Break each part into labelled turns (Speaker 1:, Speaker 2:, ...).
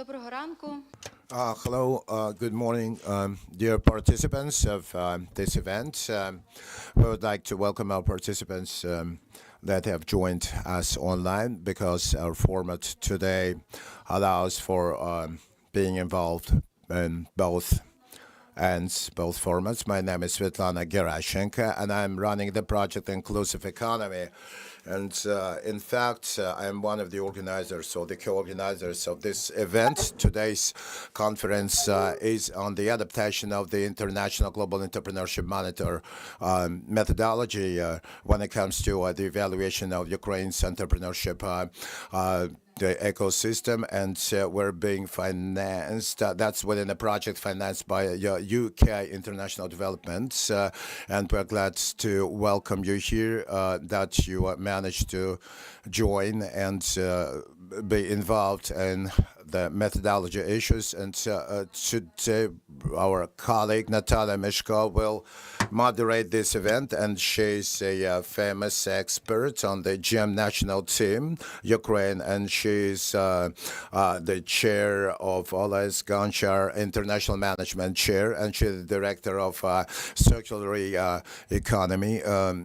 Speaker 1: Доброго ранку.
Speaker 2: Hello, good morning, dear participants of this event. We would like to welcome our participants that have joined us online because our format today allows for being involved in both formats. My name is Svitlana Harashchenko, and I'm running the project Inclusive Economy. And in fact, I am one of the organizers or the co-organizers of this event. Today's conference is on the adaptation of the International Global Entrepreneurship Monitor methodology when it comes to the evaluation of Ukraine's entrepreneurship the ecosystem, and we're being financed. That's within a project financed by UK International Development, and we're glad to welcome you here, that you managed to join and be involved in the methodology issues. And today our colleague Nataliia Meshko will moderate this event, and she's a famous expert on the GEM national team, Ukraine, and she's the chair of Oles Honchar International Management Chair, and she's the director of Circular Economy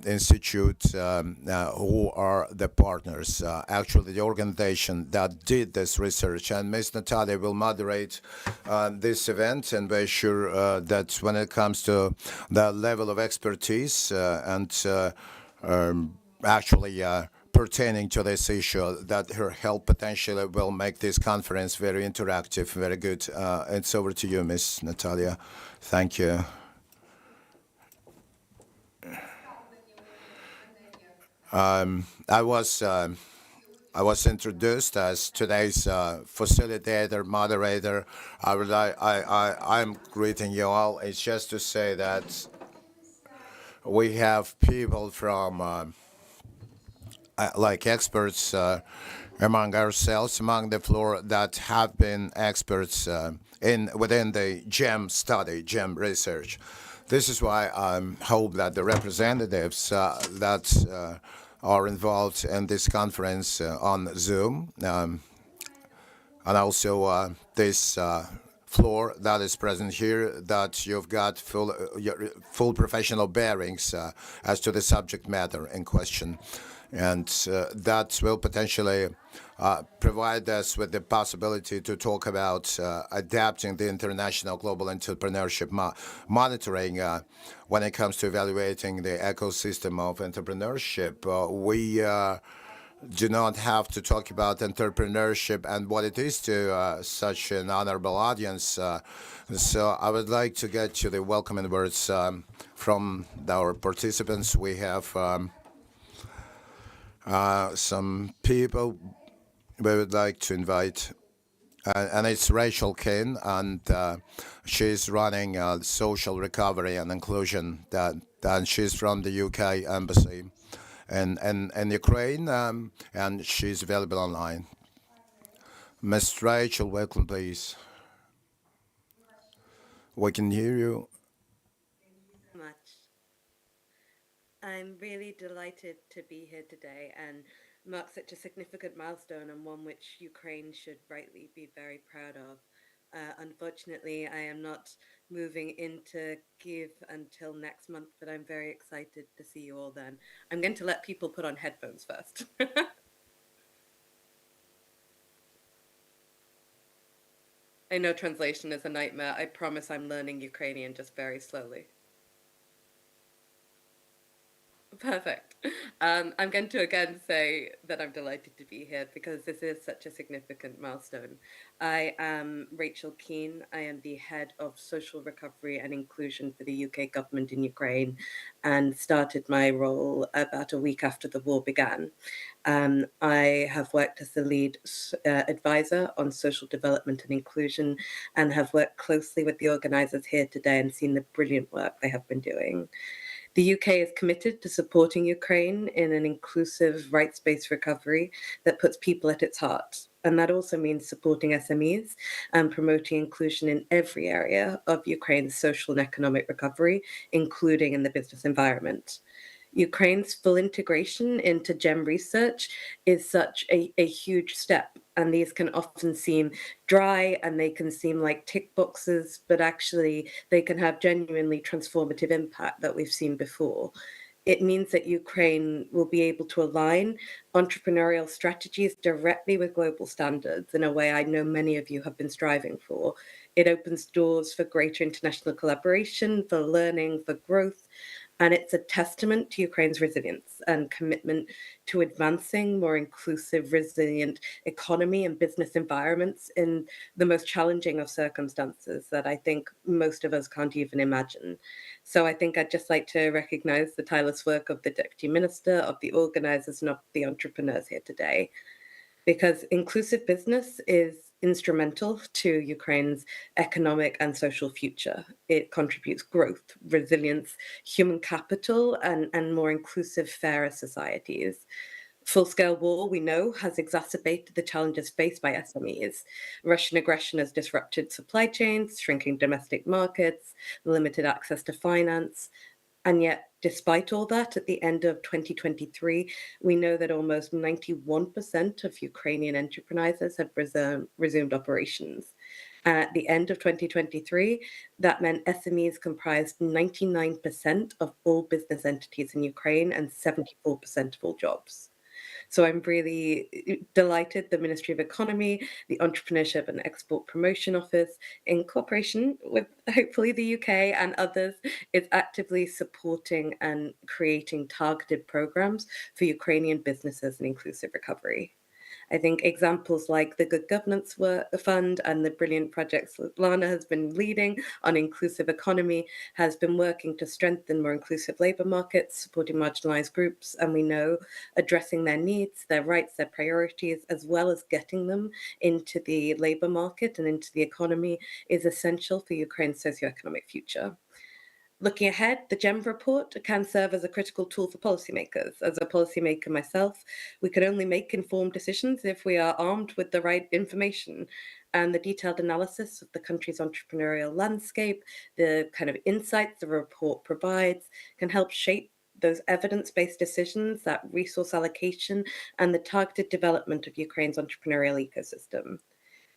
Speaker 2: Institute, who are the partners, actually the organization that did this research. And Ms. Nataliia will moderate this event and be sure that when it comes to the level of expertise and actually pertaining to this issue, that her help potentially will make this conference very interactive, very good. It's over to you, Ms. Nataliia. Thank you. I was introduced as today's facilitator, moderator. I'm greeting you all. It's just to say that we have people from like experts among ourselves, among the floor, that have been experts within the GEM study, GEM research. This is why I hope that the representatives that are involved in this conference on Zoom, and also this floor that is present here, that you've got full professional bearings as to the subject matter in question. And that will potentially provide us with the possibility to talk about adapting the international global entrepreneurship monitoring when it comes to evaluating the ecosystem of entrepreneurship. We do not have to talk about entrepreneurship and what it is to such an honorable audience. So I would like to get to the welcoming words from our participants. We have some people we would like to invite, and it's Rachel Kane, and she's running social recovery and inclusion, and she's from the UK Embassy in Ukraine, and she's available online. Miss Rachel, welcome, please. We can hear you.
Speaker 3: Much. I'm really delighted to be here today and mark such a significant milestone, and one which Ukraine should rightly be very proud of. Unfortunately, I am not moving into Kiev until next month, but I'm very excited to see you all then. I'm going to let people put on headphones first. I know translation is a nightmare. I promise I'm learning Ukrainian just very slowly. Perfect. I'm going to again say that I'm delighted to be here because this is such a significant milestone. I am Rachel Keane. I am the head of social recovery and inclusion for the UK government in Ukraine, and started my role about a week after the war began. I have worked as the lead advisor on social development and inclusion, and have worked closely with the organizers here today and seen the brilliant work they have been doing. The UK is committed to supporting Ukraine in an inclusive, rights-based recovery that puts people at its heart. And that also means supporting SMEs and promoting inclusion in every area of Ukraine's social and economic recovery, including in the business environment. Ukraine's full integration into GEM research is such a huge step. And these can often seem dry and they can seem like tick boxes, but actually they can have genuinely transformative impact that we've seen before. It means that Ukraine will be able to align entrepreneurial strategies directly with global standards in a way I know many of you have been striving for. It opens doors for greater international collaboration, for learning, for growth, and it's a testament to Ukraine's resilience and commitment to advancing more inclusive, resilient economy and business environments in the most challenging of circumstances that I think most of us can't even imagine. So I think I'd just like to recognize the tireless work of the Deputy Minister, of the organizers, and of the entrepreneurs here today, because inclusive business is instrumental to Ukraine's economic and social future. It contributes growth, resilience, human capital, and more inclusive, fairer societies. Full-scale war, we know, has exacerbated the challenges faced by SMEs. Russian aggression has disrupted supply chains, shrinking domestic markets, limited access to finance. And yet, despite all that, at the end of 2023, we know that almost 91% of Ukrainian enterprises have resumed operations. And at the end of 2023, that meant SMEs comprised 99% of all business entities in Ukraine and 74% of all jobs. So I'm really delighted the Ministry of Economy, the Entrepreneurship and Export Promotion Office, in cooperation with hopefully the UK and others, is actively supporting and creating targeted programs for Ukrainian businesses and inclusive recovery. I think examples like the Good Governance Fund and the brilliant projects Svitlana has been leading on inclusive economy has been working to strengthen more inclusive labour markets, supporting marginalised groups, and we know addressing their needs, their rights, their priorities, as well as getting them into the labour market and into the economy is essential for Ukraine's socioeconomic future. Looking ahead, the GEM report can serve as a critical tool for policymakers. As a policymaker myself, we can only make informed decisions if we are armed with the right information. And the detailed analysis of the country's entrepreneurial landscape, the kind of insights the report provides, can help shape those evidence-based decisions, that resource allocation, and the targeted development of Ukraine's entrepreneurial ecosystem.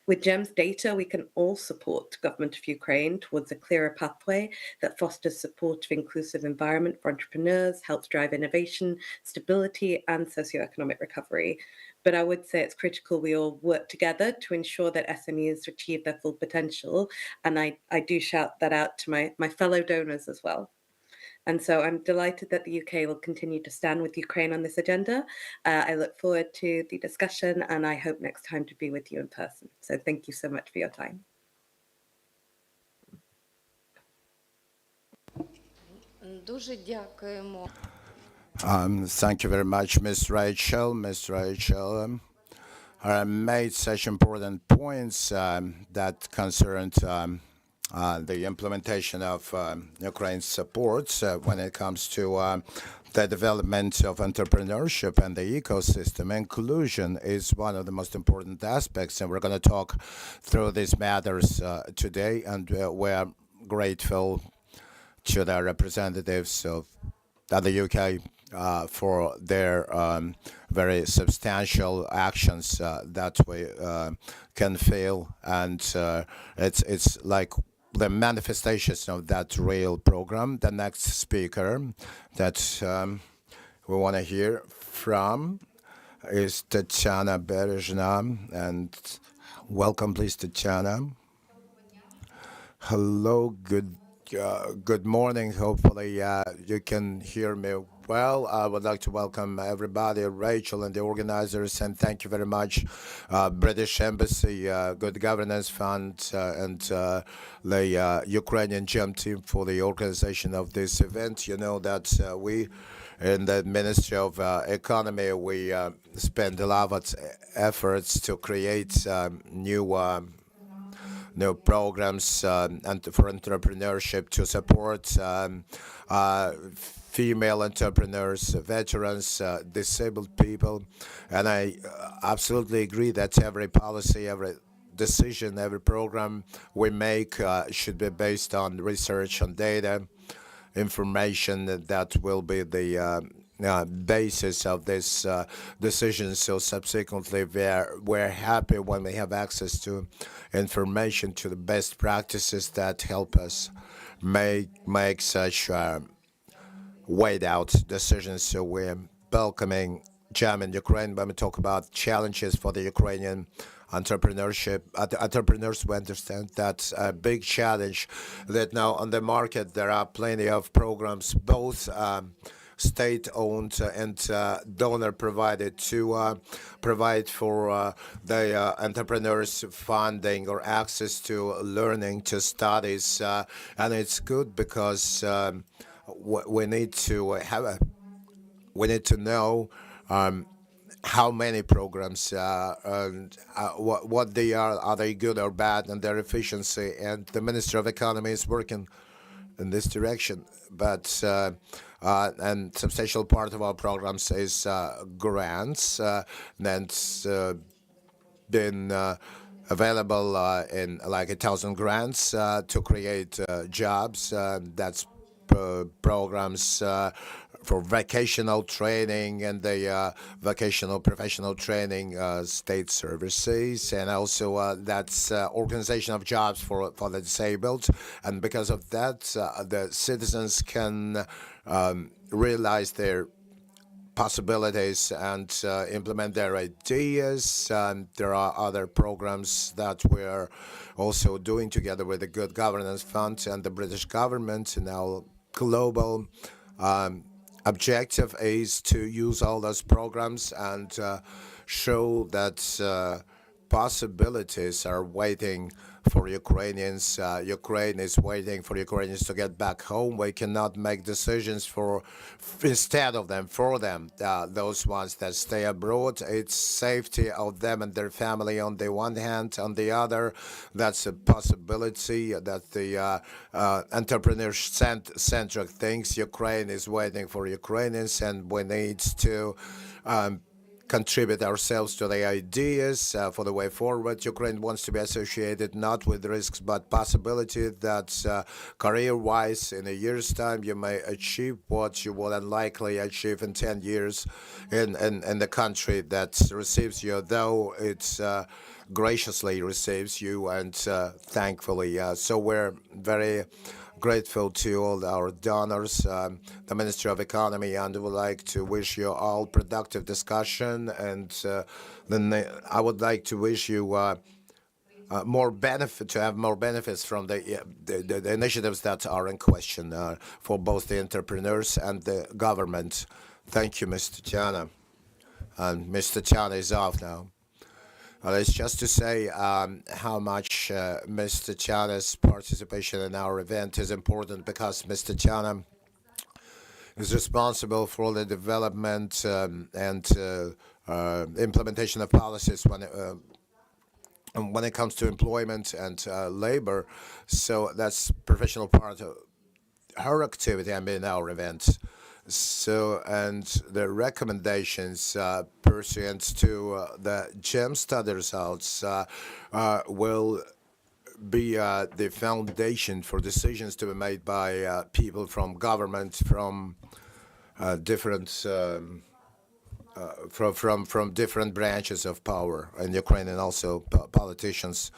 Speaker 3: With GEMS data, we can all support the government of Ukraine towards a clearer pathway that fosters supportive, inclusive environment for entrepreneurs, helps drive innovation, stability, and socioeconomic recovery. But I would say it's critical we all work together to ensure that SMEs achieve their full potential. And I do shout that out to my fellow donors as well. And so I'm delighted that the UK will continue to stand with Ukraine on this agenda. I look forward to the discussion and I hope next time to be with you in person. So thank you so much for your time.
Speaker 1: Дуже дякуємо.
Speaker 2: Thank you very much, Ms. Rachel. Ms. Rachel made such important points that concerned the implementation of Ukraine's supports when it comes to the development of entrepreneurship and the ecosystem. Inclusion is one of the most important aspects, and we're going to talk through these matters today, and we're grateful to the representatives of the UK for their very substantial actions that we can feel, and it's like the manifestations of that real program. The next speaker that we want to hear from is Tetiana Berezhna, and welcome, please, Tetiana. Hello, good morning. Hopefully you can hear me well. I would like to welcome everybody, Rachel and the organizers, and thank you very much, British Embassy, Good Governance Fund, and the Ukrainian GEM team for the organization of this event. You know that we in the Ministry of Economy, we spend a lot of efforts to create new programs and for entrepreneurship to support female entrepreneurs, veterans, disabled people. And I absolutely agree that every policy, every decision, every program we make should be based on research, on data, information that will be the basis of this decision. So subsequently, we're happy when we have access to information, to the best practices that help us make such weighed out decisions. So we're welcoming Jam in Ukraine when we talk about challenges for the Ukrainian entrepreneurship. Entrepreneurs, we understand that's a big challenge, that now on the market there are plenty of programs, both state-owned and donor-provided, to provide for the entrepreneurs funding or access to learning, to studies. And it's good because we need to know how many programs and what they are they good or bad, and their efficiency. And the Ministry of Economy is working in this direction. But and substantial part of our programs is grants, and been available in like 1,000 grants to create jobs. That's programs for vocational training and the vocational professional training state services, and also that's organization of jobs for the disabled. And because of that, the citizens can realize their possibilities and implement their ideas. And there are other programs that we're also doing together with the Good Governance Fund and the British government. And our global objective is to use all those programs and show that possibilities are waiting for Ukrainians. Ukraine is waiting for Ukrainians to get back home. We cannot make decisions instead of them, for them. Those ones that stay abroad, it's safety of them and their family on the one hand. On the other, that's a possibility that the entrepreneur-centric things. Ukraine is waiting for Ukrainians, and we need to contribute ourselves to the ideas for the way forward. Ukraine wants to be associated not with risks but possibility that career-wise in a year's time you may achieve what you will unlikely achieve in 10 years in the country that receives you, though it's graciously receives you and thankfully. So we're very grateful to all our donors, the Ministry of Economy, and would like to wish you all productive discussion. And then I would like to wish you more benefits from the initiatives that are in question for both the entrepreneurs and the government. Thank you, Ms. Tetiana. And Ms. Tetiana is off now. It's just to say how much Ms. Tetiana's participation in our event is important, because Ms. Tetiana is responsible for the development and implementation of policies when it comes to employment and labor. So that's professional part of her activity, in our event. So, and the recommendations pursuant to the GEM study results will be the foundation for decisions to be made by people from government, from different from different branches of power in Ukraine, and also politicians,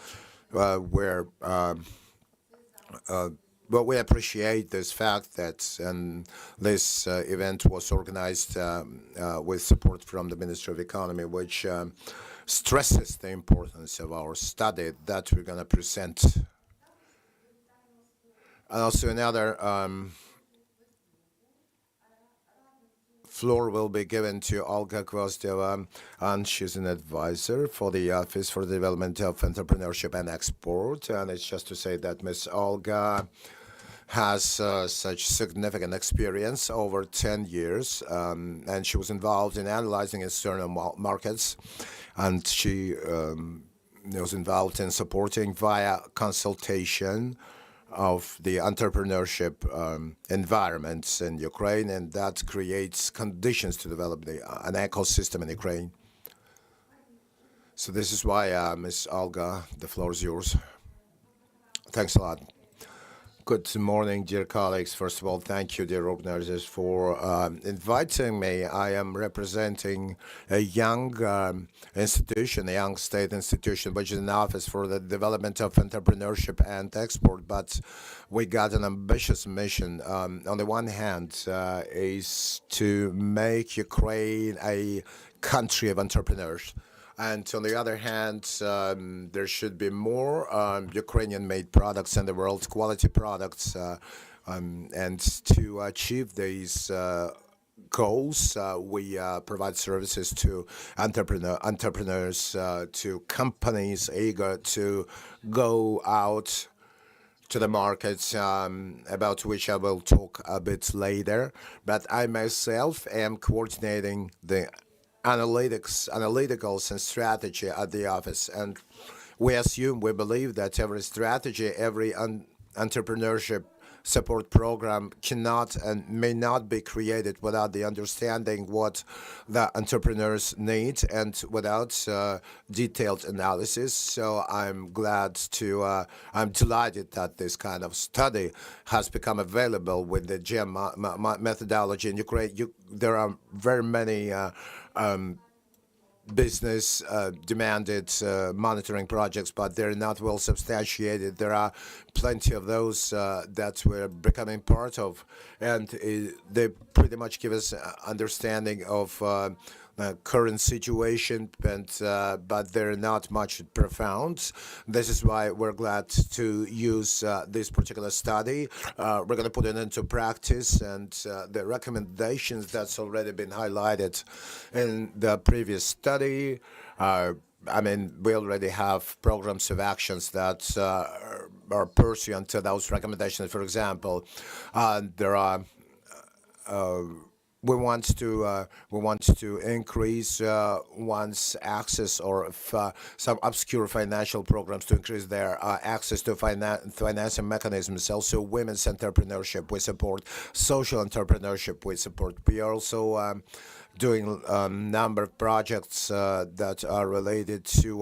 Speaker 2: where. But we appreciate this fact that this event was organized with support from the Ministry of Economy, which stresses the importance of our study that we're going to present. And also another floor will be given to Olga Hvozdova, and she's an advisor for the Office for the Development of Entrepreneurship and Export. And it's just to say that Ms. Olga has such significant experience over 10 years, and she was involved in analyzing external markets, and she was involved in supporting via consultation of the entrepreneurship environments in Ukraine, and that creates conditions to develop an ecosystem in Ukraine. So this is why, Ms. Olga, the floor is yours. Thanks a lot. Good morning, dear colleagues. First of all, thank you, dear organizers, for inviting me. I am representing a young institution, a young state institution, which is an office for the development of entrepreneurship and export. But we got an ambitious mission. On the one hand, is to make Ukraine a country of entrepreneurs. And on the other hand, there should be more Ukrainian-made products in the world, quality products. And to achieve these goals, we provide services to entrepreneurs, to companies eager to go out to the markets, about which I will talk a bit later. But I myself am coordinating the analyticals and strategy at the office. And we believe that every strategy, every entrepreneurship support program cannot and may not be created without the understanding what the entrepreneurs need and without detailed analysis. So I'm delighted that this kind of study has become available with the GEM methodology in Ukraine. There are very many business demanded monitoring projects, but they're not well substantiated. There are plenty of those that we're becoming part of, and they pretty much give us understanding of current situation, but they're not much profound. This is why we're glad to use this particular study. We're going to put it into practice, and the recommendations that's already been highlighted in the previous study. We already have programs of actions that are pursuant to those recommendations. For example, there are. We want to increase one's access, or some obscure financial programs to increase their access to financing mechanisms. Also, women's entrepreneurship we support, social entrepreneurship we support. We are also doing a number of projects that are related to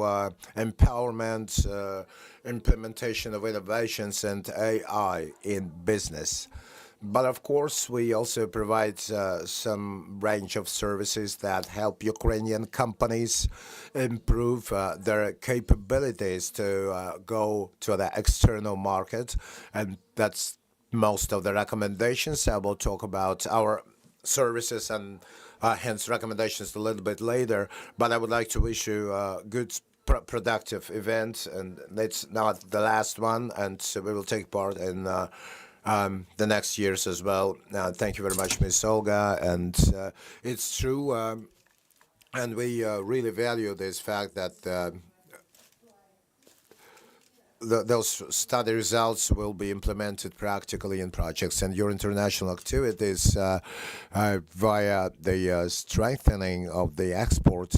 Speaker 2: empowerment, implementation of innovations, and AI in business. But of course, we also provide some range of services that help Ukrainian companies improve their capabilities to go to the external market. And that's most of the recommendations. I will talk about our services and hence recommendations a little bit later. But I would like to wish you a good productive event, and it's not the last one, and so we will take part in the next years as well. Thank you very much, Ms. Olga. And it's true, and we really value this fact that those study results will be implemented practically in projects, and your international activities via the strengthening of the export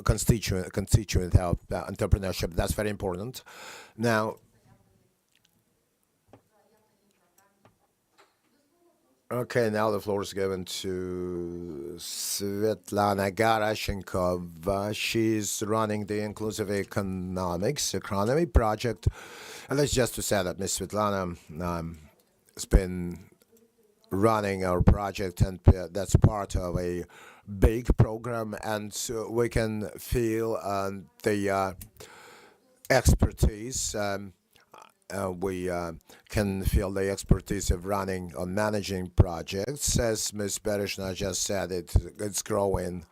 Speaker 2: constituent of entrepreneurship. That's very important. Now, okay, now the floor is given to Svitlana Harashchenko. She's running the Inclusive Economy project. And let's just to say that Ms. Svitlana has been running our project, and that's part of a big program, and so we can feel the expertise. We can feel the expertise of running or managing projects. As Ms. Berezhna just said, it's growing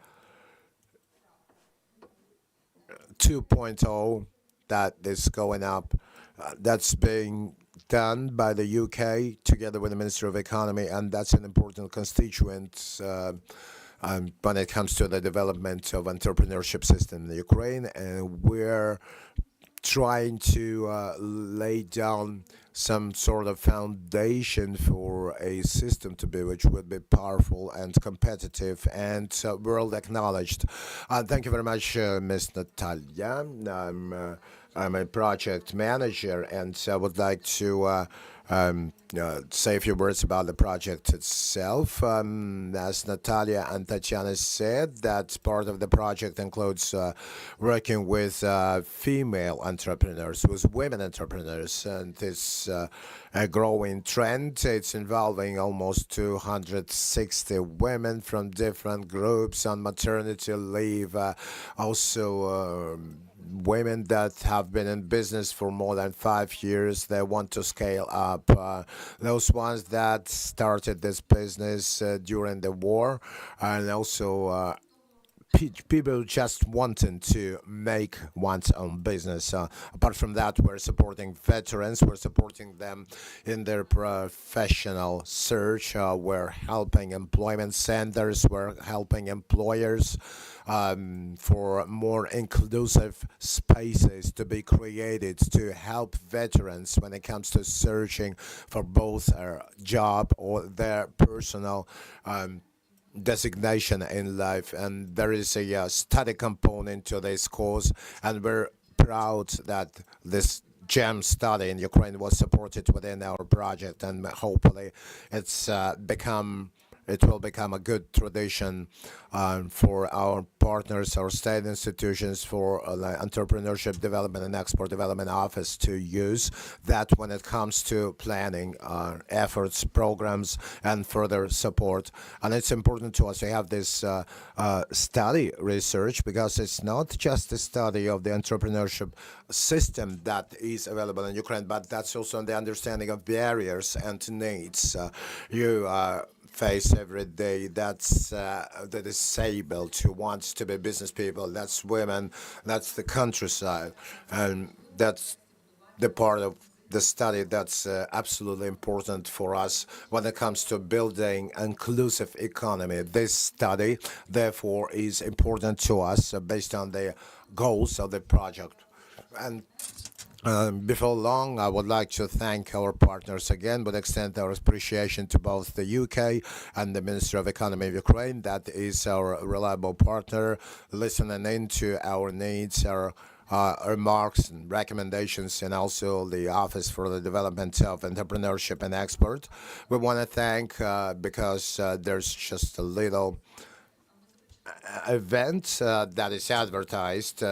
Speaker 2: 2.0, that is going up. That's being done by the UK together with the Ministry of Economy, and that's an important constituent when it comes to the development of entrepreneurship system in the Ukraine. And we're trying to lay down some sort of foundation for a system to be which would be powerful and competitive and world acknowledged. Thank you very much, Ms. Nataliia. I'm I'm a project manager, and I would like to say a few words about the project itself. As Nataliia and Tetiana said, that part of the project includes working with female entrepreneurs, with women entrepreneurs, and it's a growing trend. It's involving almost 260 women from different groups on maternity leave, also women that have been in business for more than 5 years. They want to scale up. Those ones that started this business during the war, and also people just wanting to make one's own business. Apart from that, we're supporting veterans. We're supporting them in their professional search. We're helping employment centers. We're helping employers for more inclusive spaces to be created to help veterans when it comes to searching for both a job or their personal designation in life. And there is a study component to this course, and we're proud that this GEM study in Ukraine was supported within our project, and hopefully it will become a good tradition for our partners, our state institutions, for the Entrepreneurship Development and Export Development Office to use that when it comes to planning efforts, programs, and further support. And it's important to us to have this study research, because it's not just a study of the entrepreneurship system that is available in Ukraine, but that's also the understanding of barriers and needs you face every day. That's the disabled who wants to be business people. That's women. That's the countryside, and that's the part of the study that's absolutely important for us when it comes to building inclusive economy. This study, therefore, is important to us based on the goals of the project. And before long, I would like to thank our partners again, but extend our appreciation to both the UK and the Ministry of Economy of Ukraine. That is our reliable partner, listening into our needs, our remarks and recommendations, and also the Office for the Development of Entrepreneurship and Export. We want to thank because there's just a little event that is advertised.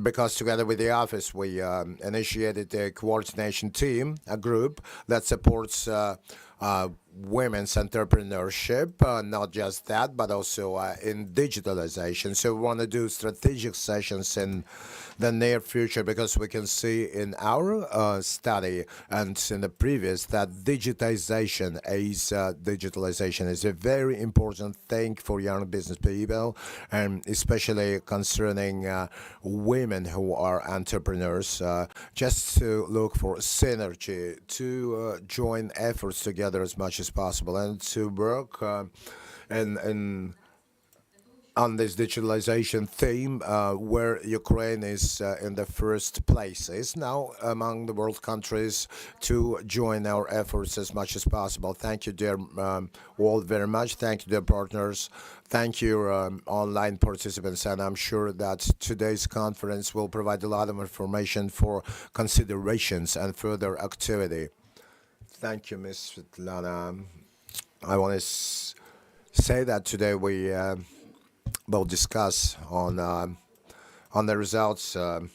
Speaker 2: Because together with the office, we initiated a coordination team, a group that supports women's entrepreneurship, not just that, but also in digitalization. So we want to do strategic sessions in the near future, because we can see in our study and in the previous that digitalization is a very important thing for young business people, and especially concerning women who are entrepreneurs, just to look for synergy, to join efforts together as much as possible, and to work on this digitalization theme, where Ukraine is in the first place, is now among the world countries, to join our efforts as much as possible. Thank you, dear all, very much. Thank you, dear partners. Thank you, online participants. And I'm sure that today's conference will provide a lot of information for considerations and further activity. Thank you, Ms. Svitlana. I want to say that today we will discuss on the results of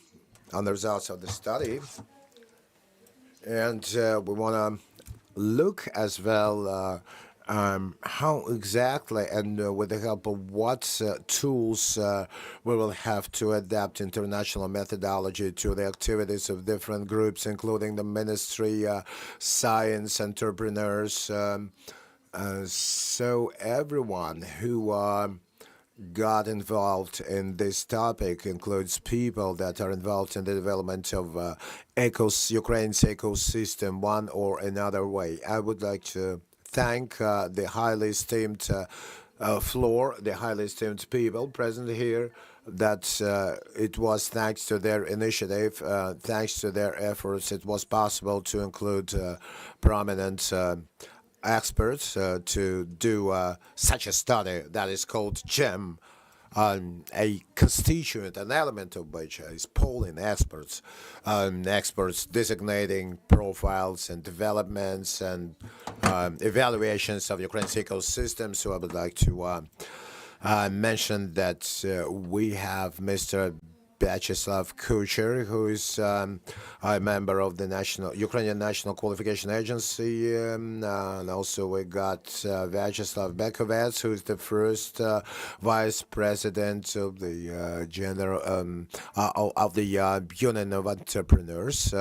Speaker 2: the study, and we want to look as well how exactly and with the help of what tools we will have to adapt international methodology to the activities of different groups, including the ministry, science, entrepreneurs. So everyone who got involved in this topic includes people that are involved in the development of Ukraine's ecosystem one or another way. I would like to thank the highly esteemed floor, the highly esteemed people present here, that it was thanks to their initiative, thanks to their efforts, it was possible to include prominent experts to do such a study that is called GEM. a constituent, an element of which is polling experts, experts designating profiles and developments and evaluations of Ukraine's ecosystem. So I would like to mention that we have Mr. Vyacheslav Kucher, who is a member of the Ukrainian National Qualification Agency, and also we got Vyacheslav Bekovets, who is the first vice president of the Union of Entrepreneurs,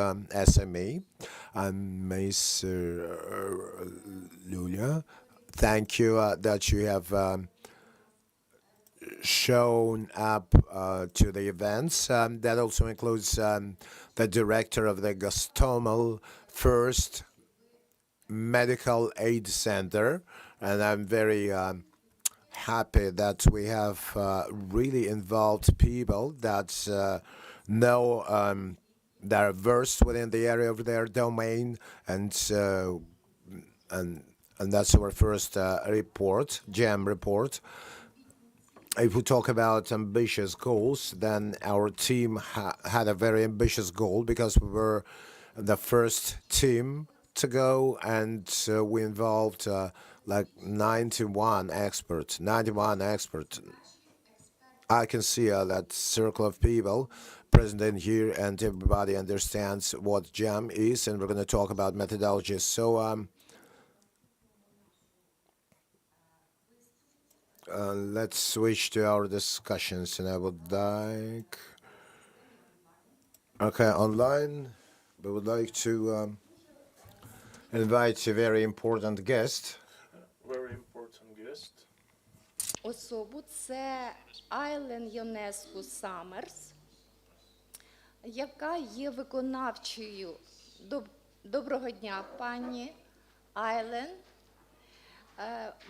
Speaker 2: SME, and Ms. Lulia. Thank you that you have shown up to the events. That also includes the director of the Gostomel First Medical Aid Center. And I'm very happy that we have really involved people that know that are versed within the area of their domain. And that's our first report, GEM report. If we talk about ambitious goals, then our team had a very ambitious goal because we were the first team to go, and we involved like 91 experts. I can see that circle of people present in here, and everybody understands what GEM is, and we're going to talk about methodologies. So let's switch to our discussions, and I would like, online, we would like to invite a very important guest.
Speaker 1: Особу це Айлен Йонеску Саммерс, яка є виконавчою. Доброго дня, пані Айлен.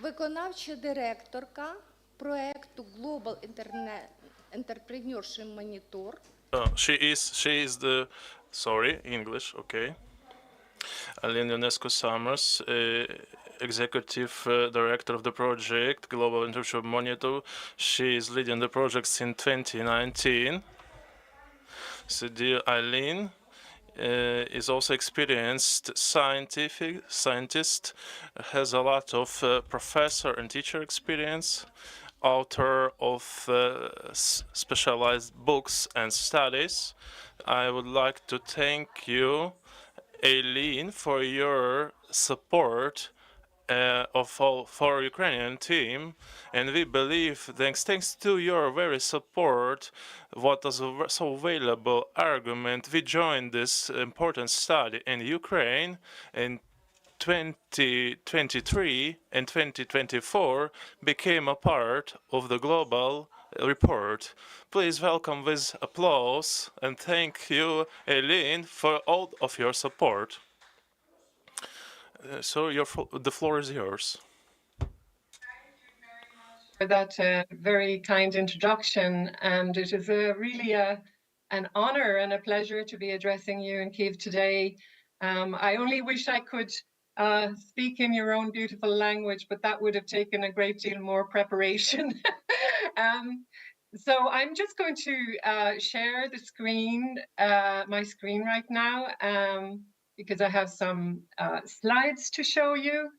Speaker 1: Виконавча директорка проекту Global Entrepreneurship Monitor.
Speaker 4: She is the, sorry, English, okay. Айлен Йонеску Саммерс, executive director of the project Global Entrepreneurship Monitor. She is leading the project since 2019. So dear Айлен is also experienced scientist, has a lot of professor and teacher experience, author of specialized books and studies. I would like to thank you, Айлен, for your support for Ukrainian team, and we believe thanks to your very support, what is a so valuable argument, we joined this important study in Ukraine in 2023 and 2024 became a part of the global report. Please welcome with applause and thank you, Айлен, for all of your support. So the floor is yours.
Speaker 5: For that very kind introduction, and it is really an honor and a pleasure to be addressing you in Kyiv today. I only wish I could speak in your own beautiful language, but that would have taken a great deal more preparation. So I'm just going to share the screen, my screen right now, because I have some slides to show you.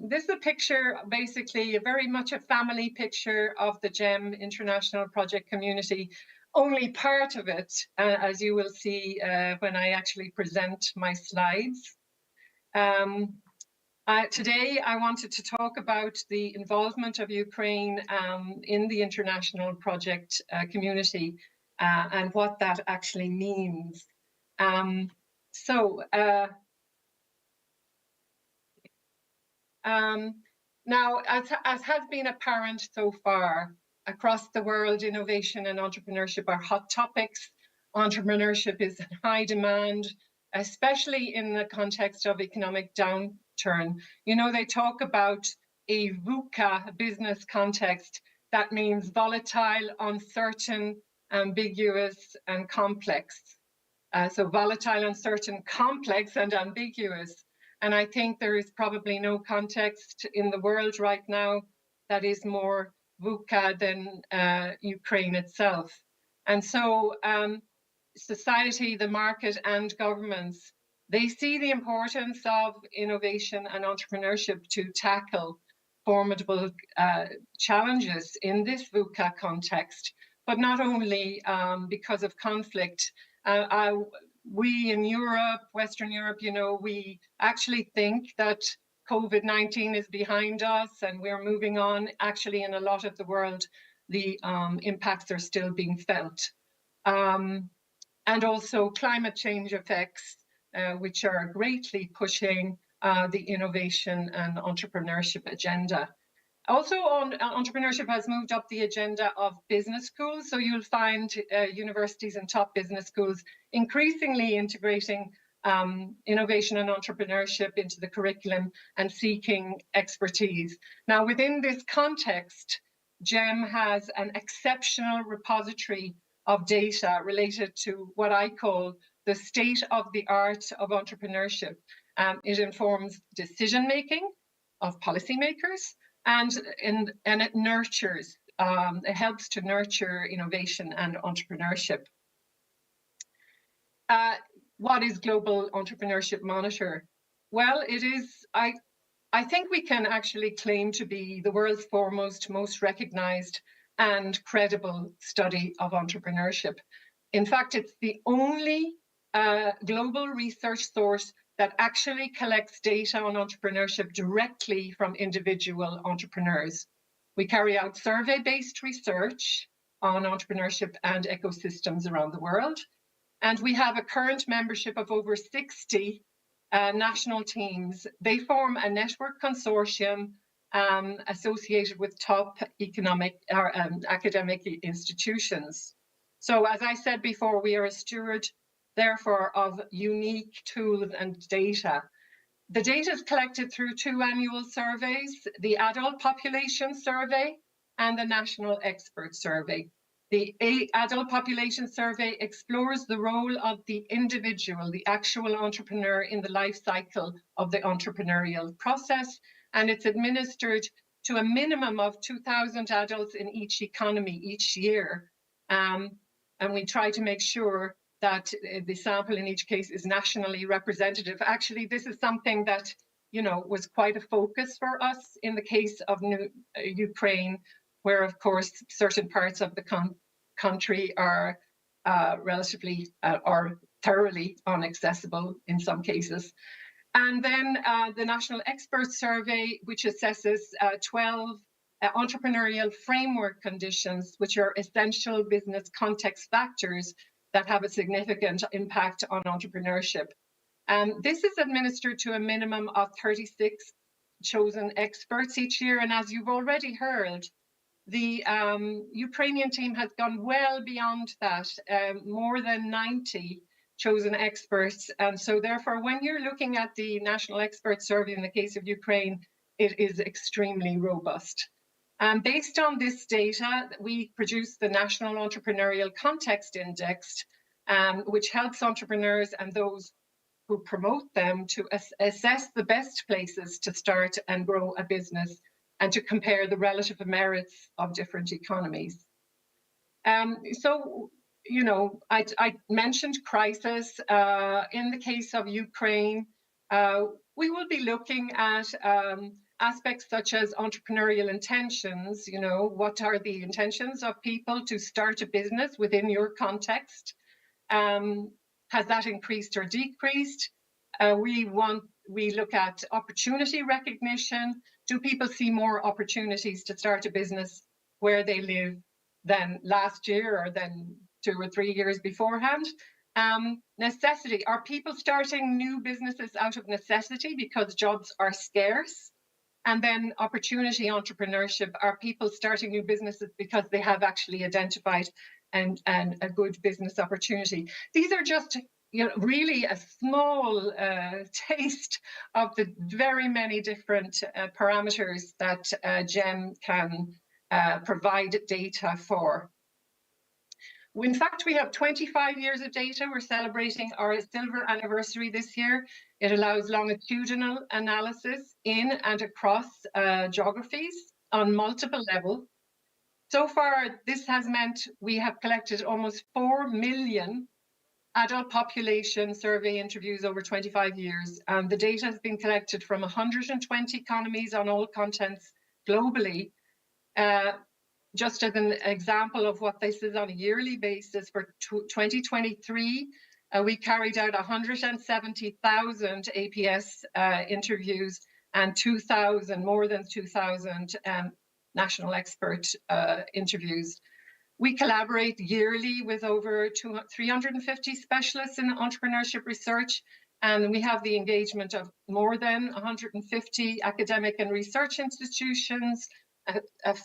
Speaker 5: This is a picture, basically very much a family picture of the GEM International Project community, only part of it, as you will see when I actually present my slides. Today, I wanted to talk about the involvement of Ukraine in the international project community and what that actually means. Now, as has been apparent so far, across the world, innovation and entrepreneurship are hot topics. Entrepreneurship is in high demand, especially in the context of economic downturn. You know, they talk about a VUCA business context. That means volatile, uncertain, ambiguous, and complex. So volatile, uncertain, complex, and ambiguous. And I think there is probably no context in the world right now that is more VUCA than Ukraine itself. And so society, the market, and governments, they see the importance of innovation and entrepreneurship to tackle formidable challenges in this VUCA context, but not only because of conflict. We in Europe, Western Europe, we actually think that COVID-19 is behind us and we're moving on. Actually, in a lot of the world, the impacts are still being felt. And also climate change effects, which are greatly pushing the innovation and entrepreneurship agenda. Also, entrepreneurship has moved up the agenda of business schools. So you'll find universities and top business schools increasingly integrating innovation and entrepreneurship into the curriculum and seeking expertise. Now, within this context, GEM has an exceptional repository of data related to what I call the state of the art of entrepreneurship. It informs decision-making of policymakers, and it nurtures, it helps to nurture innovation and entrepreneurship. What is Global Entrepreneurship Monitor? Well, it is, I think we can actually claim to be the world's foremost, most recognized and credible study of entrepreneurship. In fact, it's the only global research source that actually collects data on entrepreneurship directly from individual entrepreneurs. We carry out survey-based research on entrepreneurship and ecosystems around the world. And we have a current membership of over 60 national teams. They form a network consortium associated with top economic or academic institutions. So as I said before, we are a steward, therefore, of unique tools and data. The data is collected through 2 annual surveys, the Adult Population Survey and the National Expert Survey. The Adult Population Survey explores the role of the individual, the actual entrepreneur in the life cycle of the entrepreneurial process, and it's administered to a minimum of 2,000 adults in each economy each year. And we try to make sure that the sample in each case is nationally representative. Actually, this is something that, was quite a focus for us in the case of Ukraine, where, of course, certain parts of the country are relatively or thoroughly inaccessible in some cases. And then the National Expert Survey, which assesses 12 entrepreneurial framework conditions, which are essential business context factors that have a significant impact on entrepreneurship. This is administered to a minimum of 36 chosen experts each year. And as you've already heard, the Ukrainian team has gone well beyond that, more than 90 chosen experts. And so therefore, when you're looking at the National Expert Survey in the case of Ukraine, it is extremely robust. Based on this data, we produce the National Entrepreneurial Context Index, which helps entrepreneurs and those who promote them to assess the best places to start and grow a business and to compare the relative merits of different economies. So, I mentioned crisis. In the case of Ukraine, we will be looking at aspects such as entrepreneurial intentions. What are the intentions of people to start a business within your context? Has that increased or decreased? We look at opportunity recognition. Do people see more opportunities to start a business where they live than last year or than 2 or 3 years beforehand? Necessity. Are people starting new businesses out of necessity because jobs are scarce? And then opportunity entrepreneurship. Are people starting new businesses because they have actually identified and a good business opportunity? These are just really a small taste of the very many different parameters that GEM can provide data for. In fact, we have 25 years of data. We're celebrating our silver anniversary this year. It allows longitudinal analysis in and across geographies on multiple levels. So far, this has meant we have collected almost 4 million adult population survey interviews over 25 years. And the data has been collected from 120 economies on all continents globally. Just as an example of what this is on a yearly basis, for 2023, we carried out 170,000 APS interviews and more than 2,000 national expert interviews. We collaborate yearly with over 350 specialists in entrepreneurship research, and we have the engagement of more than 150 academic and research institutions,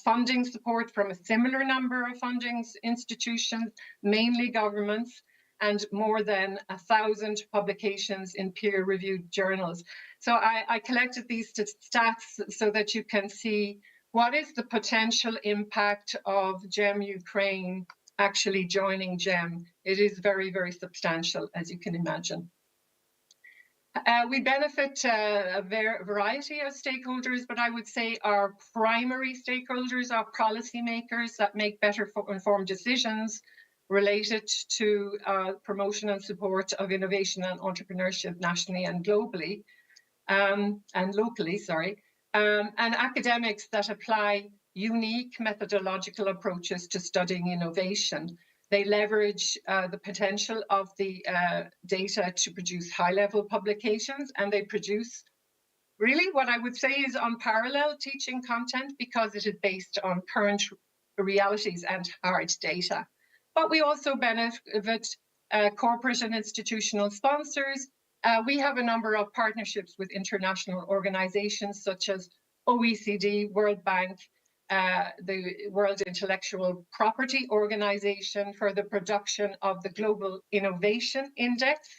Speaker 5: funding support from a similar number of funding institutions, mainly governments, and more than 1,000 publications in peer-reviewed journals. So I collected these stats so that you can see what is the potential impact of GEM Ukraine actually joining GEM. It is very, very substantial, as you can imagine. We benefit a variety of stakeholders, but I would say our primary stakeholders are policymakers that make better informed decisions related to promotion and support of innovation and entrepreneurship nationally and globally, and locally, and academics that apply unique methodological approaches to studying innovation. They leverage the potential of the data to produce high-level publications, and they produce really what I would say is unparalleled teaching content because it is based on current realities and hard data. But we also benefit corporate and institutional sponsors. We have a number of partnerships with international organizations such as OECD, World Bank, the World Intellectual Property Organization for the production of the Global Innovation Index.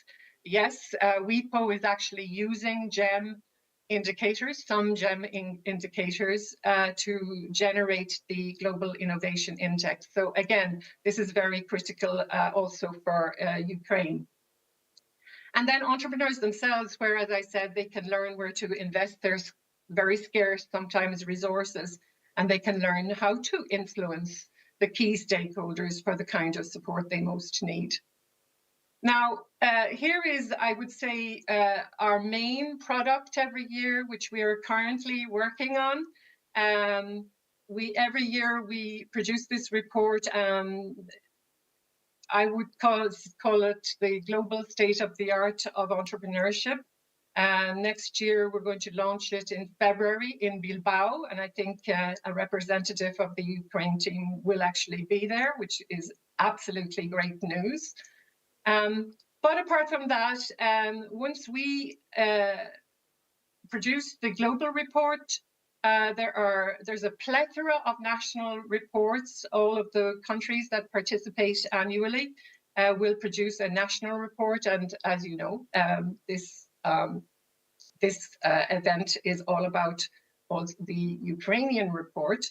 Speaker 5: Yes, WIPO is actually using GEM indicators, some GEM indicators, to generate the Global Innovation Index. So again, this is very critical also for Ukraine. And then entrepreneurs themselves, where, as I said, they can learn where to invest their very scarce, sometimes, resources, and they can learn how to influence the key stakeholders for the kind of support they most need. Now, here is, I would say, our main product every year, which we are currently working on. Every year we produce this report. I would call it the global state of the art of entrepreneurship. Next year, we're going to launch it in February in Bilbao, and I think a representative of the Ukraine team will actually be there, which is absolutely great news. But apart from that, once we produce the global report, there's a plethora of national reports. All of the countries that participate annually will produce a national report, and as you know, this event is all about the Ukrainian report.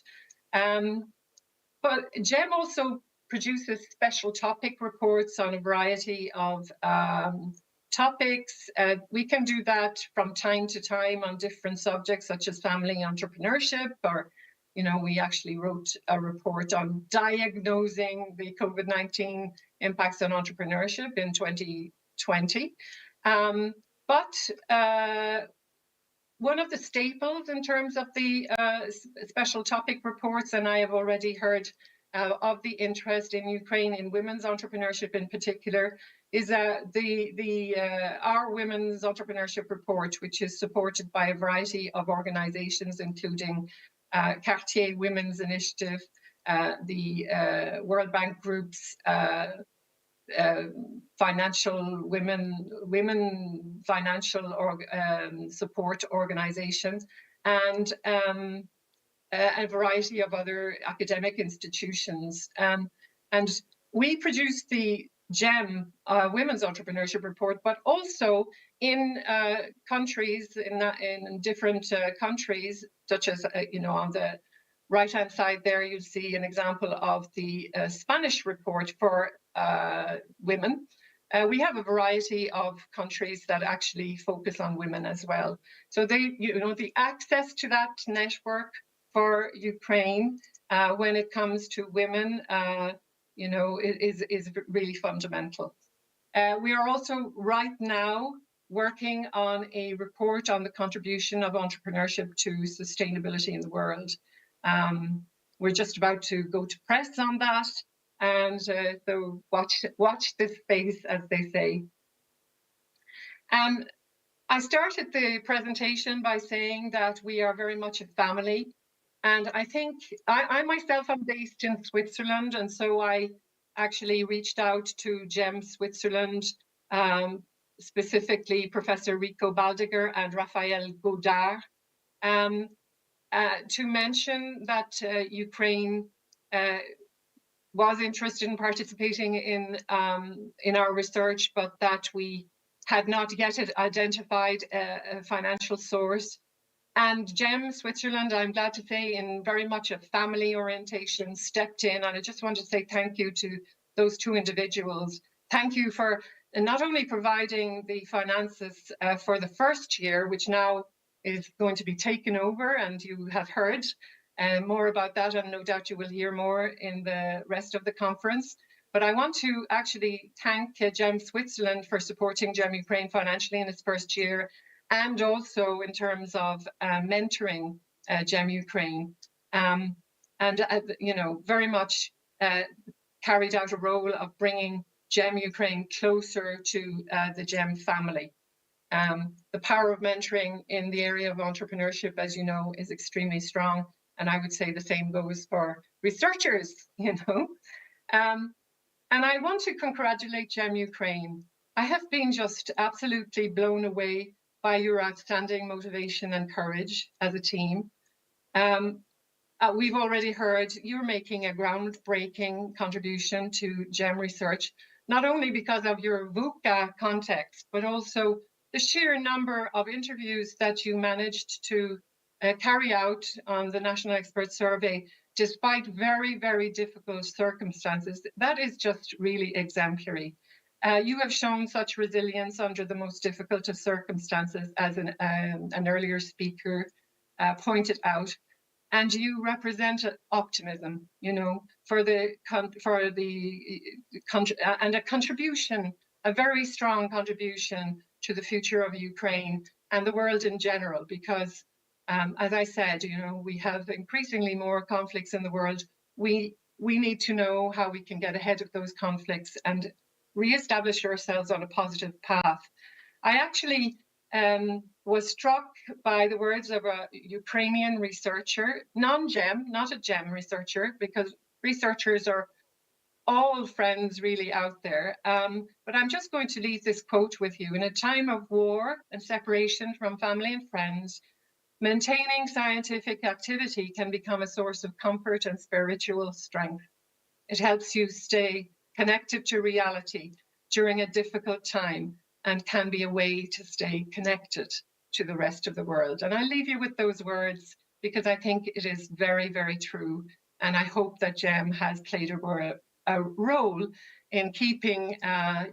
Speaker 5: But GEM also produces special topic reports on a variety of topics. We can do that from time to time on different subjects such as family entrepreneurship, or, you know, we actually wrote a report on diagnosing the COVID-19 impacts on entrepreneurship in 2020. But one of the staples in terms of the special topic reports, and I have already heard of the interest in Ukraine in women's entrepreneurship in particular, is our Women's Entrepreneurship Report, which is supported by a variety of organizations, including Cartier Women's Initiative, the World Bank Group's financial women financial support organizations, and a variety of other academic institutions. And we produce the GEM Women's Entrepreneurship Report, but also in countries, in different countries, such as, you know, on the right-hand side there, you see an example of the Spanish report for women. We have a variety of countries that actually focus on women as well. So the access to that network for Ukraine when it comes to women, you know, is really fundamental. We are also right now working on a report on the contribution of entrepreneurship to sustainability in the world. We're just about to go to press on that, and so watch this space, as they say. I started the presentation by saying that we are very much a family, and I think I myself am based in Switzerland, and so I actually reached out to GEM Switzerland, specifically Professor Rico Baldiger and Raphael Godard, to mention that Ukraine was interested in participating in our research, but that we had not yet identified a financial source. And GEM Switzerland, I'm glad to say, in very much a family orientation, stepped in. And I just want to say thank you to those two individuals. Thank you for not only providing the finances for the first year, which now is going to be taken over, and you have heard more about that, and no doubt you will hear more in the rest of the conference. But I want to actually thank GEM Switzerland for supporting GEM Ukraine financially in its first year, and also in terms of mentoring GEM Ukraine, and you know, very much carried out a role of bringing GEM Ukraine closer to the GEM family. The power of mentoring in the area of entrepreneurship, as you know, is extremely strong, and I would say the same goes for researchers, you know. And I want to congratulate GEM Ukraine. I have been just absolutely blown away by your outstanding motivation and courage as a team. We've already heard you're making a groundbreaking contribution to GEM research, not only because of your VUCA context, but also the sheer number of interviews that you managed to carry out on the National Expert Survey, despite very, very difficult circumstances. That is just really exemplary. You have shown such resilience under the most difficult of circumstances, as an earlier speaker pointed out, and you represent optimism, you know, and a contribution, a very strong contribution to the future of Ukraine and the world in general, because as I said, you know, we have increasingly more conflicts in the world. We need to know how we can get ahead of those conflicts and re-establish ourselves on a positive path. I actually was struck by the words of a Ukrainian researcher, non-GEM, not a GEM researcher, because researchers are all friends really out there. But I'm just going to leave this quote with you. In a time of war and separation from family and friends, maintaining scientific activity can become a source of comfort and spiritual strength. It helps you stay connected to reality during a difficult time and can be a way to stay connected to the rest of the world. And I leave you with those words because I think it is very, very true. And I hope that GEM has played a role in keeping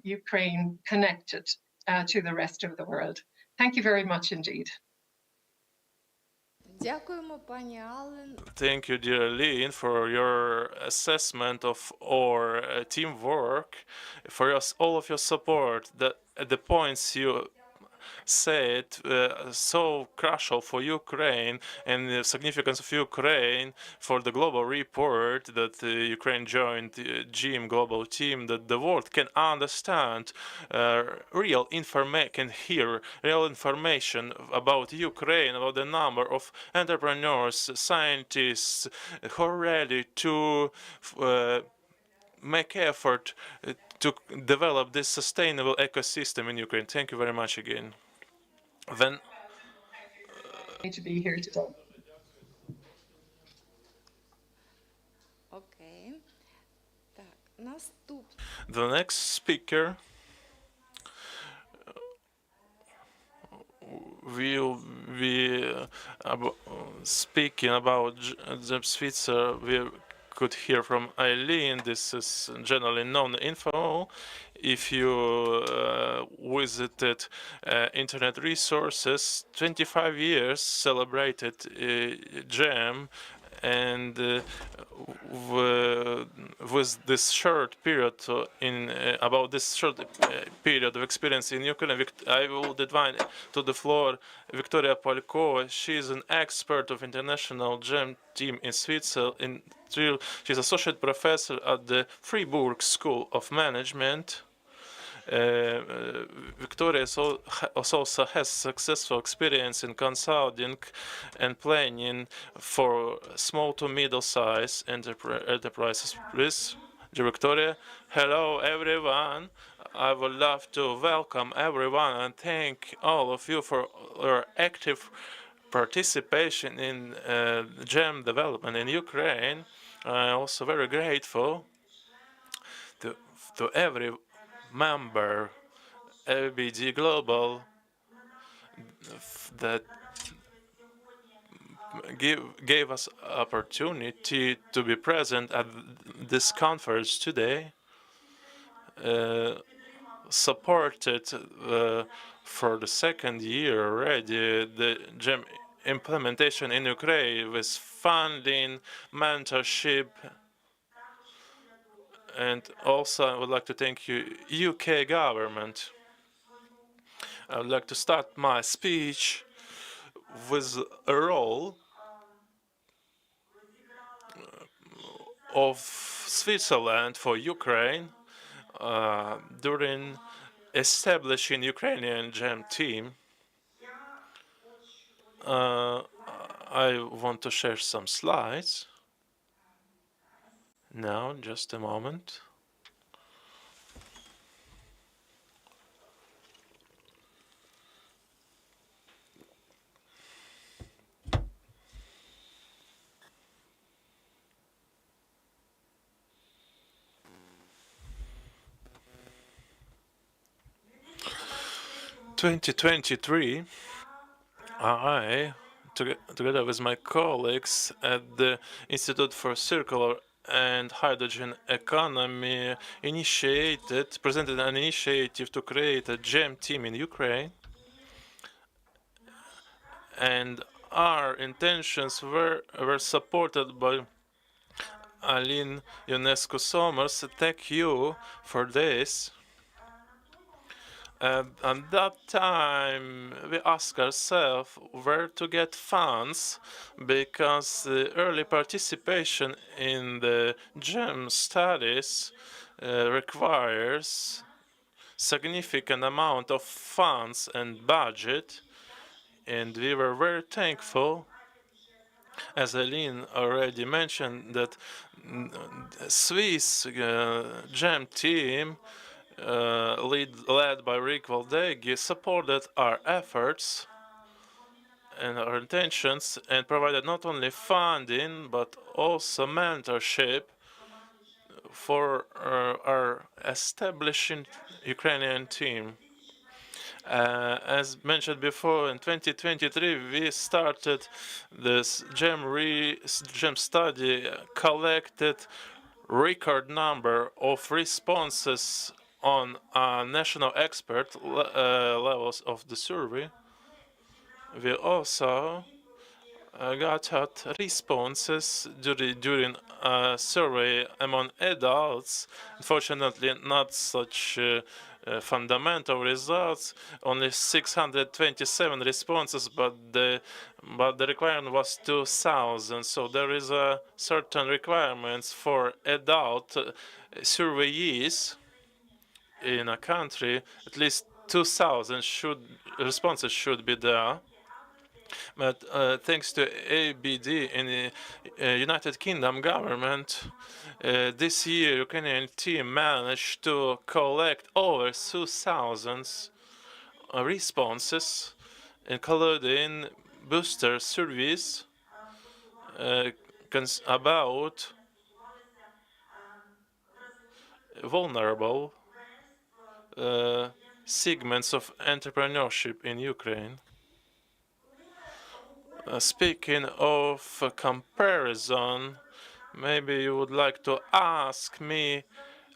Speaker 5: Ukraine connected to the rest of the world. Thank you very much indeed.
Speaker 1: Дякуємо, пані Ален.
Speaker 4: Thank you, dear Lynn, for your assessment of our teamwork, for all of your support. The points you said so crucial for Ukraine and the significance of Ukraine for the global report that Ukraine joined the GEM global team, that the world can understand real information, can hear real information about Ukraine, about the number of entrepreneurs, scientists who are ready to make effort to develop this sustainable ecosystem in Ukraine. Thank you very much again. Then
Speaker 5: To be here today.
Speaker 1: Окей. Так, наступний.
Speaker 4: the next speaker will be speaking about the Switzer. We could hear from Eileen. This is generally known info. If you visited internet resources, 25 years celebrated GEM And with this short period about this short period of experience in Ukraine, I will invite to the floor Victoria Polkova. She is an expert of international GEM team in Switzerland. She's associate professor at the Freiburg School of Management. Victoria also has successful experience in consulting and planning for small to middle-sized enterprises. Please, Victoria. Hello, everyone. I would love to welcome everyone and thank all of you for your active participation in GEM development in Ukraine. I'm also very grateful to every member ABD Global that gave us opportunity to be present at this conference today, supported for the second year already the GEM implementation in Ukraine with funding, mentorship, and also I would like to thank you, UK government. I would like to start my speech with a role of Switzerland for Ukraine during establishing Ukrainian GEM team. I want to share some slides. Now, just a moment. In 2023, I, together with my colleagues at the Institute for Circular and Hydrogen Economy, presented an initiative to create a GEM team in Ukraine. And our intentions were supported by Aline UNESCO Somers. Thank you for this. At that time, we asked ourselves where to get funds because the early participation in the GEM studies requires significant amount of funds and budget, and we were very thankful, as Aline already mentioned, that Swiss GEM team led by Rick Valdegi supported our efforts and our intentions and provided not only funding but also mentorship for our establishing Ukrainian team. As mentioned before, in 2023, we started this GEM study, collected record number of responses on national expert levels of the survey. We also got responses during a survey among adults. Unfortunately, not such fundamental results. Only 627 responses, but the requirement was 2,000. So there is a certain requirements for adult surveyees in a country. At least 2,000 responses should be there. But thanks to ABD and the United Kingdom government, this year Ukrainian team managed to collect over 2,000 responses, including booster surveys about vulnerable segments of entrepreneurship in Ukraine. Speaking of comparison, maybe you would like to ask me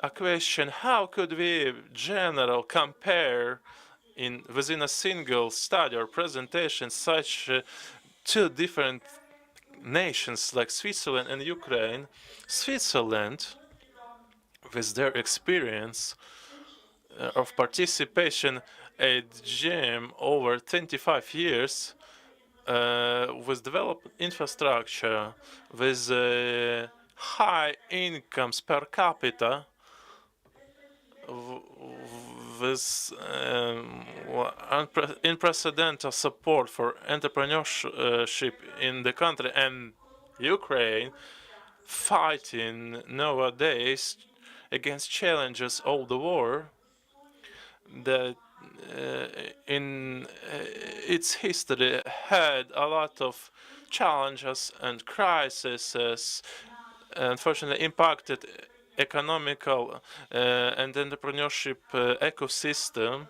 Speaker 4: a question: how could we generally compare within a single study or presentation such two different nations like Switzerland and Ukraine. Switzerland, with their experience of participation at GEM over 25 years, with developed infrastructure, with high incomes per capita, with unprecedented support for entrepreneurship in the country, and Ukraine fighting nowadays against challenges of the war that in its history had a lot of challenges and crises, unfortunately impacted economical and entrepreneurship ecosystem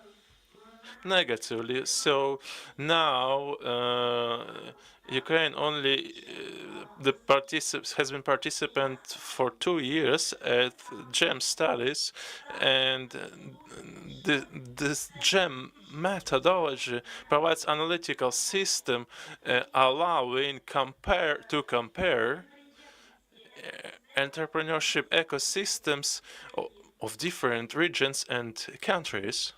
Speaker 4: negatively. So now Ukraine only has been participant for 2 years at GEM studies, and this GEM methodology provides analytical system allowing to compare entrepreneurship ecosystems of different regions and countries.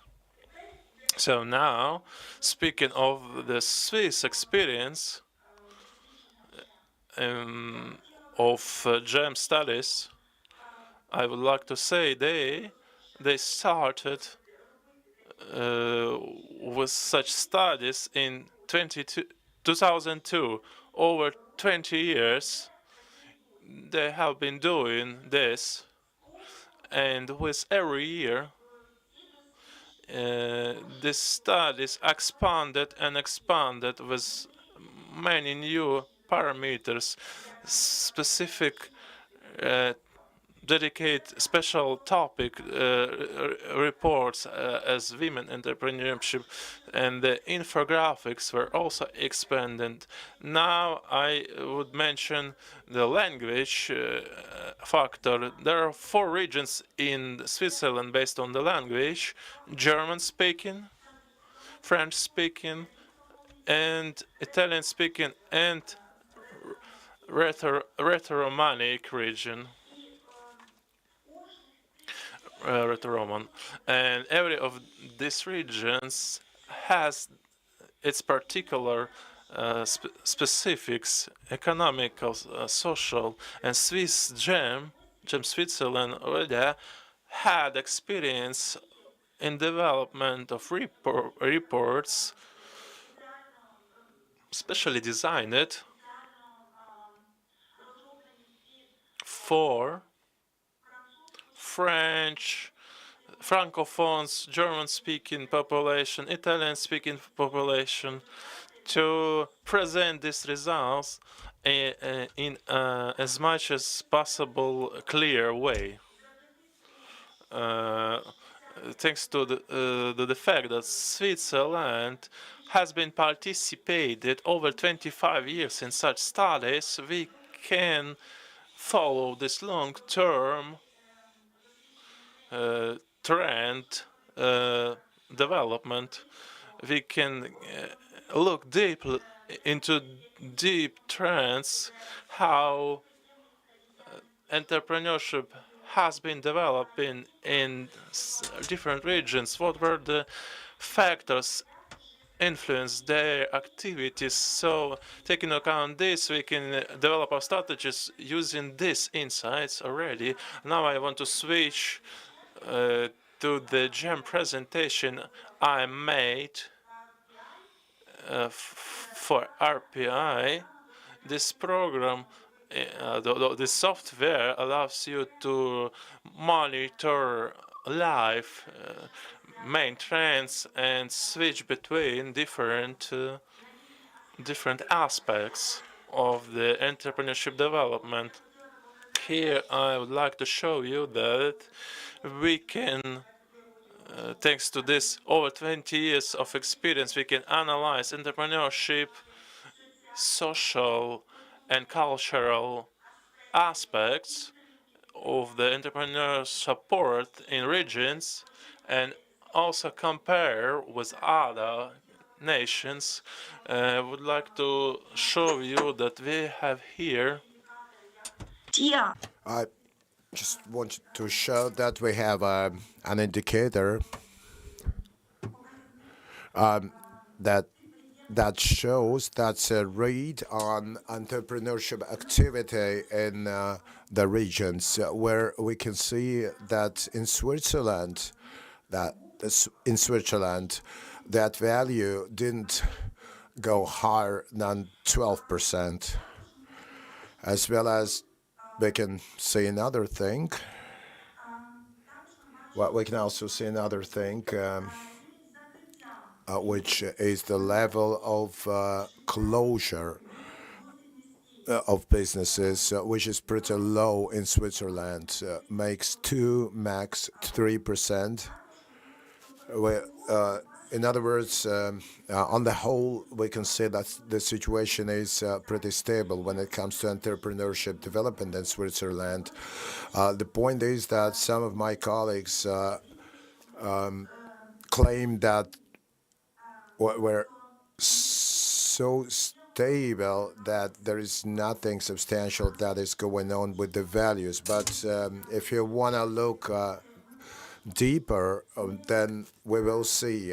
Speaker 4: So now, speaking of the Swiss experience of GEM studies, I would like to say they started with such studies in 2002. Over 20 years, they have been doing this, and with every year, this studies expanded and expanded with many new parameters, specific dedicate special topic reports as women entrepreneurship, and the infographics were also expanded. Now I would mention the language factor. There are 4 regions in Switzerland based on the language: German speaking, French speaking, and Italian speaking, and Retro-Romanic region. Retro-Roman, and every of these regions has its particular specifics, economical, social, and Swiss GEM Switzerland already had experience in development of reports, specially designed for French, Francophones, German-speaking population, Italian-speaking population, to present these results in as much as possible clear way. Thanks to the fact that Switzerland has been participated over 25 years in such studies, we can follow this long-term trend development. We can look deeply into deep trends, how entrepreneurship has been developing in different regions, what were the factors influence their activities. So taking into account this, we can develop our strategies using these insights already. Now I want to switch to the GEM presentation I made for RPI. This program, the software allows you to monitor live main trends and switch between different aspects of the entrepreneurship development. Here I would like to show you that we can, thanks to this over 20 years of experience, we can analyze entrepreneurship, social and cultural aspects of the entrepreneur support in regions, and also compare with other nations. I would like to show you that we have here
Speaker 2: I just wanted to show that we have an indicator that shows that's a read on entrepreneurship activity in the regions where we can see that in Switzerland, that value didn't go higher than 12%, as well as we can see another thing. Well, we can also see another thing, which is the level of closure of businesses, which is pretty low in Switzerland, makes 2, max 3%. In other words, on the whole, we can say that the situation is pretty stable when it comes to entrepreneurship development in Switzerland. The point is that some of my colleagues claim that we're so stable that there is nothing substantial that is going on with the values. But if you want to look deeper, then we will see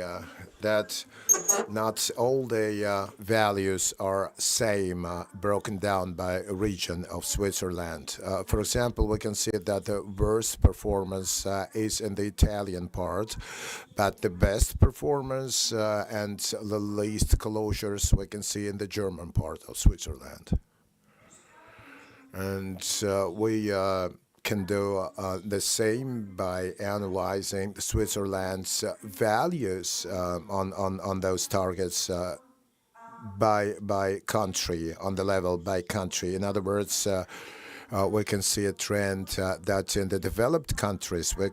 Speaker 2: that not all the values are same, broken down by region of Switzerland. For example, we can see that the worst performance is in the Italian part, but the best performance and the least closures we can see in the German part of Switzerland. And we can do the same by analyzing Switzerland's values on those targets by country, on the level by country. In other words, we can see a trend that in the developed countries, we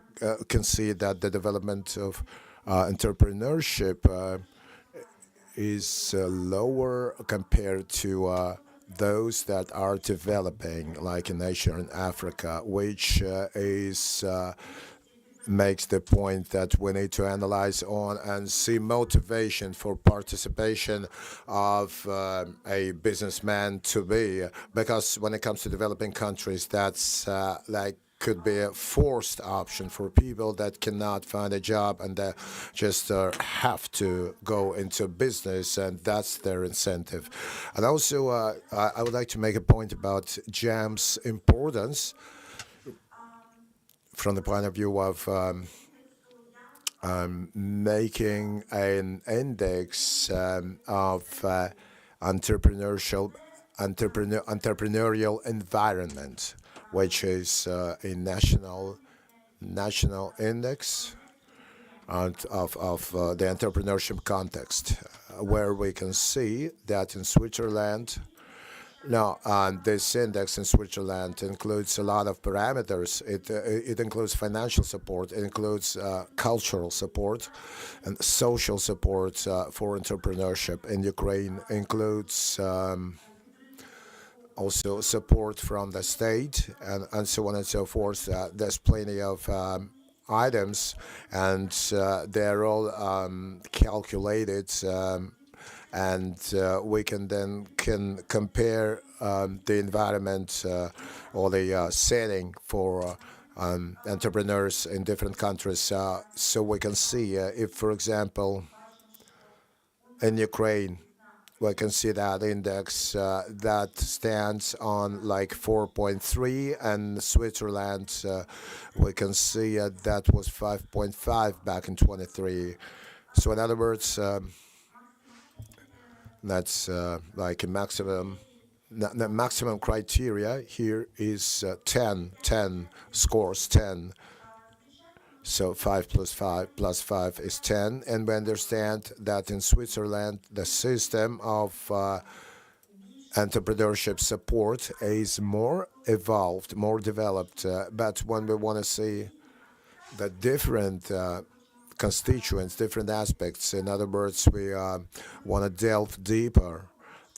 Speaker 2: can see that the development of entrepreneurship is lower compared to those that are developing, like in Asia and Africa, which makes the point that we need to analyze on and see motivation for participation of a businessman to be, because when it comes to developing countries, that's could be a forced option for people that cannot find a job and they just have to go into business, and that's their incentive. And also, I would like to make a point about GEM's importance from the point of view of making an index of entrepreneurial environment, which is a national index of the entrepreneurship context, where we can see that in Switzerland, this index in Switzerland includes a lot of parameters. It includes financial support, it includes cultural support and social support for entrepreneurship. In Ukraine, includes also support from the state, and so on and so forth. There's plenty of items, and they're all calculated, and we can compare the environment or the setting for entrepreneurs in different countries. So we can see if, for example, in Ukraine, we can see that index that stands on like 4.3, and Switzerland, we can see that was 5.5 back in 23. So in other words, that's like a maximum. The maximum criteria here is 10 scores 10. So 5 plus 5 plus 5 is 10. And we understand that in Switzerland, the system of entrepreneurship support is more evolved, more developed. But when we want to see the different constituents, different aspects, in other words, we want to delve deeper,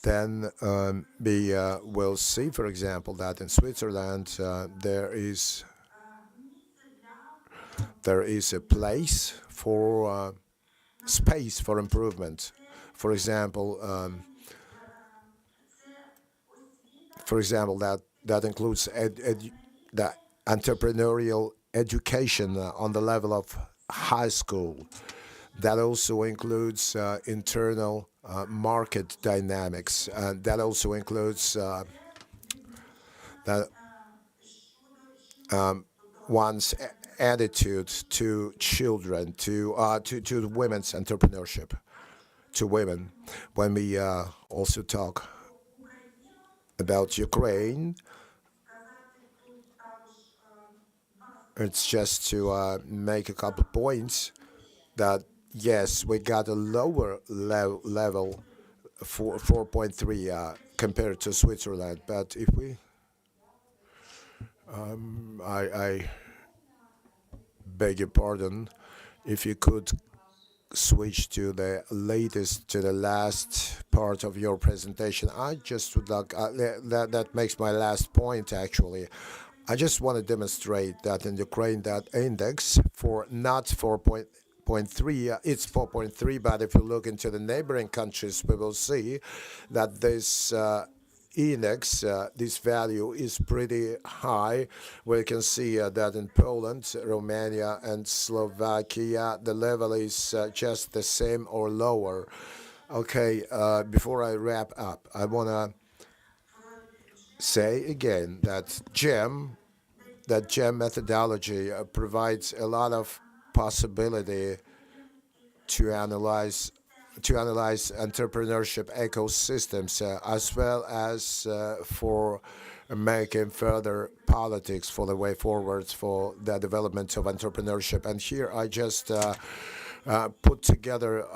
Speaker 2: then we will see, for example, that in Switzerland there is a place for space for improvement For example, that includes the entrepreneurial education on the level of high school. That also includes internal market dynamics. That also includes that one's attitude to children, to women's entrepreneurship, to women. When we also talk about Ukraine, it's just to make a couple points that yes, we got a lower level, 4.3 compared to Switzerland. But if we, I beg your pardon, if you could switch to the last part of your presentation. I just would like, that makes my last point actually. I just want to demonstrate that in Ukraine that index for not 4.3, it's 4.3, but if you look into the neighboring countries, we will see that this index, this value is pretty high. We can see that in Poland, Romania, and Slovakia, the level is just the same or lower. Okay, before I wrap up, I want to say again that GEM methodology provides a lot of possibility to analyze entrepreneurship ecosystems as well as for making further politics for the way forward for the development of entrepreneurship. And here I just put together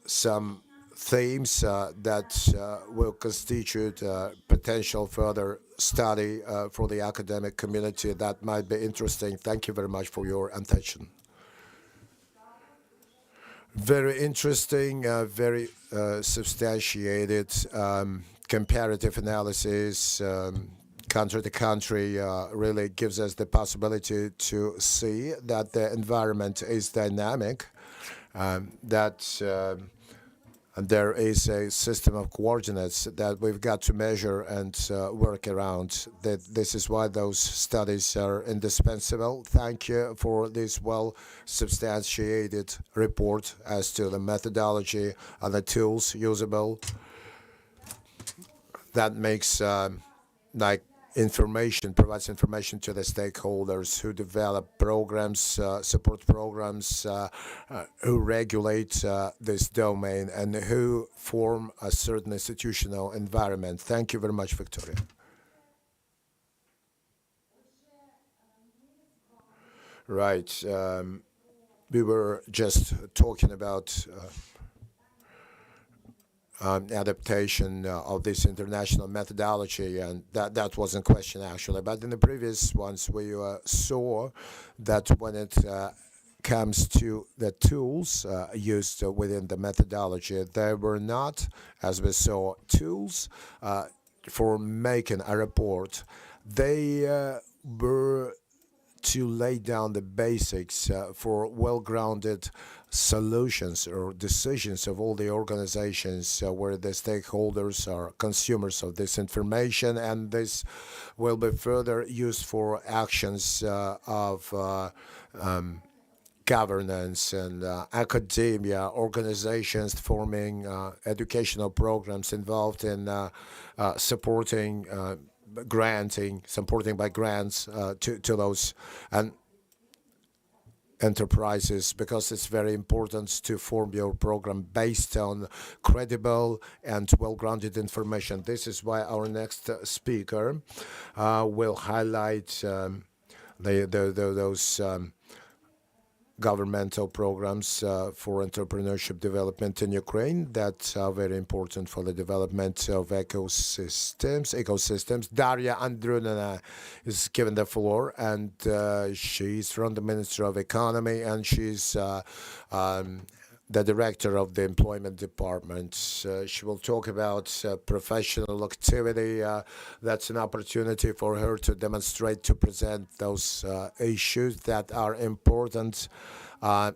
Speaker 2: some themes that will constitute potential further study for the academic community that might be interesting. Thank you very much for your attention. Very interesting, very substantiated comparative analysis, country to country, really gives us the possibility to see that the environment is dynamic, that there is a system of coordinates that we've got to measure and work around. That this is why those studies are indispensable. Thank you for this well-substantiated report as to the methodology and the tools usable. That makes provides information to the stakeholders who develop programs, support programs, who regulate this domain, and who form a certain institutional environment. Thank you very much, Victoria. Right. We were just talking about adaptation of this international methodology, and that wasn't a question actually. But in the previous ones, we saw that when it comes to the tools used within the methodology, they were not, as we saw, tools for making a report. They were to lay down the basics for well-grounded solutions or decisions of all the organizations where the stakeholders are consumers of this information, and this will be further used for actions of governance and academia, organizations forming educational programs involved in supporting by grants to those and enterprises, because it's very important to form your program based on credible and well-grounded information. This is why our next speaker will highlight those governmental programs for entrepreneurship development in Ukraine that are very important for the development of ecosystems. Daria Andrunina is given the floor, and she's from the Ministry of Economy, and she's the director of the employment department. She will talk about professional activity. That's an opportunity for her to demonstrate, to present those issues that are important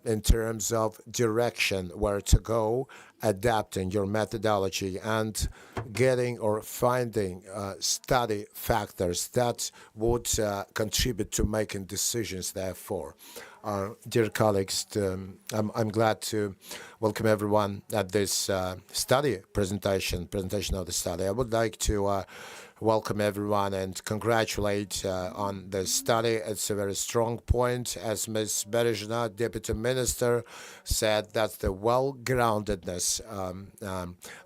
Speaker 2: in terms of direction, where to go, adapting your methodology, and getting or finding study factors that would contribute to making decisions, therefore. Dear colleagues, I'm glad to welcome everyone at this presentation of the study. I would like to welcome everyone and congratulate on the study. It's a very strong point. As Ms. Berezhna, Deputy Minister, said, that's the well-groundedness,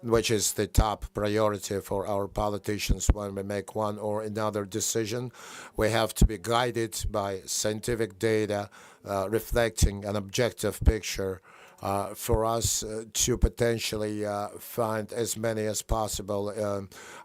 Speaker 2: which is the top priority for our politicians when we make one or another decision. We have to be guided by scientific data, reflecting an objective picture for us to potentially find as many as possible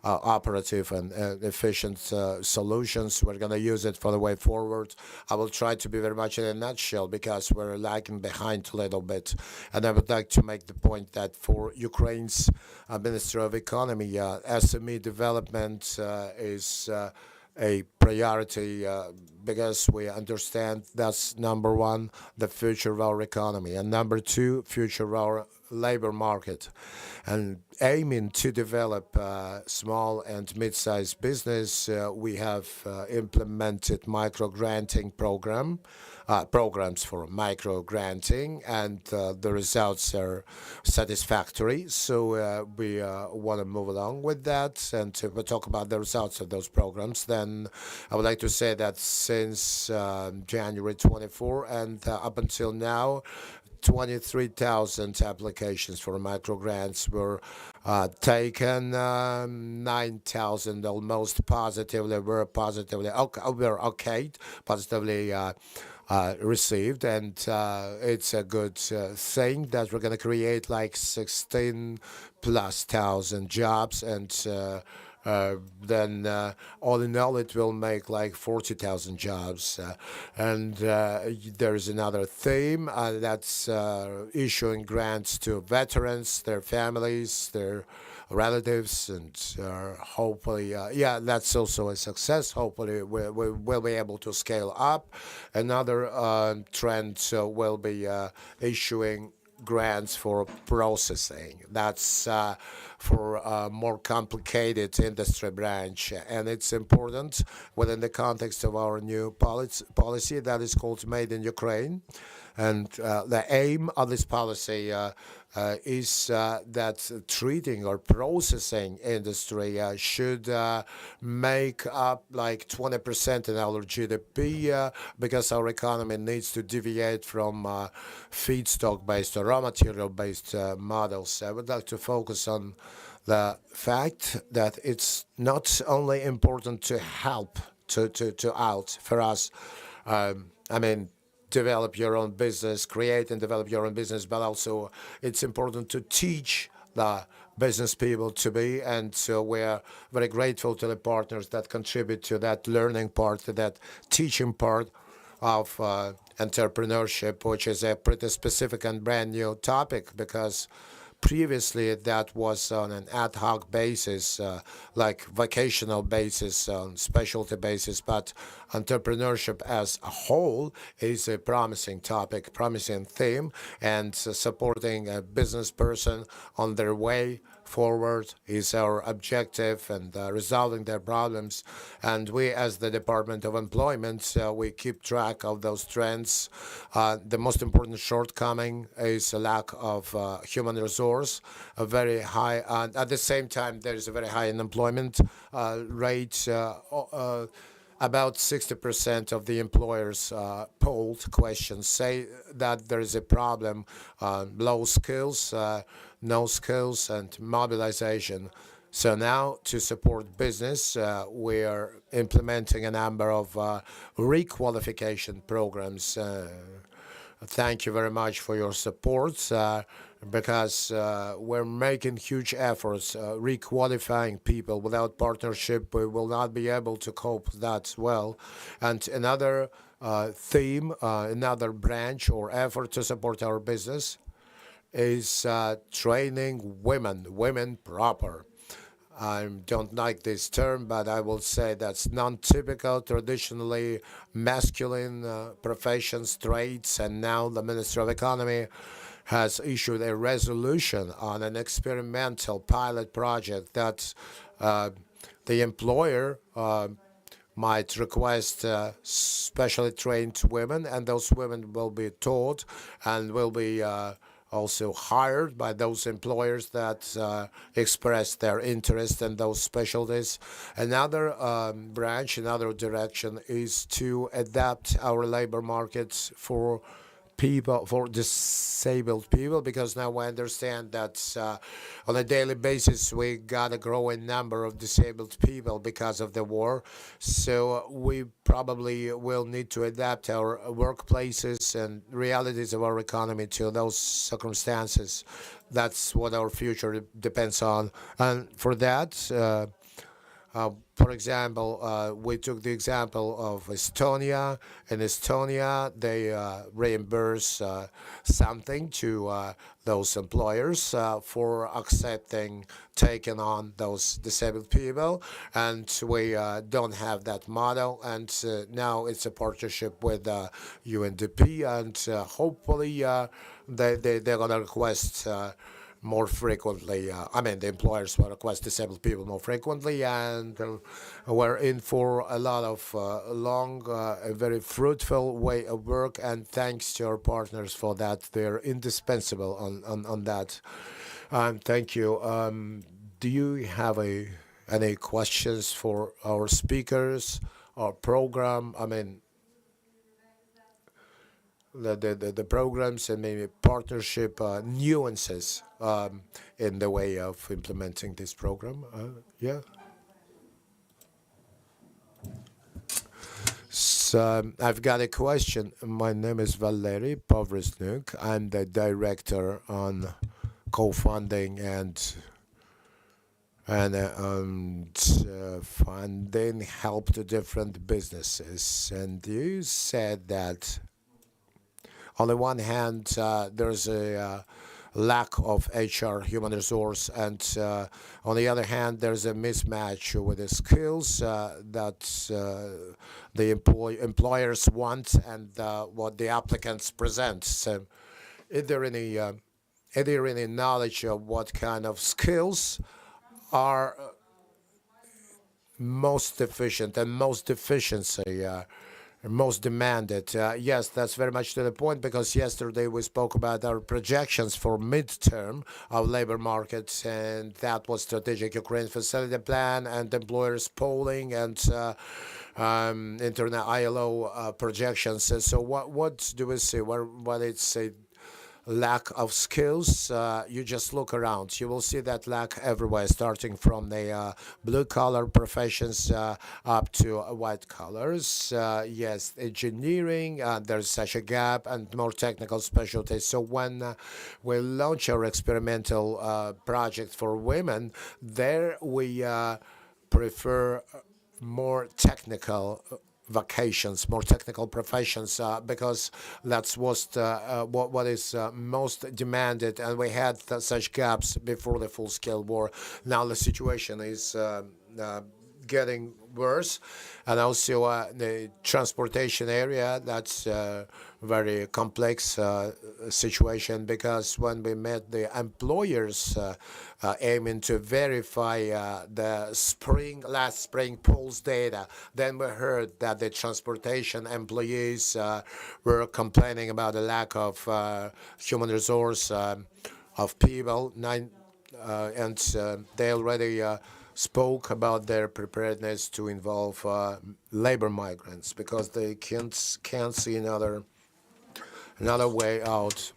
Speaker 2: operative and efficient solutions. We're going to use it for the way forward. I will try to be very much in a nutshell because we're lagging behind a little bit. And I would like to make the point that for Ukraine's Minister of Economy, SME development is a priority because we understand that's number one, the future of our economy, and number two, future of our labor market. And aiming to develop small and mid-sized business, we have implemented micro-granting programs for micro-granting, and the results are satisfactory. So we want to move along with that. And if we talk about the results of those programs, then I would like to say that since January 24 and up until now, 23,000 applications for microgrants were taken. 9,000 almost positively were positively received, and it's a good thing that we're going to create like 16,000+ jobs, and then all in all it will make like 40,000 jobs. And there's another theme that's issuing grants to veterans, their families, their relatives, and hopefully, that's also a success. Hopefully we'll be able to scale up. Another trend will be issuing grants for processing. That's for a more complicated industry branch, and it's important within the context of our new policy that is called Made in Ukraine. And the aim of this policy is that treating or processing industry should make up like 20% in our GDP because our economy needs to deviate from feedstock-based or raw material-based models. I would like to focus on the fact that it's not only important to help for us, develop your own business, create and develop your own business, but also it's important to teach the business people to be. And so we're very grateful to the partners that contribute to that learning part, to that teaching part of entrepreneurship, which is a pretty specific and brand new topic, because previously that was on an ad hoc basis, like vocational basis, on specialty basis, but entrepreneurship as a whole is a promising topic, promising theme, and supporting a business person on their way forward is our objective, and resolving their problems. And we, as the Department of Employment, we keep track of those trends. The most important shortcoming is a lack of human resource, a very high, at the same time, there is a very high unemployment rate. About 60% of the employers polled questions say that there is a problem, low skills, no skills, and mobilization. So now, to support business, we are implementing a number of requalification programs. Thank you very much for your support, because we're making huge efforts requalifying people. Without partnership, we will not be able to cope that well. And another theme, another branch or effort to support our business is training women proper. I don't like this term, but I will say that's non-typical, traditionally masculine professions, trades, and now the Ministry of Economy has issued a resolution on an experimental pilot project that the employer might request specially trained women, and those women will be taught and will be also hired by those employers that express their interest in those specialties. Another branch, another direction is to adapt our labor markets for people, for disabled people, because now we understand that on a daily basis we got a growing number of disabled people because of the war. So we probably will need to adapt our workplaces and realities of our economy to those circumstances. That's what our future depends on. And for that, for example, we took the example of Estonia. In Estonia, they reimburse something to those employers for accepting taking on those disabled people, and we don't have that model. And now it's a partnership with UNDP, and hopefully they're gonna request. More frequently. The employers will request disabled people more frequently, and we're in for a lot of long, a very fruitful way of work, and thanks to our partners for that. They're indispensable on that. Thank you. Do you have any questions for our speakers, our program? The programs and maybe partnership nuances in the way of implementing this program. Yeah. So I've got a question. My name is Valery Povresnuk. I'm the director on co-funding and funding help to different businesses. And you said that on the one hand, there's a lack of HR, human resource, and on the other hand, there's a mismatch with the skills that the employers want and what the applicants present. So, is there any knowledge of what kind of skills are most efficient and most deficiency? Most demanded. Yes, that's very much to the point, because yesterday we spoke about our projections for midterm of labor markets, and that was strategic Ukraine facility plan and employers polling and internet ILO projections. So what do we see? What it's a lack of skills, you just look around. You will see that lack everywhere, starting from the blue-collar professions up to white collars. Yes, engineering, there's such a gap, and more technical specialties. So when we launch our experimental project for women, there we prefer more technical vocations, more technical professions, because that's what is most demanded, and we had such gaps before the full-scale war. Now the situation is getting worse, and also the transportation area, that's a very complex situation, because when we met the employers aiming to verify the last spring polls data, then we heard that the transportation employees were complaining about the lack of human resource of people, and they already spoke about their preparedness to involve labor migrants, because they can't see another way out.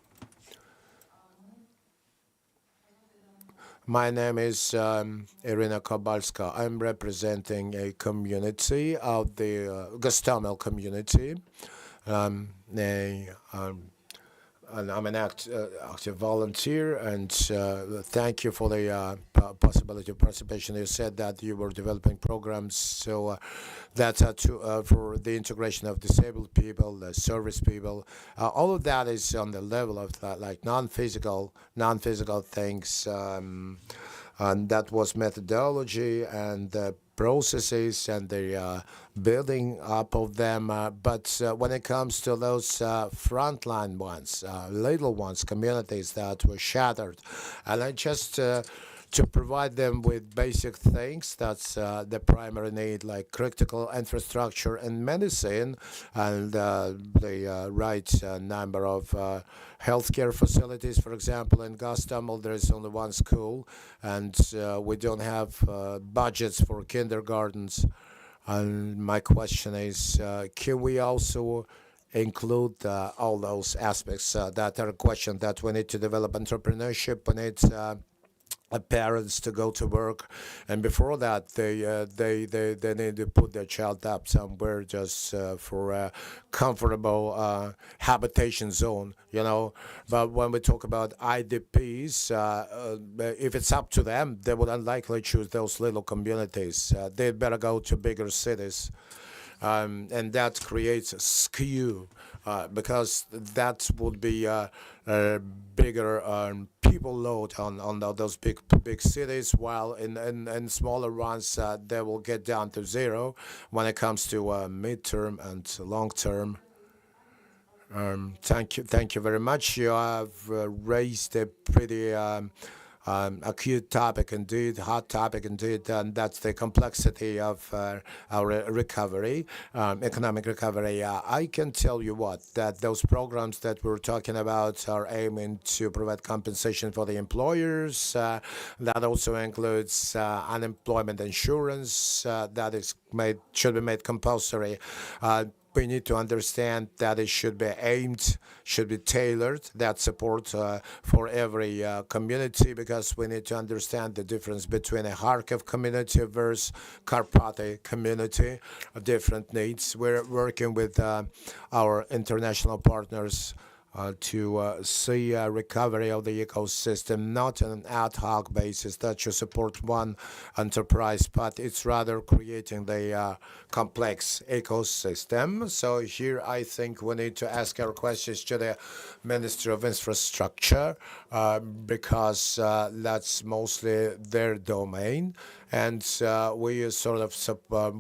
Speaker 2: My name is Irina Kobalska. I'm representing a community of the Gostomel community, and I'm an active volunteer, and thank you for the possibility of participation. You said that you were developing programs, so that's for the integration of disabled people, the service people. All of that is on the level of like non-physical things, and that was methodology and processes and the building up of them. But when it comes to those frontline ones, little ones, communities that were shattered, and I just to provide them with basic things, that's the primary need, like critical infrastructure and medicine, and the right number of healthcare facilities. For example, in Gostomel, there is only one school, and we don't have budgets for kindergartens. And my question is, can we also include all those aspects that are a question that we need to develop entrepreneurship, we need parents to go to work, and before that they need to put their child up somewhere just for a comfortable habitation zone, But when we talk about IDPs, if it's up to them, they would unlikely choose those little communities. They'd better go to bigger cities. And that creates a skew because that would be a bigger people load on those big cities, while in smaller ones they will get down to zero when it comes to midterm and long term. Thank you very much. You have raised a pretty acute topic indeed, hot topic indeed, and that's the complexity of our recovery, economic recovery. I can tell you that those programs that we're talking about are aiming to provide compensation for the employers. That also includes unemployment insurance that should be made compulsory. We need to understand that it should be tailored, that support for every community, because we need to understand the difference between a Kharkiv community versus Karpati community, different needs. We're working with our international partners to see a recovery of the ecosystem, not on an ad hoc basis that should support one enterprise, but it's rather creating the complex ecosystem. So here I think we need to ask our questions to the Ministry of Infrastructure because that's mostly their domain. And we sort of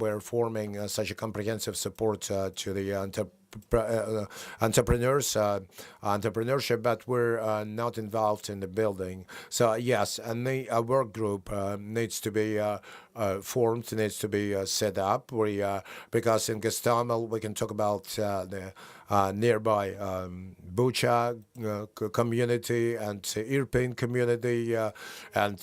Speaker 2: we're forming such a comprehensive support to the entrepreneurship, but we're not involved in the building. So yes, a work group needs to be formed, needs to be set up. Because in Gostomel we can talk about the nearby Bucha community and Irpin community, and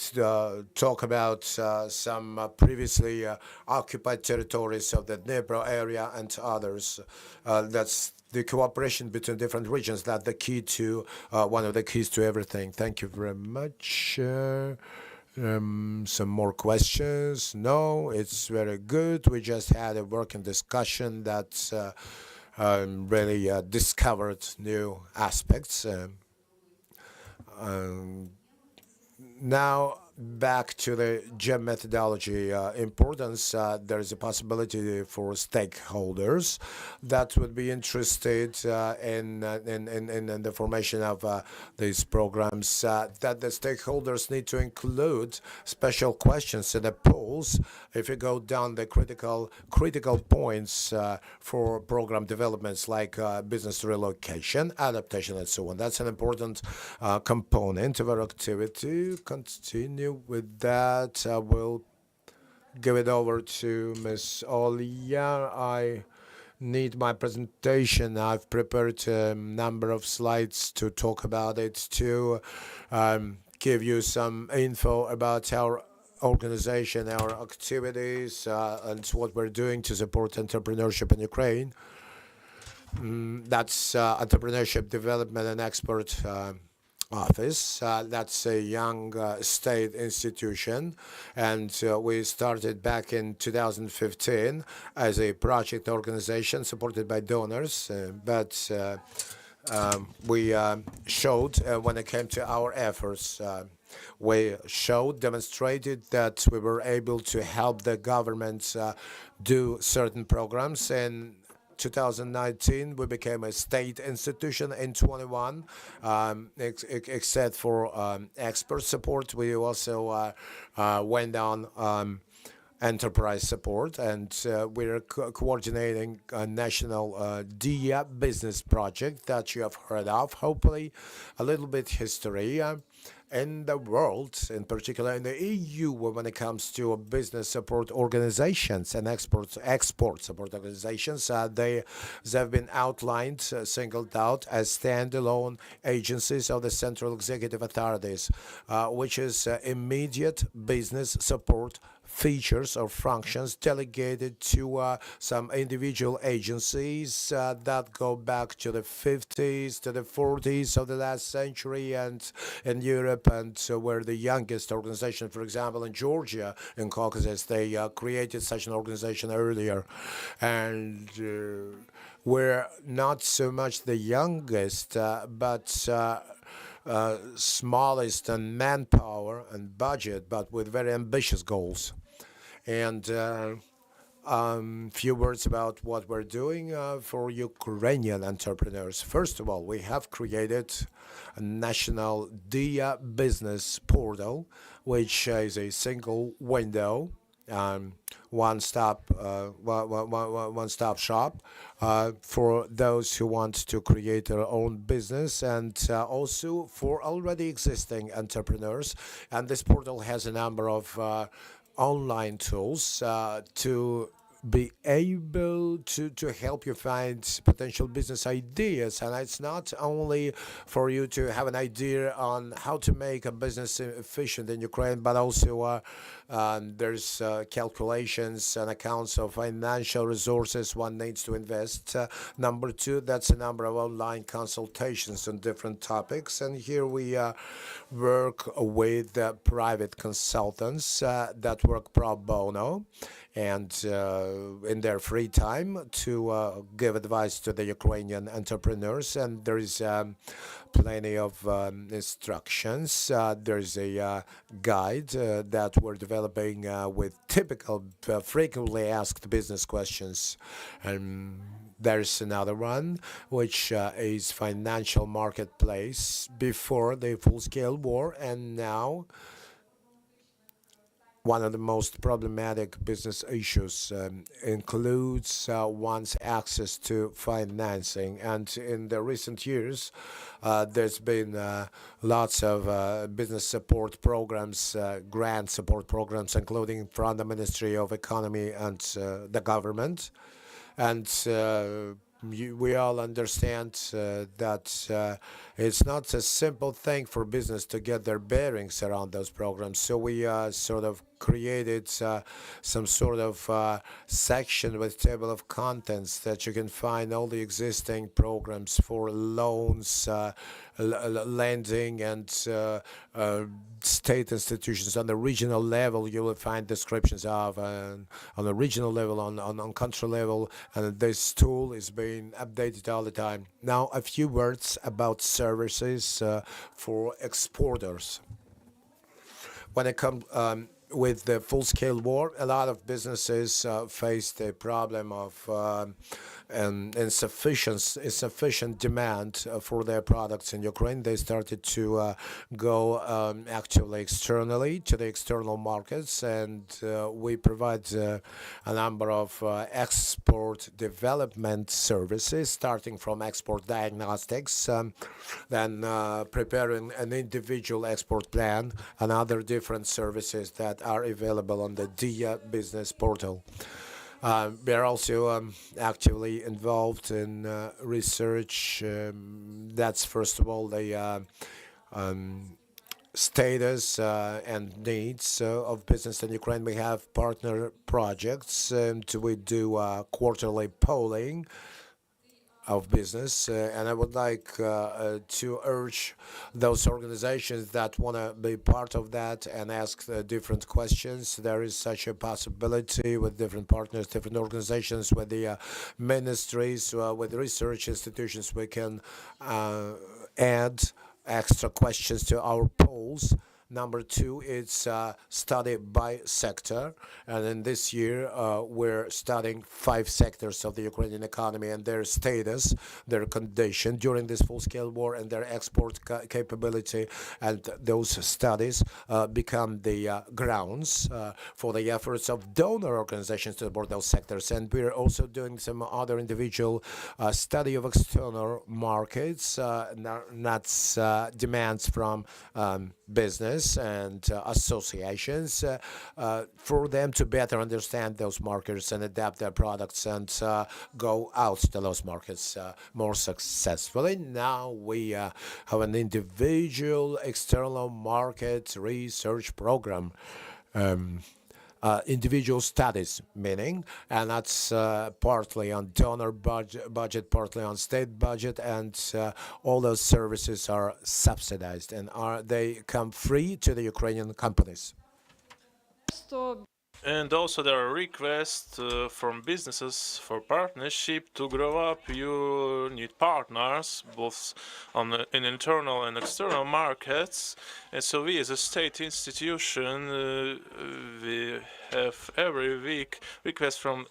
Speaker 2: talk about some previously occupied territories of the Dnipro area and others. That's the cooperation between different regions. That's the key to one of the keys to everything. Thank you very much. Some more questions? No, it's very good. We just had a working discussion that really discovered new aspects. Now, back to the GEM methodology importance, there is a possibility for stakeholders that would be interested in the formation of these programs, that the stakeholders need to include special questions in the polls if you go down the critical points for program developments like business relocation, adaptation, and so on. That's an important component of our activity. Continue with that. I will give it over to Ms. Olga. I need my presentation. I've prepared a number of slides to talk about it, to give you some info about our organization, our activities, and what we're doing to support entrepreneurship in Ukraine. That's Entrepreneurship Development and Export Office. That's a young state institution, and we started back in 2015 as a project organization supported by donors, but we showed when it came to our efforts. We demonstrated that we were able to help the government do certain programs. In 2019, we became a state institution. In 21, except for expert support, we also went on enterprise support, and we're coordinating a national DIA business project that you have heard of. Hopefully, a little bit history. In the world, in particular in the EU, when it comes to business support organizations and export support organizations, they have been outlined, singled out as standalone agencies of the central executive authorities, which is immediate business support features or functions delegated to some individual agencies that go back to the 50s, to the 40s of the last century, and in Europe, and where the youngest organization, for example, in Georgia, in Caucasus, they created such an organization earlier. And we're not so much the youngest, but smallest in manpower and budget, but with very ambitious goals. And few words about what we're doing for Ukrainian entrepreneurs. First of all, we have created a national DIA business portal, which is a single window, one-stop shop for those who want to create their own business, and also for already existing entrepreneurs. And this portal has a number of online tools to be able to help you find potential business ideas. And it's not only for you to have an idea on how to make a business efficient in Ukraine, but also there's calculations and accounts of financial resources one needs to invest. Number two, that's a number of online consultations on different topics. And here we work with private consultants that work pro bono and in their free time to give advice to the Ukrainian entrepreneurs. And there is plenty of instructions. There's a guide that we're developing with typical frequently asked business questions. And there's another one, which is financial marketplace before the full-scale war, and now one of the most problematic business issues includes one's access to financing. And in the recent years, there's been lots of business support programs, grant support programs, including from the Ministry of Economy and the government. And we all understand that it's not a simple thing for business to get their bearings around those programs. So we sort of created some sort of section with table of contents that you can find all the existing programs for loans, lending, and state institutions. On the regional level, you will find descriptions of on the regional level, on country level, and this tool is being updated all the time. Now, a few words about services for exporters. When it comes with the full-scale war, a lot of businesses faced a problem of insufficient demand for their products in Ukraine. They started to go actually externally to the external markets, and we provide a number of export development services, starting from export diagnostics, then preparing an individual export plan, and other different services that are available on the DIA business portal. We are also actively involved in research. That's first of all the status and needs of business in Ukraine. We have partner projects, and we do quarterly polling of business, and I would like to urge those organizations that want to be part of that and ask different questions. There is such a possibility with different partners, different organizations, with the ministries, with research institutions. We can add extra questions to our polls. Number two, it's study by sector. And in this year, we're studying 5 sectors of the Ukrainian economy and their status, their condition during this full-scale war, and their export capability. And those studies become the grounds for the efforts of donor organizations to support those sectors. And we're also doing some other individual study of external markets, not demands from business and associations for them to better understand those markets and adapt their products and go out to those markets more successfully. Now we have an individual external market research program. Individual studies, meaning, and that's partly on donor budget, partly on state budget, and all those services are subsidized and they come free to the Ukrainian companies.
Speaker 4: And also there are requests from businesses for partnership to grow up. You need partners both in internal and external markets. And so we as a state institution, we have every week requests from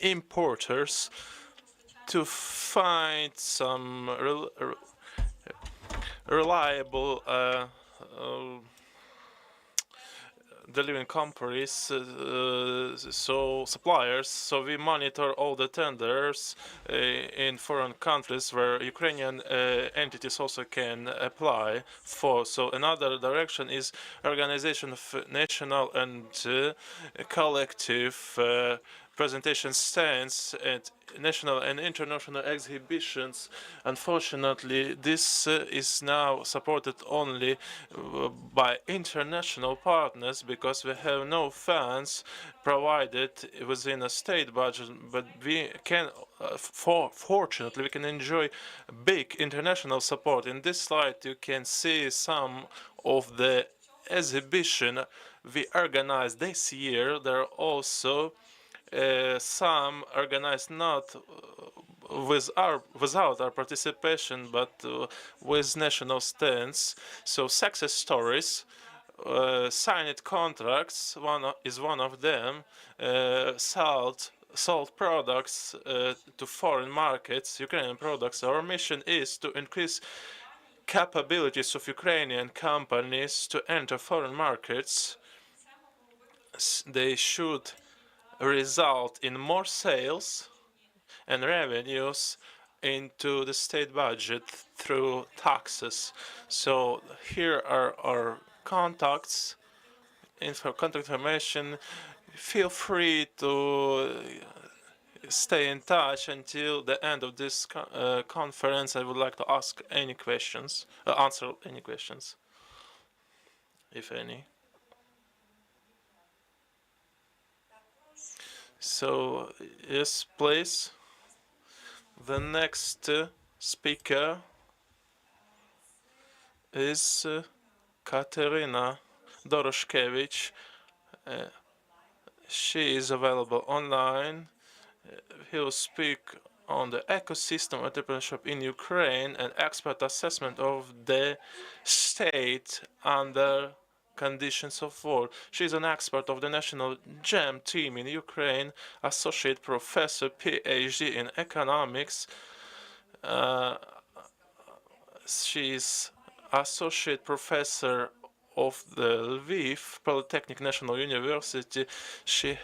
Speaker 4: importers to find some reliable delivering companies, so suppliers. So we monitor all the tenders in foreign countries where Ukrainian entities also can apply for. So another direction is organization of national and collective presentation stands at national and international exhibitions. Unfortunately, this is now supported only by international partners because we have no funds provided within a state budget, but we can, fortunately, we can enjoy big international support. In this slide, you can see some of the exhibition we organized this year. There are also some organized not without our participation, but with national stands. So success stories, signed contracts. Is one of them. Sold products to foreign markets, Ukrainian products. Our mission is to increase capabilities of Ukrainian companies to enter foreign markets. They should result in more sales and revenues into the state budget through taxes. So here are our contacts, contact information. Feel free to stay in touch until the end of this conference. I would like to ask any questions, answer any questions, if any. So, yes, please. The next speaker is Katerina Doroshkevich. She is available online. He will speak on the ecosystem entrepreneurship in Ukraine and expert assessment of the state under conditions of war. She's an expert of the National GEM team in Ukraine, associate professor, PhD in economics. She's associate professor of the Lviv Polytechnic National University. She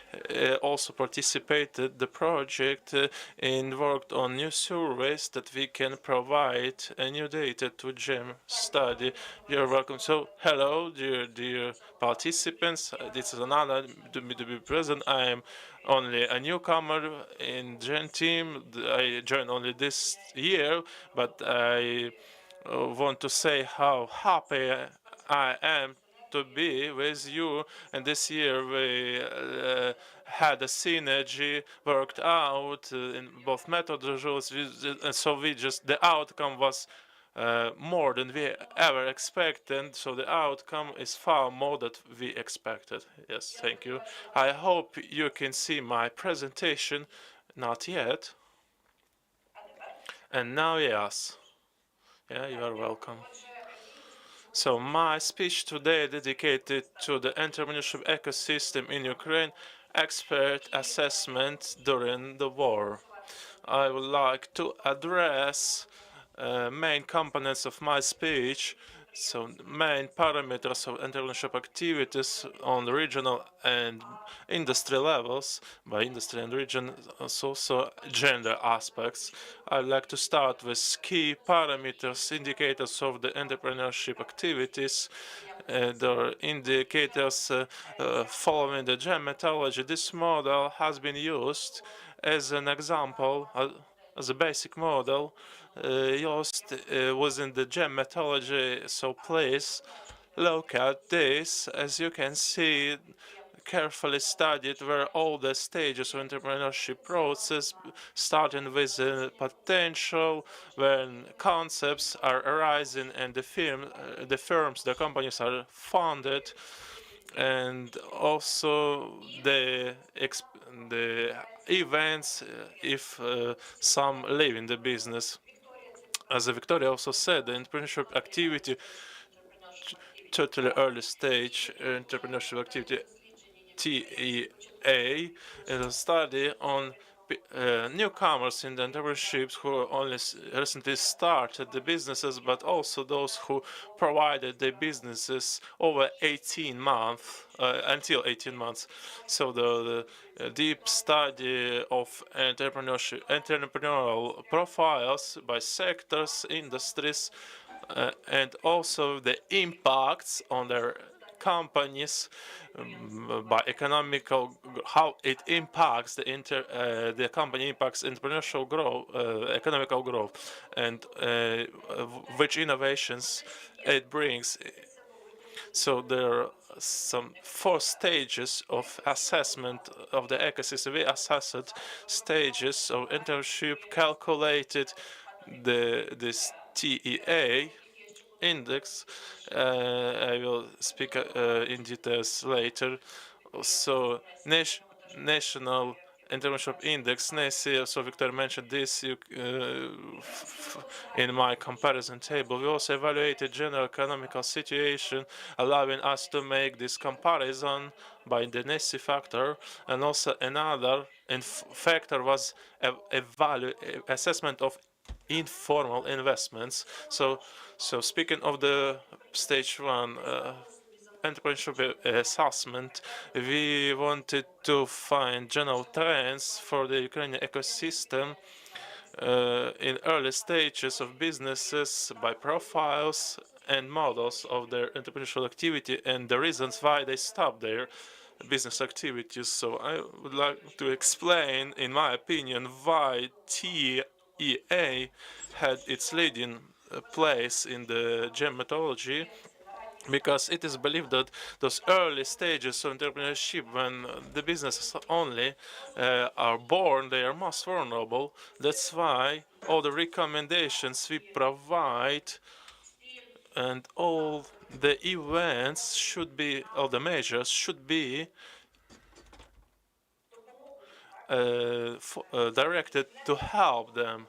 Speaker 4: also participated the project and worked on new surveys that we can provide new data to GEM study. You're welcome. So hello, dear participants. This is an honor to be present. I am only a newcomer in GEM team. I joined only this year, but I want to say how happy I am to be with you. And this year we had a synergy worked out in both methodologies, and so the outcome was more than we ever expected. So the outcome is far more than we expected. Yes, thank you. I hope you can see my presentation. Not yet. And now, yes. Yeah, you are welcome. So my speech today dedicated to the entrepreneurship ecosystem in Ukraine, expert assessment during the war. I would like to address main components of my speech. So main parameters of entrepreneurship activities on the regional and industry levels, by industry and region, also gender aspects. I'd like to start with key parameters, indicators of the entrepreneurship activities. There are indicators following the GEM methodology. This model has been used as an example, as a basic model used within the GEM methodology. So please look at this. As you can see, carefully studied where all the stages of entrepreneurship process, starting with the potential, when concepts are arising and the companies are founded, and also the events if some leave in the business. As Victoria also said, the entrepreneurship activity, totally early stage entrepreneurship activity, TEA, is a study on newcomers in the entrepreneurships who only recently started the businesses, but also those who provided their businesses over 18 months, until 18 months. So the deep study of entrepreneurial profiles by sectors, industries, and also the impacts on their companies by economical, how it impacts the company impacts entrepreneurial growth, economical growth, and which innovations it brings. So there are some 4 stages of assessment of the ecosystem. We assessed stages of entrepreneurship, calculated this TEA index. I will speak in details later. So national entrepreneurship index, NESI, so Victor mentioned this in my comparison table. We also evaluated general economical situation, allowing us to make this comparison by the NESI factor, and also another factor was assessment of informal investments. So speaking of the stage 1 entrepreneurship assessment, we wanted to find general trends for the Ukrainian ecosystem in early stages of businesses by profiles and models of their entrepreneurial activity and the reasons why they stop their business activities. So I would like to explain, in my opinion, why TEA had its leading place in the GEM methodology, because it is believed that those early stages of entrepreneurship, when the businesses only are born, they are most vulnerable. That's why all the recommendations we provide and all the events should be, all the measures should be directed to help them.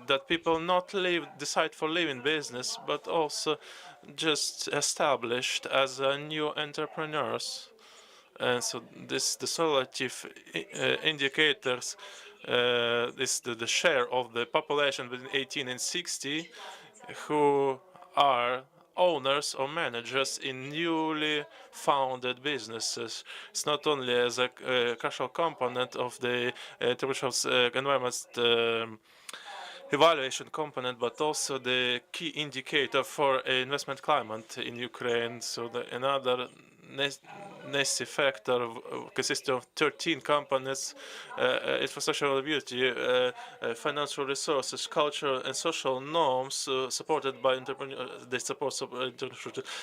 Speaker 4: That people not decide for living business, but also just established as new entrepreneurs. And so the relative indicators is the share of the population between 18 and 60 who are owners or managers in newly founded businesses. It's not only as a crucial component of the environment evaluation component, but also the key indicator for investment climate in Ukraine. So another NESI factor consisting of 13 components: infrastructure availability, financial resources, cultural and social norms, supported by they support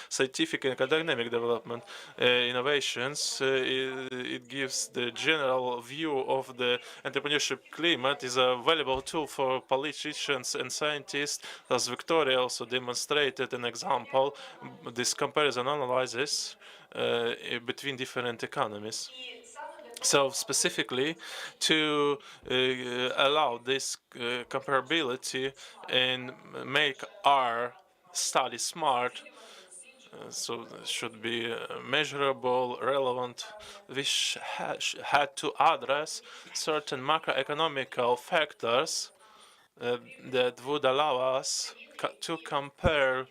Speaker 4: scientific and academic development, innovations. It gives the general view of the entrepreneurship climate, is a valuable tool for politicians and scientists, as Victoria also demonstrated an example. This comparison analysis between different economies. So specifically to allow this comparability and make our study smart, so it should be measurable, relevant. We had to address certain macroeconomical factors that would allow us to compare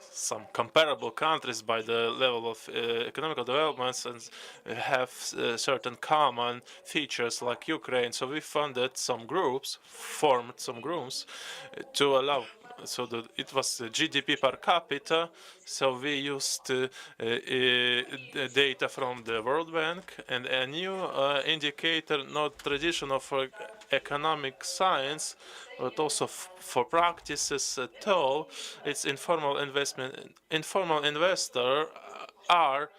Speaker 4: some comparable countries by the level of economical developments and have certain common features like Ukraine. So we funded some groups, formed some groups to allow. So it was GDP per capita. So we used data from the World Bank and a new indicator, not traditional for economic science, but also for practices at all. It's informal investment. Informal investor are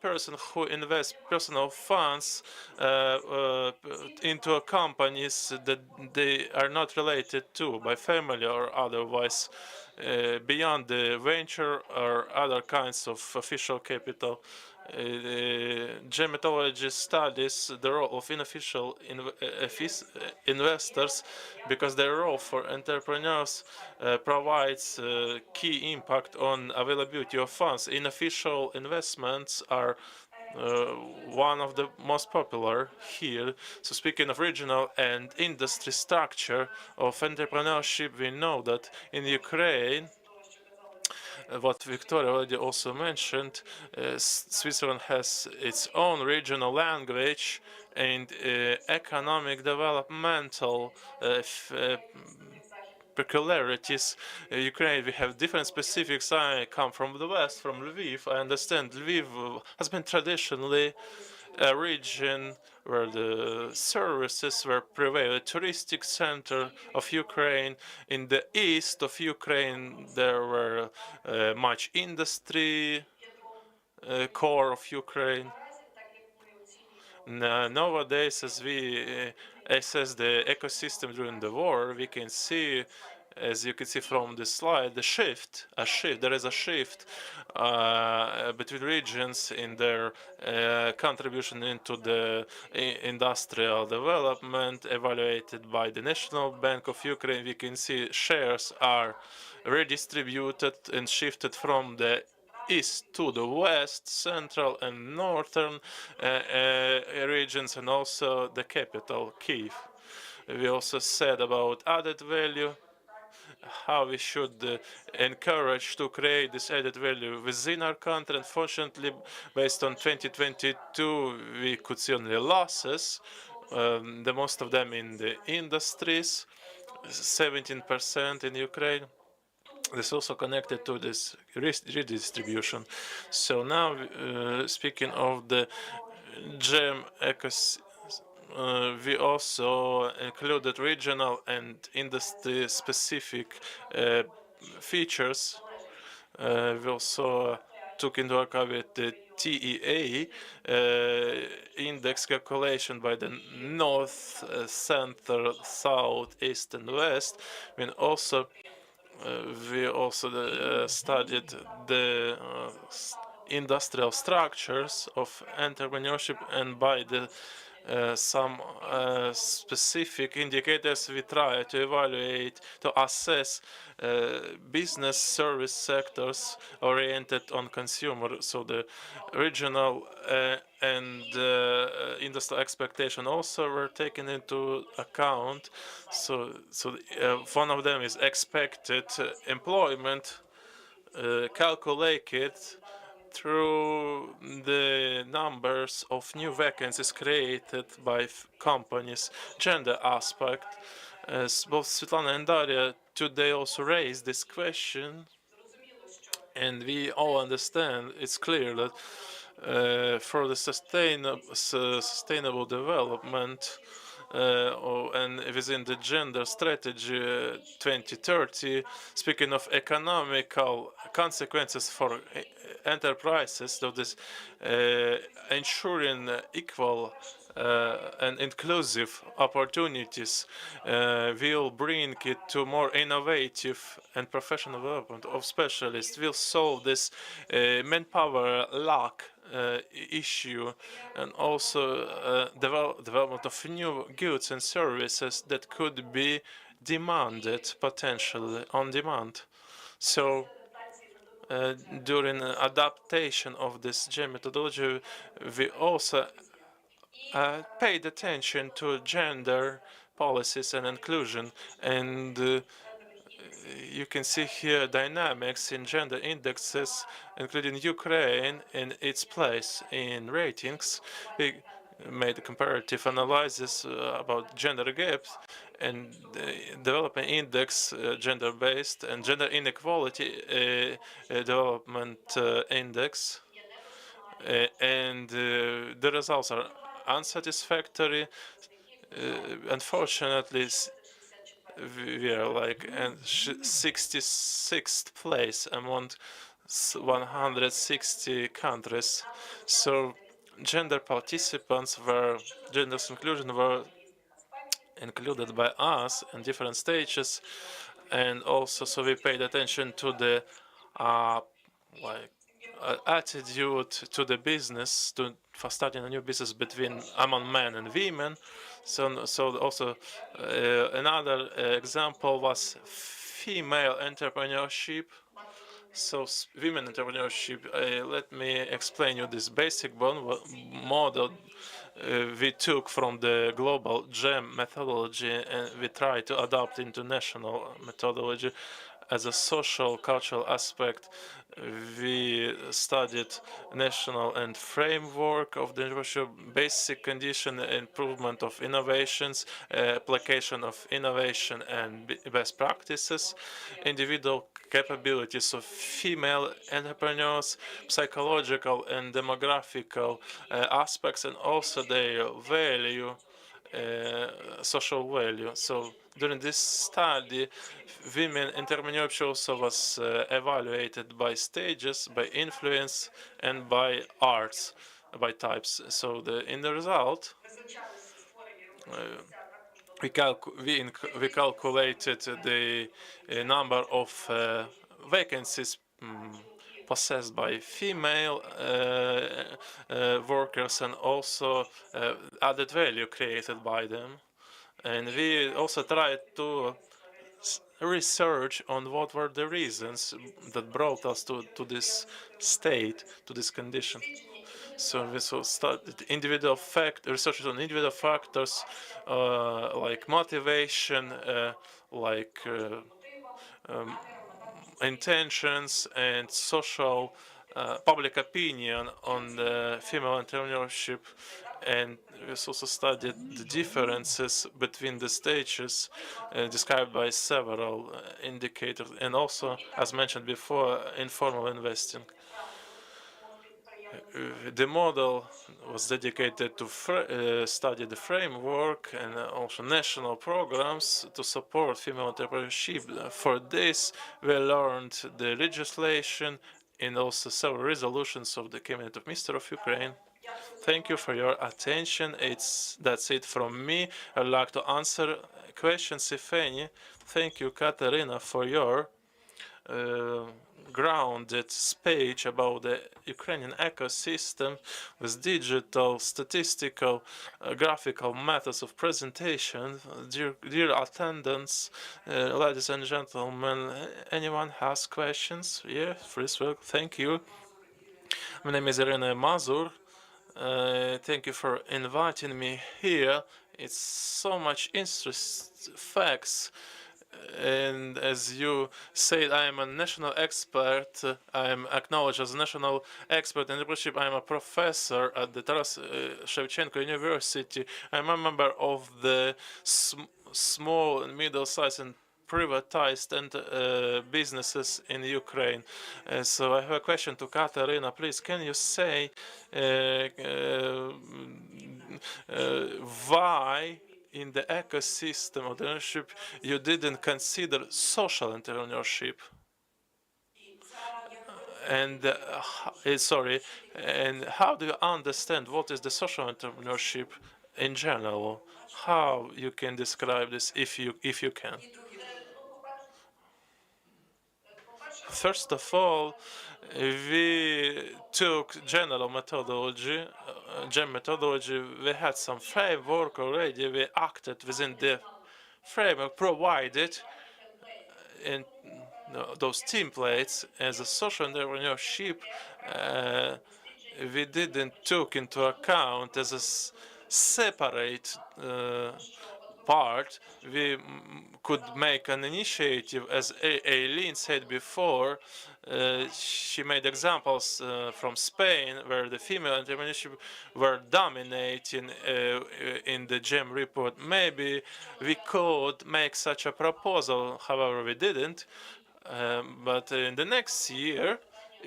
Speaker 4: person who invests personal funds into companies that they are not related to by family or otherwise, beyond the venture or other kinds of official capital. Gemetology studies the role of unofficial investors because their role for entrepreneurs provides key impact on availability of funds. Unofficial investments are one of the most popular here. So speaking of regional and industry structure of entrepreneurship, we know that in Ukraine, what Victoria already also mentioned, Switzerland has its own regional language and economic developmental peculiarities. Ukraine, we have different specifics. I come from the west, from Lviv. I understand Lviv has been traditionally a region where the services were prevail, a touristic center of Ukraine. In the east of Ukraine, there were much industry, core of Ukraine. Nowadays, as we assess the ecosystem during the war, we can see, as you can see from the slide, there is a shift between regions in their contribution into the industrial development evaluated by the National Bank of Ukraine. We can see shares are redistributed and shifted from the east to the west, central and northern regions, and also the capital, Kiev. We also said about added value, how we should encourage to create this added value within our country. Unfortunately, based on 2022, we could see only losses, the most of them in the industries, 17% in Ukraine. This is also connected to this redistribution. So now, speaking of the GEM ecosystem, we also included regional and industry-specific features. We also took into account the TEA index calculation by the north, center, south, east, and west. I mean, also we also studied the industrial structures of entrepreneurship, and by the some specific indicators we try to evaluate, to assess business service sectors oriented on consumer. So the regional and industrial expectation also were taken into account. So one of them is expected employment calculated through the numbers of new vacancies created by companies, gender aspect. As both Svitlana and Daria today also raised this question, And we all understand, it's clear that for the sustainable development and within the gender strategy 2030, speaking of economical consequences for enterprises, so this ensuring equal and inclusive opportunities will bring it to more innovative and professional development of specialists, will solve this manpower lack issue, and also development of new goods and services that could be demanded potentially on demand. So during adaptation of this GEM methodology, we also paid attention to gender policies and inclusion, and you can see here dynamics in gender indexes, including Ukraine in its place in ratings. We made a comparative analysis about gender gaps and development index, gender-based, and gender inequality development index. And the results are unsatisfactory. Unfortunately, we are like in 66th place among 160 countries. So gender participants were, gender inclusion were included by us in different stages, and also so we paid attention to the like attitude to the business, to for starting a new business between among men and women. So also another example was female entrepreneurship. So women entrepreneurship. Let me explain you this basic model we took from the global GEM methodology, and we try to adopt into national methodology as a social cultural aspect. We studied national and framework of the entrepreneurship, basic condition, improvement of innovations, application of innovation and best practices, individual capabilities of female entrepreneurs, psychological and demographical aspects, and also their value, social value. So during this study, women entrepreneurship also was evaluated by stages, by influence, and by arts, by types. So in the result, we calculated the number of vacancies possessed by female workers, and also added value created by them. And we also tried to research on what were the reasons that brought us to this state, to this condition. So we studied individual research on individual factors like motivation, like intentions, and social public opinion on the female entrepreneurship. And we also studied the differences between the stages described by several indicators, and also, as mentioned before, informal investing. The model was dedicated to study the framework and also national programs to support female entrepreneurship. For this, we learned the legislation and also several resolutions of the Cabinet of Ministers of Ukraine. Thank you for your attention. That's it from me. I'd like to answer questions, if any. Thank you, Katerina, for your grounded speech about the Ukrainian ecosystem with digital, statistical, graphical methods of presentation. Dear attendants, ladies and gentlemen, anyone has questions? Yeah, please, well, thank you. My name is Irina Mazur. Thank you for inviting me here. It's so much interesting facts. And as you said, I am a national expert. I am acknowledged as a national expert in entrepreneurship. I am a professor at the Taras Shevchenko University. I am a member of the small and middle-sized privatized and businesses in Ukraine. So I have a question to Katarina. Please, can you say why in the ecosystem of entrepreneurship you didn't consider social entrepreneurship? And sorry, and how do you understand what is the social entrepreneurship in general? How you can describe this if you can? First of all, we took general methodology, GEM methodology. We had some framework already. We acted within the framework provided in those templates as a social entrepreneurship. Uh, we didn't took into account as a separate part. We could make an initiative, as Eileen said before. She made examples from Spain, where the female entrepreneurship were dominating in the GEM report. Maybe we could make such a proposal, however, we didn't. But in the next year,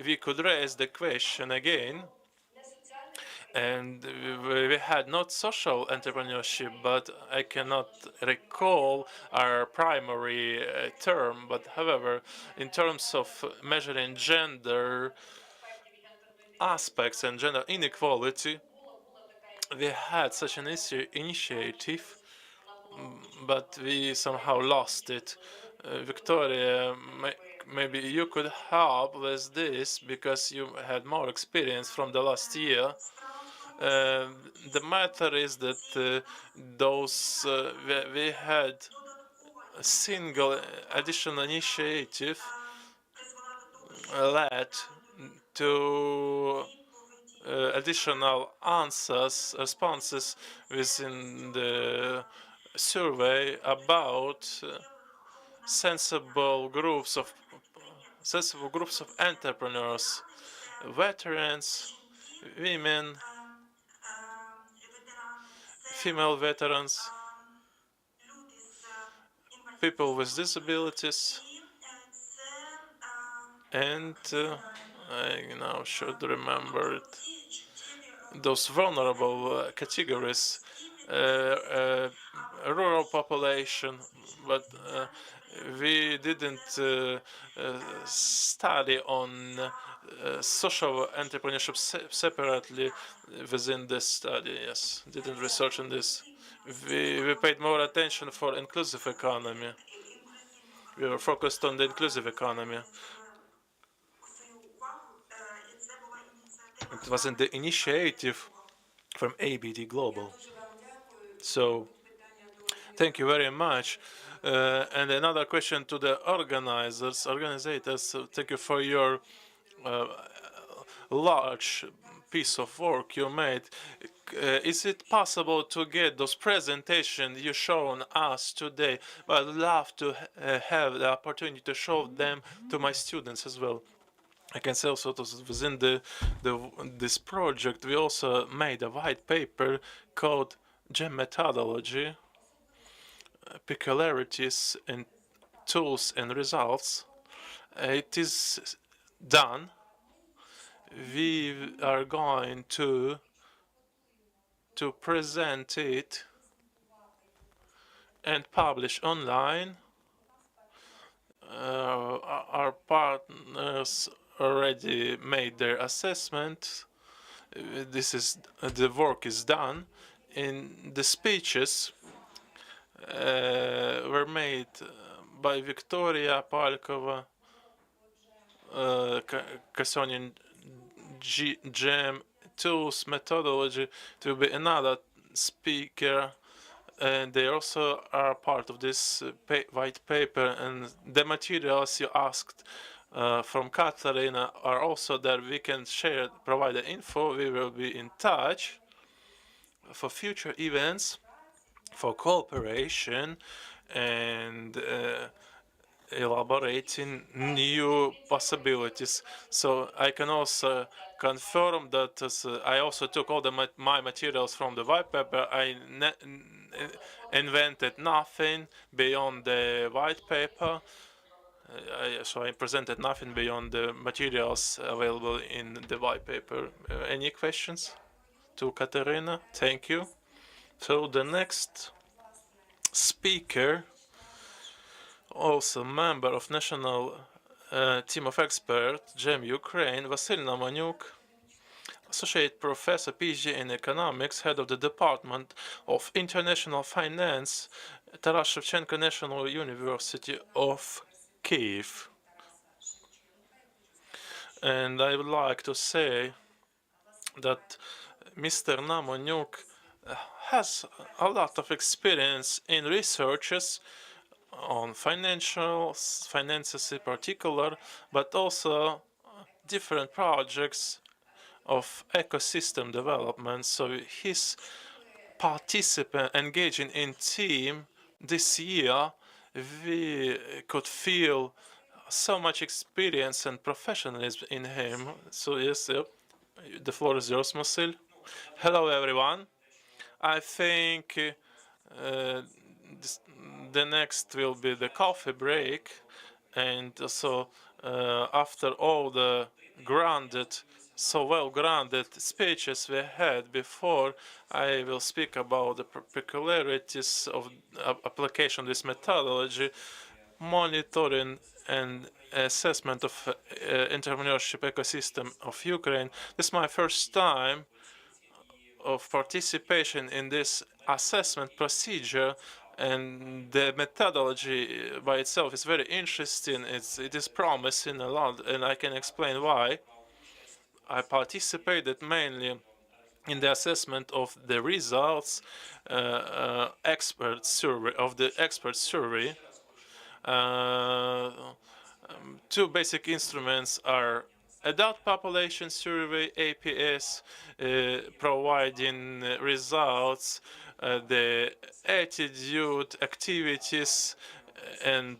Speaker 4: we could raise the question again. And we had not social entrepreneurship, but I cannot recall our primary term. But however, in terms of measuring gender aspects and gender inequality, we had such an initiative, but we somehow lost it. Victoria, maybe you could help with this because you had more experience from the last year. The matter is that we had a single additional initiative led to additional answers, responses within the survey about sensible groups of entrepreneurs, veterans, women, female veterans, people with disabilities, and I now should remember it, those vulnerable categories, rural population, but we didn't study on social entrepreneurship separately within this study. Yes, didn't research on this. We paid more attention for inclusive economy. We were focused on the inclusive economy. It wasn't the initiative from ABD Global. So, thank you very much. And another question to the organizers. Thank you for your large piece of work you made. Is it possible to get those presentations you shown us today? But I'd love to have the opportunity to show them to my students as well. I can say also within this project, we also made a white paper called GEM Methodology, Peculiarities in Tools and Results. It is done. We are going to present it and publish online. Our partners already made their assessment. The work is done. In the speeches were made by Victoria Palkova, concerning GEM tools methodology. It will be another speaker, and they also are part of this white paper. And the materials you asked from Katarina are also there. We can share, provide the info. We will be in touch for future events, for cooperation, and elaborating new possibilities. So I can also confirm that I also took all my materials from the white paper. I invented nothing beyond the white paper. So I presented nothing beyond the materials available in the white paper. Any questions to Katerina? Thank you. So the next speaker, also member of national team of experts, GEM Ukraine, Vasil Namanyuk, associate professor, PhD in economics, head of the Department of International Finance, Harashchenko National University of Kiev. And I would like to say that Mr. Namanyuk has a lot of experience in researches on finances in particular, but also different projects of ecosystem development. So his participant engaging in team this year, we could feel so much experience and professionalism in him. So yes, the floor is yours, Masil. Hello, everyone. I think this, the next will be the coffee break, and so after all the grounded, so well grounded speeches we had before, I will speak about the peculiarities of application of this methodology, monitoring and assessment of entrepreneurship ecosystem of Ukraine. This is my first time of participation in this assessment procedure, and the methodology by itself is very interesting. It is promising a lot, and I can explain why. I participated mainly in the assessment of the results expert survey of the expert survey. Two basic instruments are adult population survey APS, providing results, the attitude, activities, and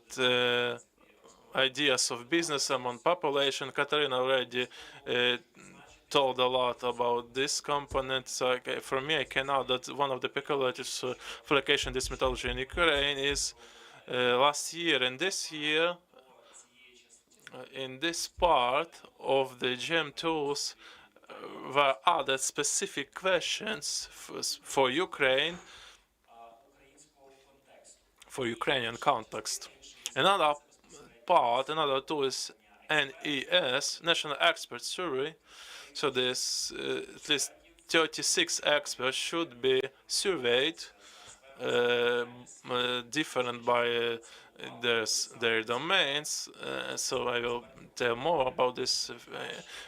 Speaker 4: ideas of business among population. Katarina already told a lot about this component. So for me, I can add that one of the peculiarities of application this methodology in Ukraine is last year and this year, in this part of the GEM tools, were added specific questions for Ukraine, for Ukrainian context. Another part, another tool is NES, National Expert Survey. So this at least 36 experts should be surveyed, different by their domains. So I will tell more about this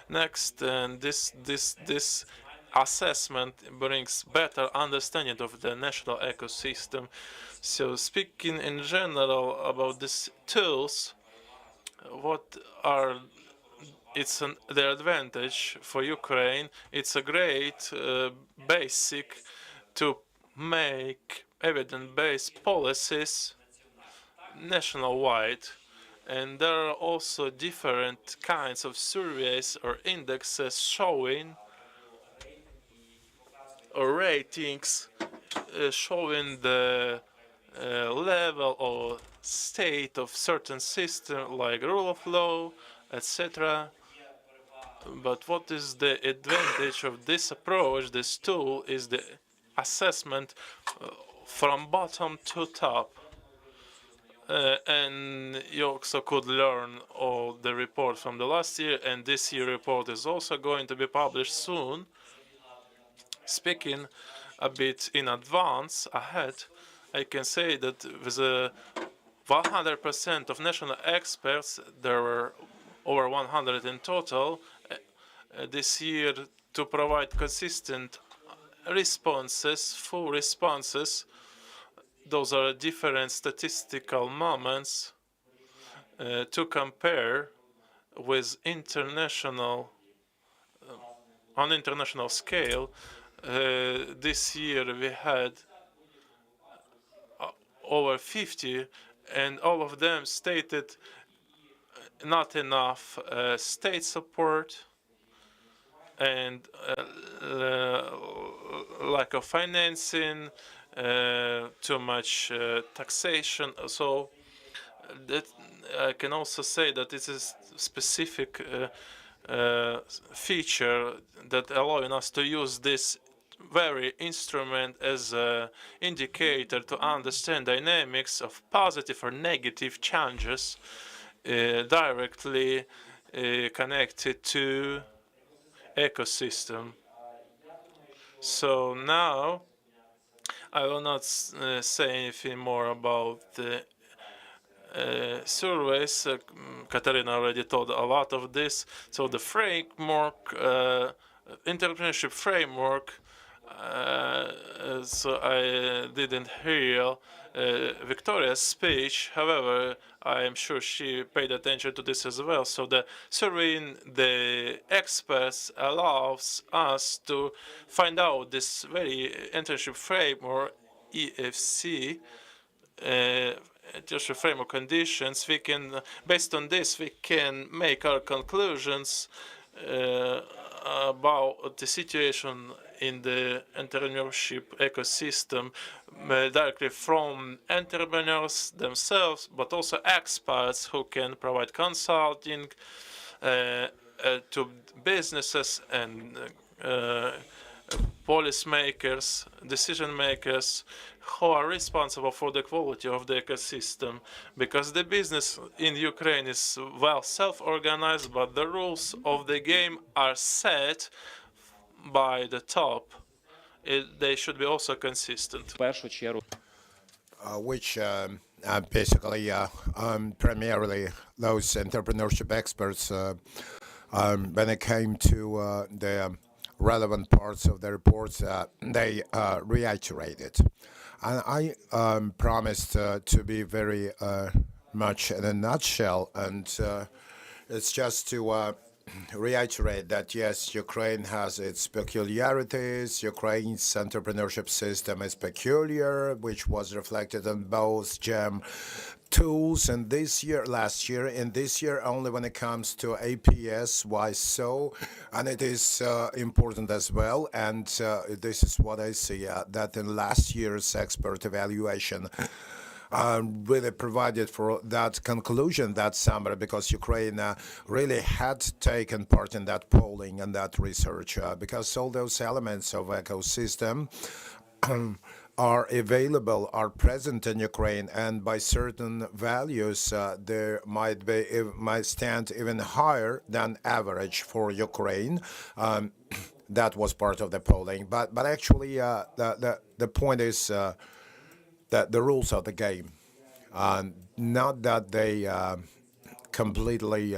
Speaker 4: next. And this assessment brings better understanding of the national ecosystem. So speaking in general about these tools, what are their advantage for Ukraine? It's a great basic to make evidence-based policies nationwide, and there are also different kinds of surveys or indexes showing or ratings showing the level or state of certain system like rule of law, etc. But what is the advantage of this approach, this tool, is the assessment from bottom to top. And you also could learn all the report from the last year, and this year report is also going to be published soon. Speaking a bit in advance, ahead, I can say that with 100% of national experts, there were over 100 in total this year, to provide consistent responses, full responses. Those are different statistical moments to compare with international, on international scale. This year we had over 50 and all of them stated not enough state support and lack of financing, too much taxation. So that I can also say that this is specific feature that allowing us to use this very instrument as an indicator to understand dynamics of positive or negative changes directly connected to ecosystem. So now I will not say anything more about the surveys. Katarina already told a lot of this. So the framework, entrepreneurship framework. So I didn't hear Victoria's speech. However, I am sure she paid attention to this as well. So the surveying the experts allows us to find out this very internship framework, EFC, internship framework conditions. We can, based on this, we can make our conclusions about the situation in the entrepreneurship ecosystem directly from entrepreneurs themselves, but also experts who can provide consulting to businesses and policymakers, decision makers who are responsible for the quality of the ecosystem, because the business in Ukraine is well self-organized, but the rules of the game are set by the top. They should be also consistent.
Speaker 2: Which basically primarily those entrepreneurship experts when it came to the relevant parts of the reports, they reiterated. And I promised to be very much in a nutshell, and it's just to reiterate that yes, Ukraine has its peculiarities. Ukraine's entrepreneurship system is peculiar, which was reflected in both GEM tools and last year, and this year only when it comes to APS. Why so? And it is important as well, and this is what I see, that in last year's expert evaluation really provided for that conclusion that summer, because Ukraine really had taken part in that polling and that research, because all those elements of ecosystem are available, are present in Ukraine, and by certain values, there might stand even higher than average for Ukraine. That was part of the polling, but actually, the point is that the rules of the game, not that they completely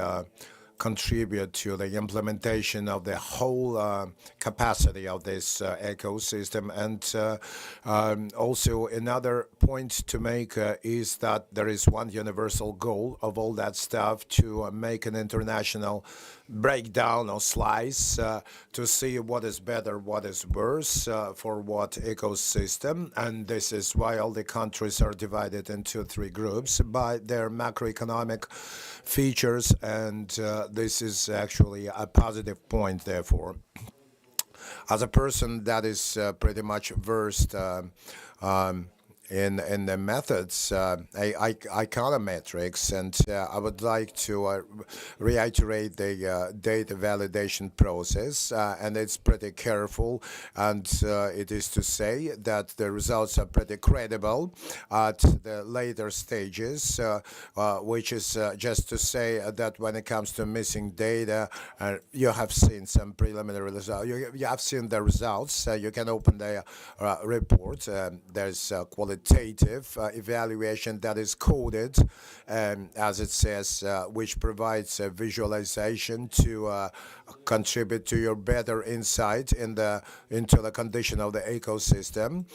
Speaker 2: contribute to the implementation of the whole capacity of this ecosystem. And also another point to make is that there is one universal goal of all that stuff, to make an international breakdown or slice to see what is better, what is worse for what ecosystem. And this is why all the countries are divided into three groups by their macroeconomic features, and this is actually a positive point. Therefore, as a person that is pretty much versed in the methods, econometrics, and I would like to reiterate the data validation process, and it's pretty careful, and it is to say that the results are pretty credible at the later stages, which is just to say that when it comes to missing data, you have seen some preliminary results. You have seen the results. You can open the report. There's qualitative evaluation that is coded, as it says, which provides a visualization to contribute to your better insight into the condition of the ecosystem.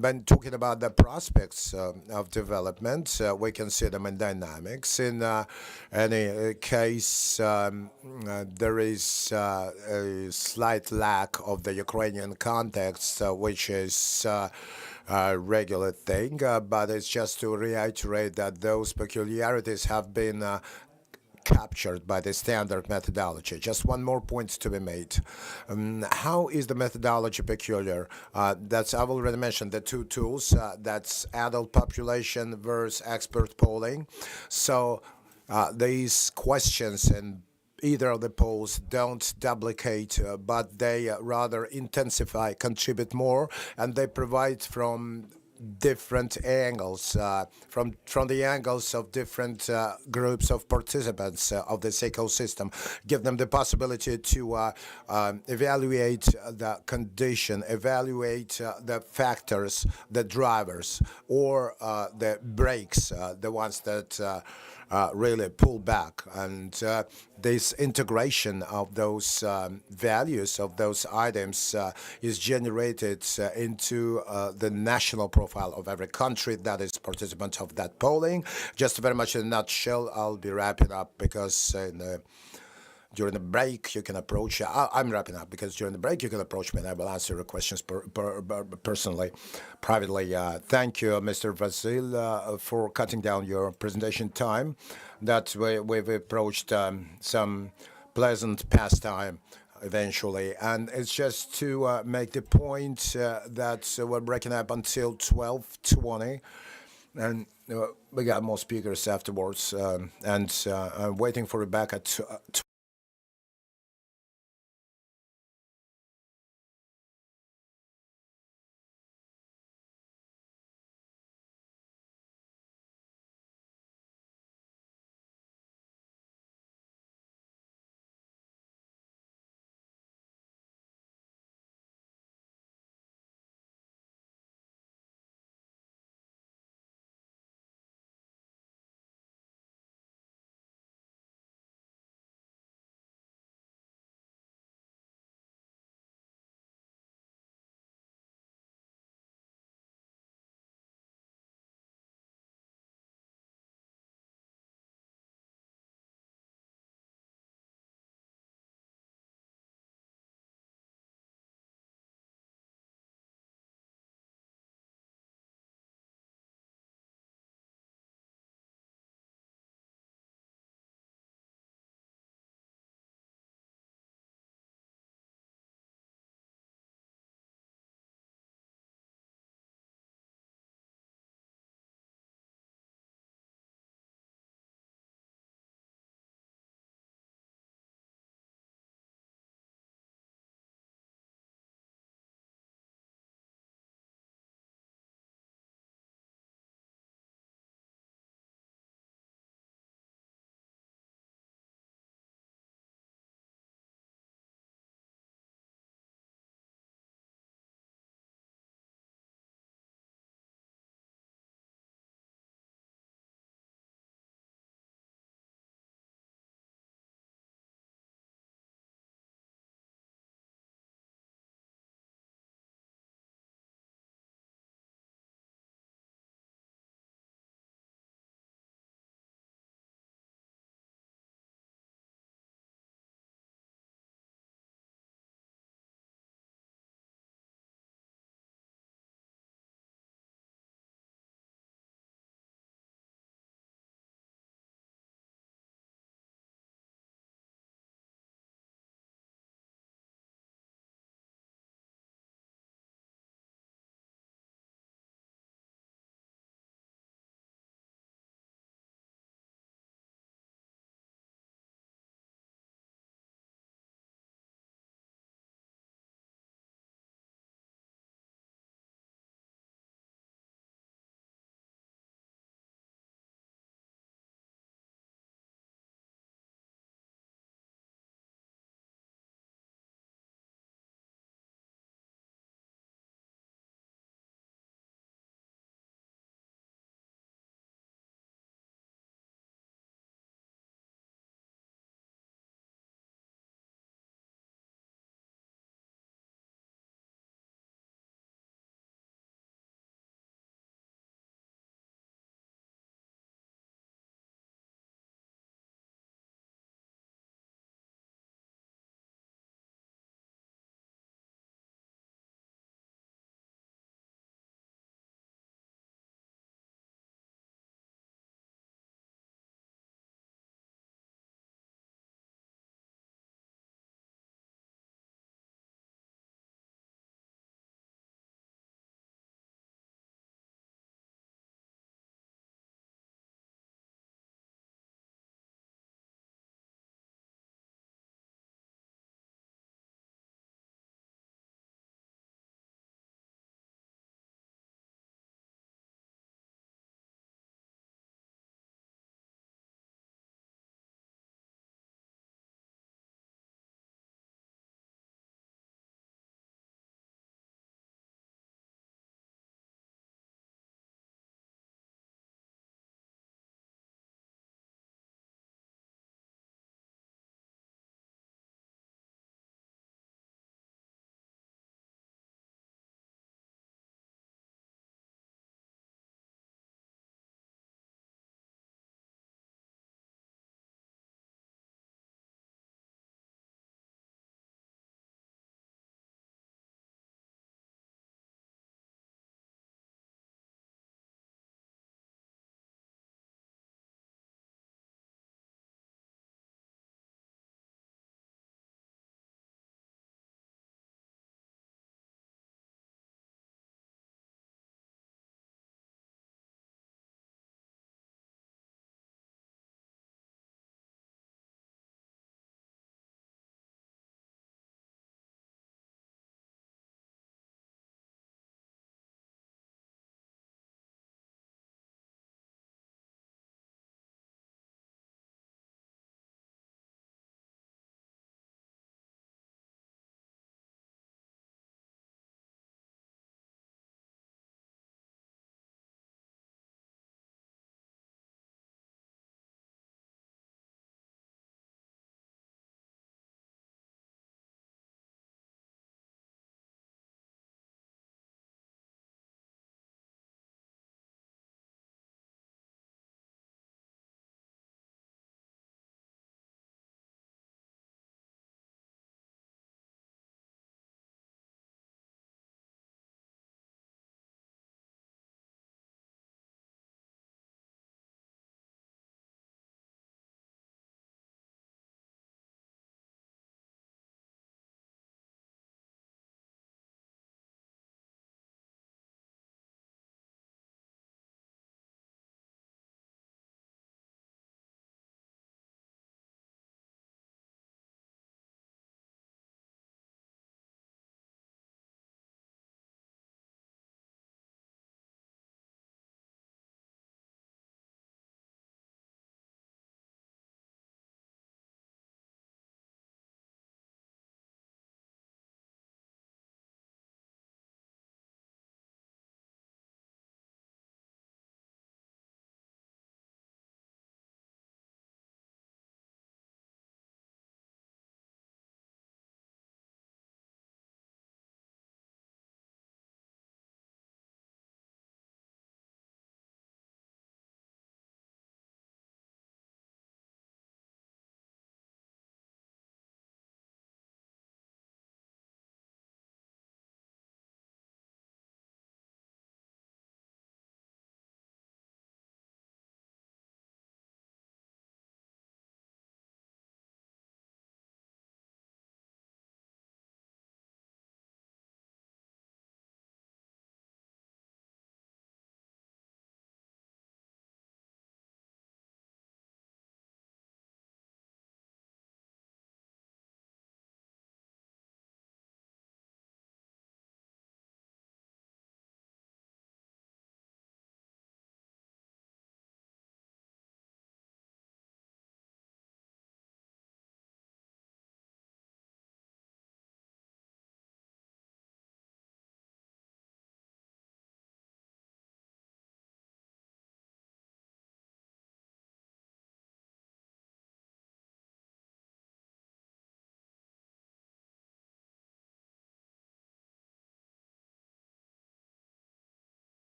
Speaker 2: When talking about the prospects of development, we can see them in dynamics. In any case, there is a slight lack of the Ukrainian context, which is regular thing, but it's just to reiterate that those peculiarities have been captured by the standard methodology. Just one more point to be made. How is the methodology peculiar? I've already mentioned the two tools. That's adult population versus expert polling. So these questions and either of the polls don't duplicate, but they rather intensify, contribute more, and they provide from different angles, from the angles of different groups of participants of this ecosystem, give them the possibility to evaluate the condition, evaluate the factors, the drivers, or the brakes, the ones that really pull back. And this integration of those values, of those items, is generated into the national profile of every country that is participant of that polling. Just very much in a nutshell, I'll be wrapping up because during the break, you can approach. I'm wrapping up because during the break, you can approach me and I will answer your questions personally, privately. Thank you, Mr. Vasil, for cutting down your presentation time. That we've approached some pleasant pastime eventually. And it's just to make the point that we're breaking up until 12:20. And we got more speakers afterwards. And I'm waiting for Rebecca to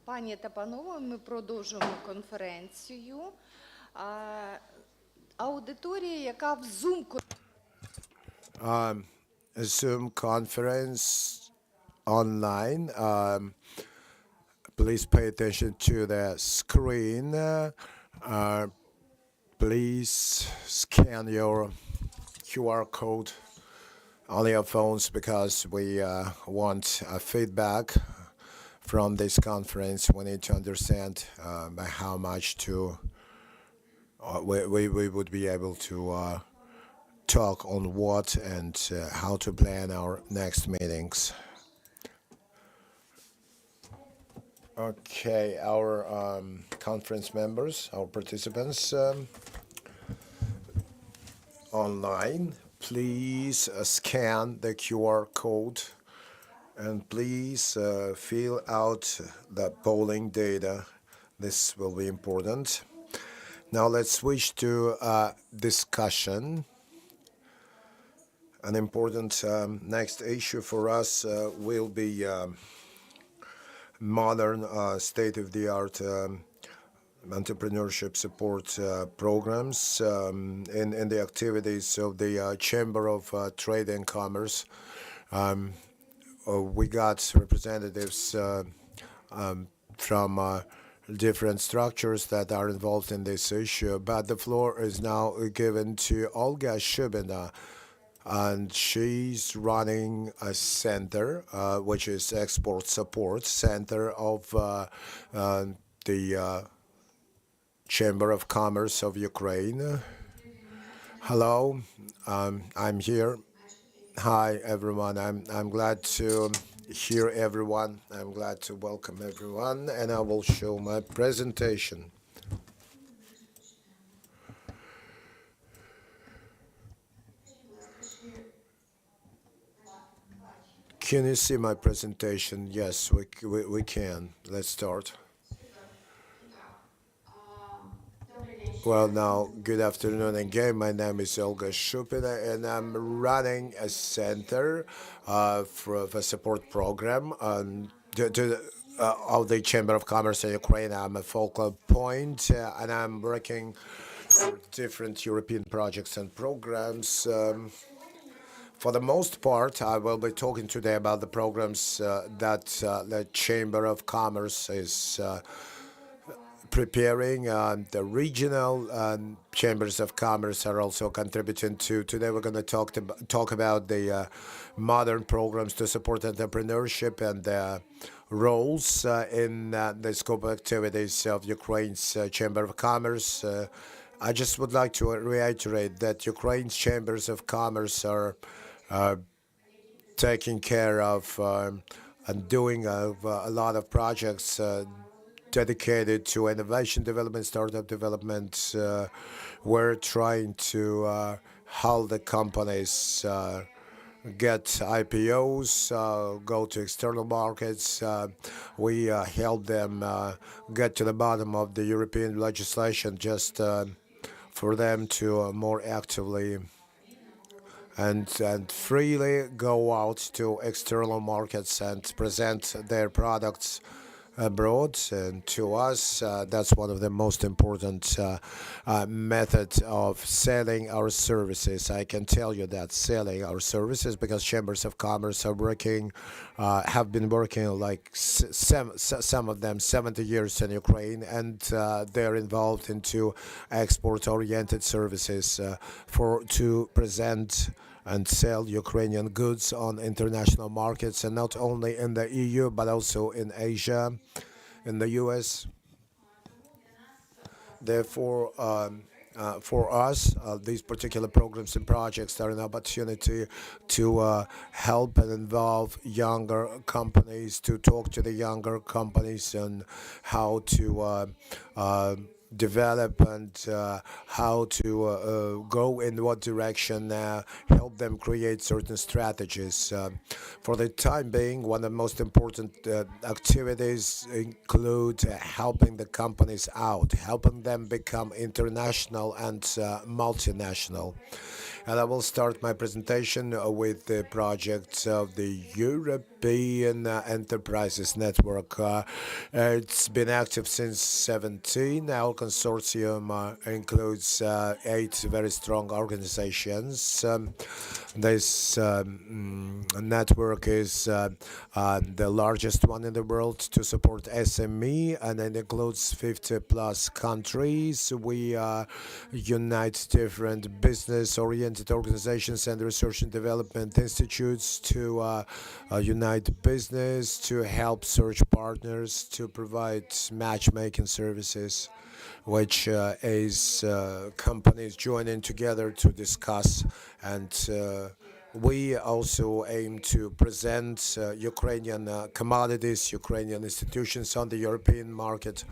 Speaker 1: Пані та панове, ми продовжуємо конференцію. Аудиторія, яка в Zoom
Speaker 2: Zoom conference online. Please pay attention to the screen. Please scan your QR code on your phones because we want feedback from this conference. We need to understand how much to we would be able to talk on what and how to plan our next meetings. Okay, our conference members, our participants online, please scan the QR code and please fill out the polling data. This will be important. Now let's switch to discussion. An important next issue for us will be modern state-of-the-art entrepreneurship support programs in the activities of the Chamber of Trade and Commerce. We got representatives from different structures that are involved in this issue, but the floor is now given to Olga Shubina, and she's running a center, which is Export Support Center of the Chamber of Commerce of Ukraine. Hello, I'm here. Hi, everyone. I'm glad to hear everyone. I'm glad to welcome everyone, and I will show my presentation. Can you see my presentation? Yes, we can. Let's start. Well, now, good afternoon again. My name is Olga Shupina, and I'm running a center for a support program of the Chamber of Commerce in Ukraine. I'm a focal point, and I'm working for different European projects and programs. For the most part, I will be talking today about the programs that the Chamber of Commerce is preparing. The regional chambers of commerce are also contributing to. Today we're going to talk about the modern programs to support entrepreneurship and the roles in the scope of activities of Ukraine's Chamber of Commerce. I just would like to reiterate that Ukraine's chambers of commerce are taking care of and doing a lot of projects dedicated to innovation development, startup development. We're trying to help the companies get IPOs, go to external markets. We help them get to the bottom of the European legislation just for them to more actively and freely go out to external markets and present their products abroad. And to us, that's one of the most important methods of selling our services. I can tell you that selling our services, because chambers of commerce are working, have been working like some of them 70 years in Ukraine, and they're involved into export-oriented services to present and sell Ukrainian goods on international markets, and not only in the EU, but also in Asia, in the US. Therefore, for us, these particular programs and projects are an opportunity to help and involve younger companies, to talk to the younger companies and how to develop and how to go in what direction, help them create certain strategies. For the time being, one of the most important activities include helping the companies out, helping them become international and multinational. And I will start my presentation with the project of the European Enterprises Network. It's been active since 17. Our consortium includes 8 very strong organizations. This network is the largest one in the world to support SME, and it includes 50 plus countries. We unite different business-oriented organizations and research and development institutes to unite business, to help search partners, to provide matchmaking services, which is companies joining together to discuss. And we also aim to present Ukrainian commodities, Ukrainian institutions on the European market.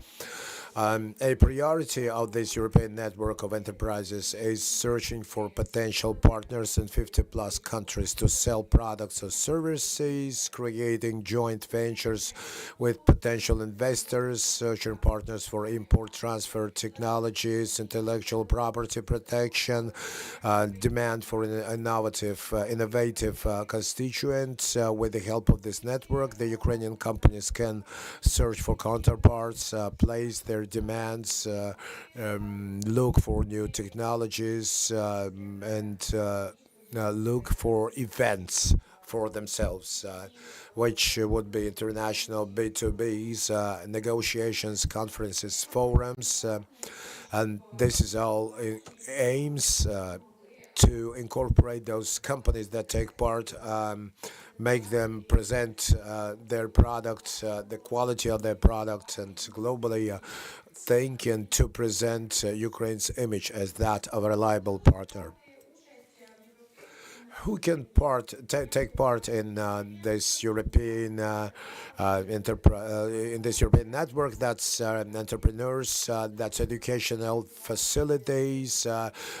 Speaker 2: A priority of this European network of enterprises is searching for potential partners in 50 plus countries to sell products or services, creating joint ventures with potential investors, searching partners for import transfer technologies, intellectual property protection, demand for innovative constituents. With the help of this network, the Ukrainian companies can search for counterparts, place their demands, look for new technologies, and look for events for themselves, which would be international B2Bs, negotiations, conferences, forums, and this is all aims to incorporate those companies that take part, make them present their products, the quality of their products, and globally thinking to present Ukraine's image as that of a reliable partner. Who can take part in this European in this European network? That's entrepreneurs, that's educational facilities,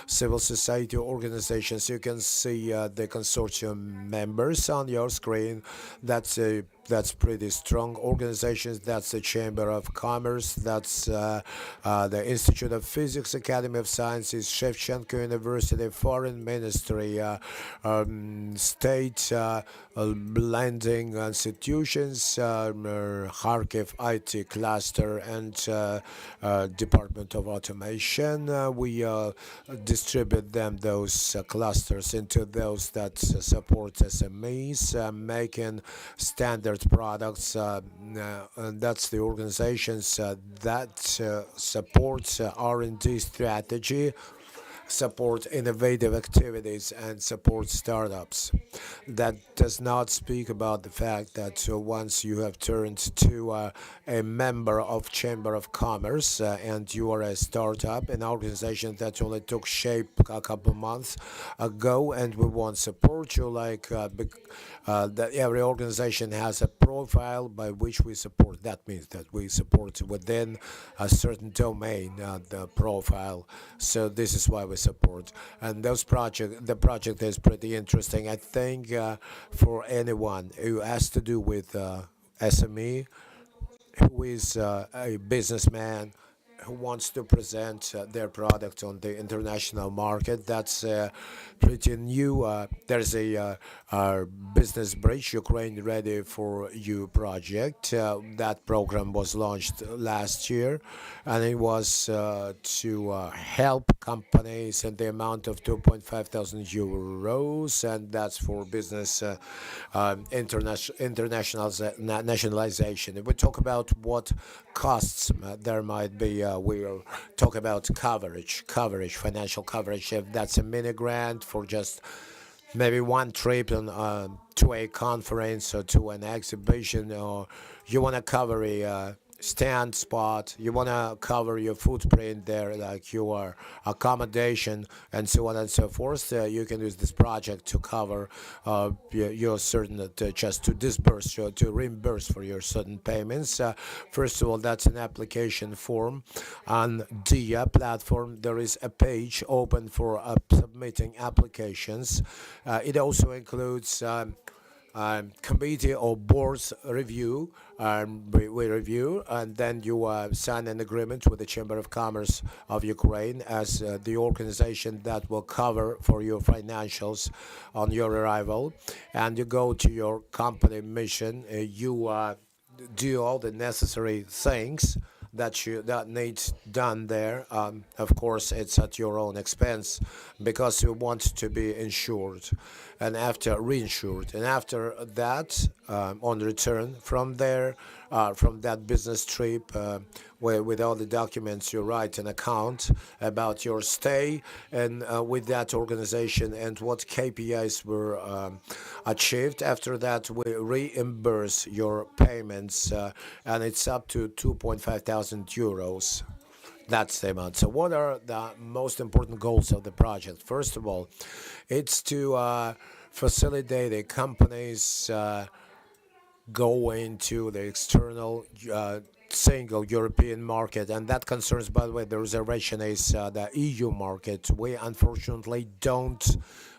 Speaker 2: civil society organizations. You can see the consortium members on your screen. That's pretty strong organizations. That's the Chamber of Commerce. That's the Institute of Physics, Academy of Sciences, Shevchenko University, Foreign Ministry, state blending institutions, Kharkiv IT cluster, and Department of Automation. We distribute those clusters into those that support SMEs, making standard products. And that's the organizations that support R&D strategy, support innovative activities, and support startups. That does not speak about the fact that once you have turned to a member of Chamber of Commerce and you are a startup, an organization that only took shape a couple months ago, and we want to support you, like that every organization has a profile by which we support. That means that we support within a certain domain the profile. So this is why we support. And the project is pretty interesting. I think for anyone who has to do with SME, who is a businessman, who wants to present their product on the international market. That's pretty new. There's a Business Bridge, Ukraine Ready for You project. That program was launched last year, and it was to help companies in the amount of 2.5 thousand euros, and that's for business nationalization. If we talk about what costs there might be, we'll talk about coverage, financial coverage. If that's a mini grant for just maybe one trip to a conference or to an exhibition, or you want to cover a stand spot, you want to cover your footprint there, like your accommodation and so on and so forth, you can use this project to cover your certain, just to disburse, to reimburse for your certain payments. First of all, that's an application form. On DIA platform, there is a page open for submitting applications. It also includes committee or board's review. We review, and then you sign an agreement with the Chamber of Commerce of Ukraine as the organization that will cover for your financials on your arrival, and you go to your company mission. You do all the necessary things that needs done there. Of course, it's at your own expense because you want to be insured and after reinsured. And after that, on return from there, from that business trip, where with all the documents you write an account about your stay and with that organization and what KPIs were achieved. After that, we reimburse your payments, and it's up to 2,500 euros. That's the amount. So what are the most important goals of the project? First of all, it's to facilitate the companies go into the external single European market, and that concerns, by the way, the reservation is the EU market. We unfortunately don't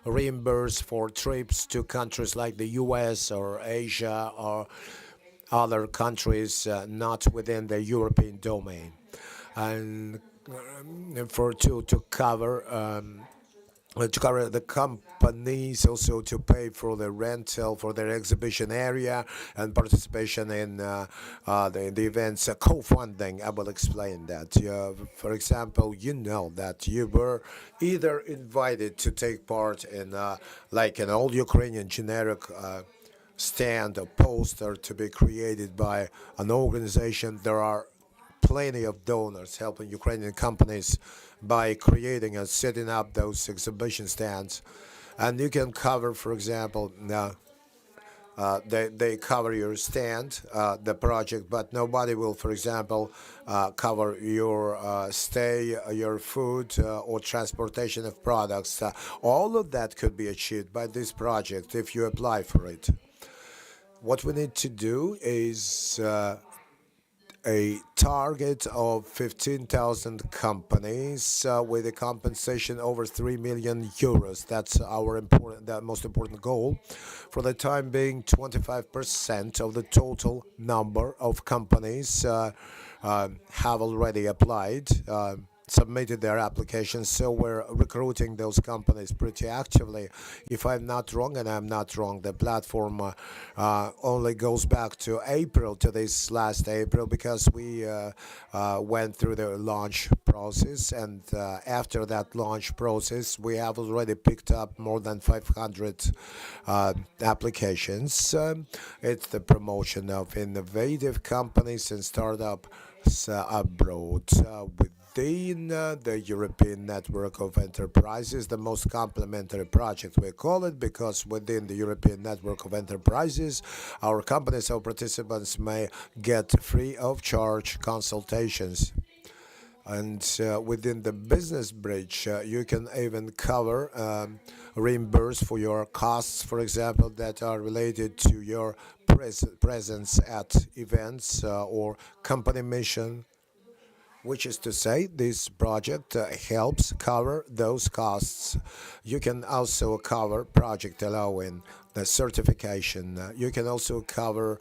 Speaker 2: reimburse for trips to countries like the US or Asia or other countries not within the European domain. And to cover the companies, also to pay for the rental for their exhibition area and participation in the events, co-funding. I will explain that. For example, you know that you were either invited to take part in like an old Ukrainian generic stand or poster to be created by an organization. There are plenty of donors helping Ukrainian companies by creating and setting up those exhibition stands. And you can cover, for example, they cover your stand, the project, but nobody will, for example, cover your stay, your food, or transportation of products. All of that could be achieved by this project if you apply for it. What we need to do is a target of 15,000 companies with a compensation over 3 million euros. That's our most important goal. For the time being, 25% of the total number of companies have already applied, submitted their applications, so we're recruiting those companies pretty actively. If I'm not wrong, and I'm not wrong, the platform only goes back to April, to this last April, because we went through the launch process, and after that launch process, we have already picked up more than 500 applications. It's the promotion of innovative companies and startups abroad. Within the European Network of Enterprises, the most complementary project, we call it, because within the European Network of Enterprises, our companies, our participants may get free of charge consultations. And within the business bridge, you can even cover, reimburse for your costs, for example, that are related to your presence at events or company mission, which is to say this project helps cover those costs. You can also cover project allowing the certification. You can also cover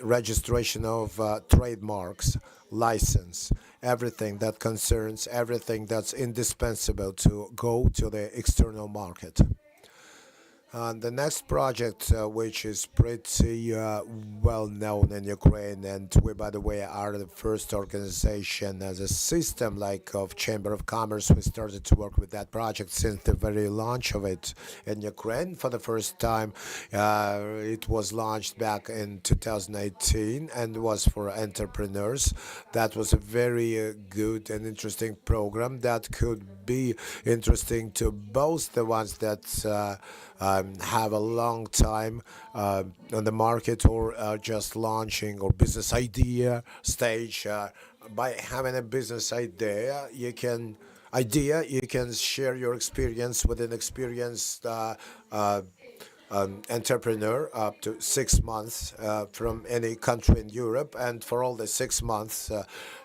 Speaker 2: registration of trademarks, license, everything that concerns, everything that's indispensable to go to the external market. The next project, which is pretty well known in Ukraine, and we, by the way, are the first organization as a system like of Chamber of Commerce. We started to work with that project since the very launch of it in Ukraine. For the first time, it was launched back in 2018 and was for entrepreneurs. That was a very good and interesting program that could be interesting to both the ones that have a long time on the market or just launching or business idea stage. By having a business idea, you can share your experience with an experienced entrepreneur up to 6 months from any country in Europe, and for all the 6 months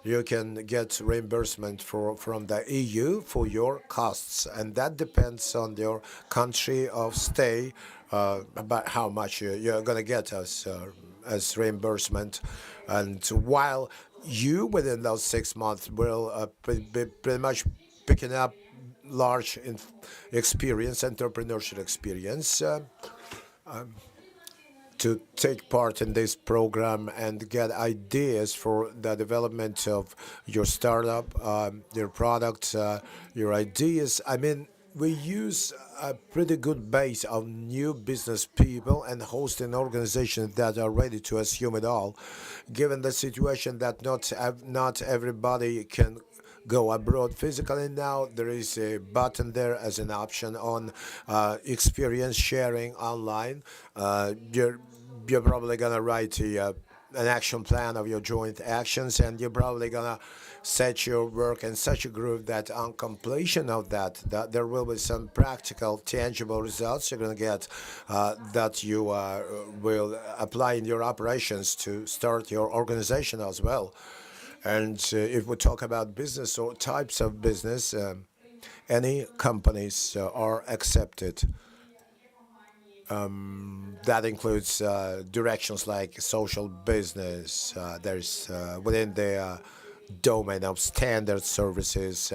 Speaker 2: you can get reimbursement from the EU for your costs, and that depends on your country of stay about how much you're going to get as reimbursement. And while you, within those 6 months, will be pretty much picking up large experience, entrepreneurship experience, to take part in this program and get ideas for the development of your startup, your product, your ideas. I mean, we use a pretty good base of new business people and hosting organizations that are ready to assume it all, given the situation that not everybody can go abroad physically now. There is a button there as an option on experience sharing online. You're probably gonna write an action plan of your joint actions, and you're probably gonna set your work in such a group that on completion of that there will be some practical, tangible results you're gonna get that you will apply in your operations to start your organization as well. And if we talk about business or types of business, any companies are accepted. That includes directions like social business. There's within the domain of standard services.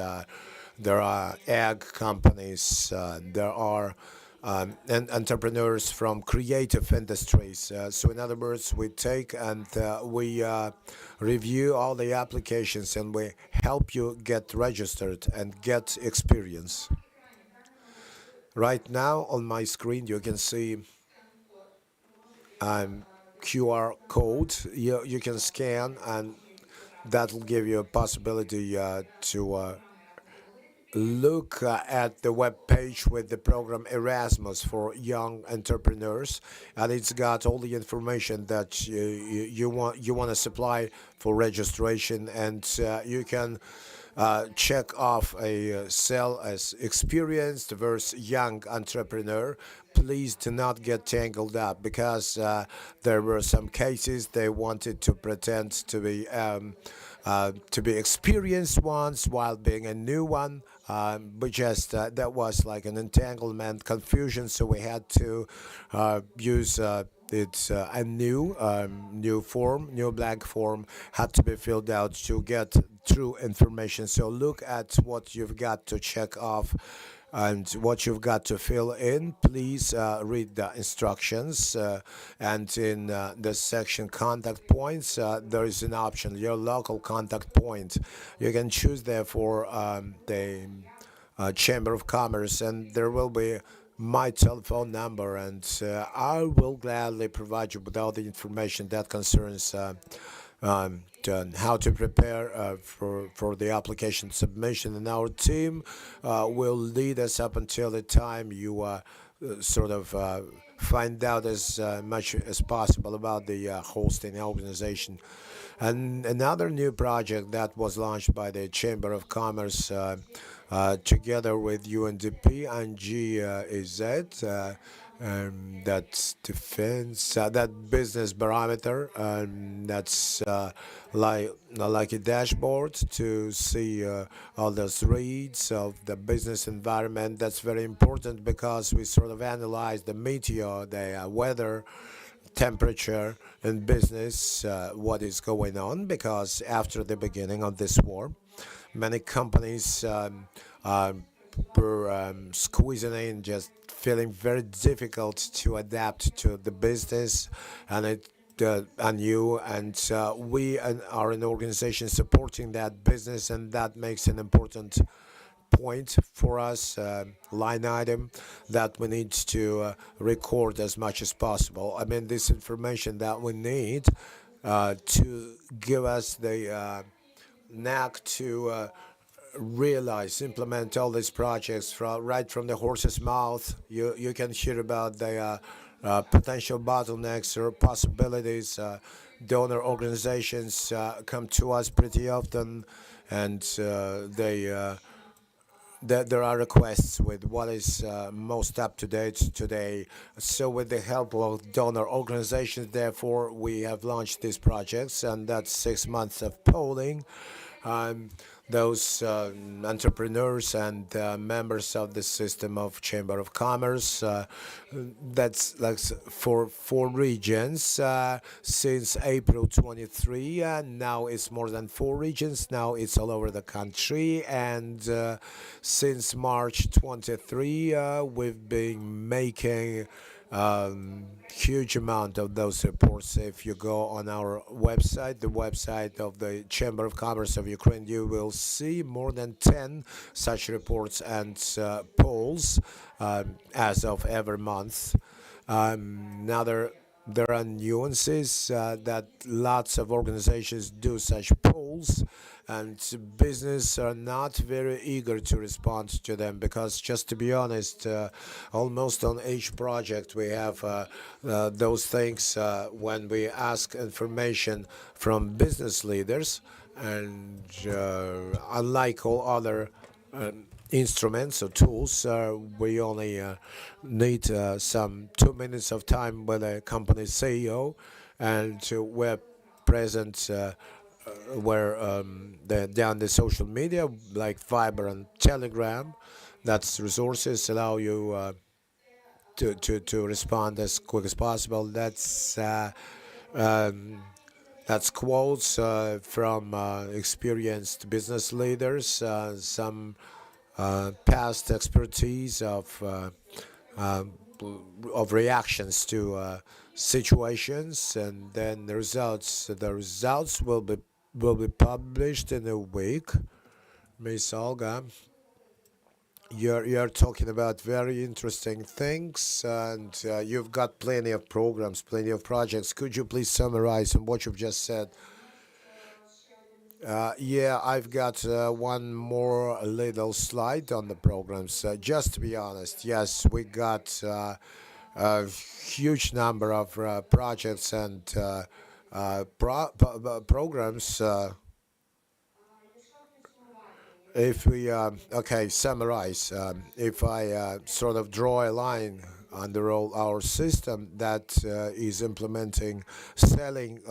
Speaker 2: There are ag companies. There are and entrepreneurs from creative industries. So in other words, we take and we review all the applications and we help you get registered and get experience. Right now on my screen you can see QR code you can scan, and that will give you a possibility to look at the web page with the program Erasmus for young entrepreneurs, and it's got all the information that you want to supply for registration, and you can check off a cell as experienced versus young entrepreneur. Please do not get tangled up, because there were some cases they wanted to pretend to be experienced ones while being a new one. But just that was like an entanglement, confusion. So we had to use it's a new form, new blank form had to be filled out to get true information. So look at what you've got to check off and what you've got to fill in. Please read the instructions, and in the section contact points there is an option, your local contact point. You can choose therefore the Chamber of Commerce, and there will be my telephone number, and I will gladly provide you with all the information that concerns how to prepare for the application submission, and our team will lead us up until the time you sort of find out as much as possible about the hosting organization. And another new project that was launched by the Chamber of Commerce together with UNDP and GEZ, that's defense, that business barometer, that's like a dashboard to see all those reads of the business environment. That's very important because we sort of analyze the meteor, the weather, temperature in business, what is going on, because after the beginning of this war, many companies were squeezing in, just feeling very difficult to adapt to the business, and it and you, and we are an organization supporting that business, and that makes an important point for us, line item that we need to record as much as possible. I mean, this information that we need to give us the knack to realize, implement all these projects right from the horse's mouth. You can hear about the potential bottlenecks or possibilities. Donor organizations come to us pretty often, and there are requests with what is most up to date today. So with the help of donor organizations, therefore, we have launched these projects, and that's 6 months of polling. those entrepreneurs and members of the system of Chamber of Commerce. That's like for 4 regions since April 23. Now it's more than 4 regions. Now it's all over the country. And since March 23, we've been making huge amount of those reports. If you go on our website, the website of the Chamber of Commerce of Ukraine, you will see more than 10 such reports and polls as of every month. Now there are nuances that lots of organizations do such polls, and business are not very eager to respond to them because, just to be honest, almost on each project we have those things when we ask information from business leaders, and unlike all other instruments or tools, we only need some 2 minutes of time with a company CEO, and we're present where down the social media like Viber and Telegram. That's resources allow you to respond as quick as possible. That's quotes from experienced business leaders, some past expertise of reactions to situations, and then the results. The results will be published in a week. Miss Olga, you're talking about very interesting things, and you've got plenty of programs, plenty of projects. Could you please summarize on what you've just said? Yeah, I've got one more little slide on the programs. Just to be honest, yes, we got a huge number of projects and programs. If we summarize, if I sort of draw a line under all our system that is implementing, selling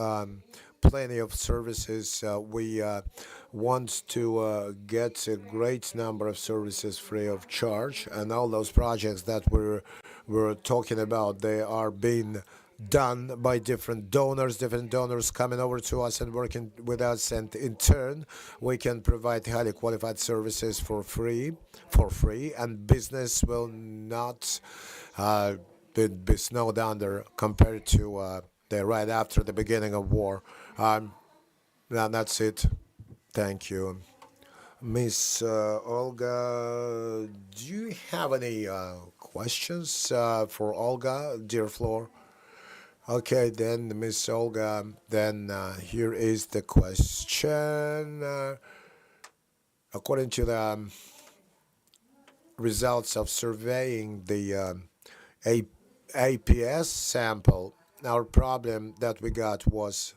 Speaker 2: plenty of services, we want to get a great number of services free of charge, and all those projects that we're talking about, they are being done by different donors coming over to us and working with us, and in turn we can provide highly qualified services for free, and business will not be snowed under compared to the right after the beginning of war. That's it. Thank you. Miss Olga, do you have any questions for Olga, dear Floor? Okay, then, Miss Olga, then here is the question. According to the results of surveying the APS sample, our problem that we got was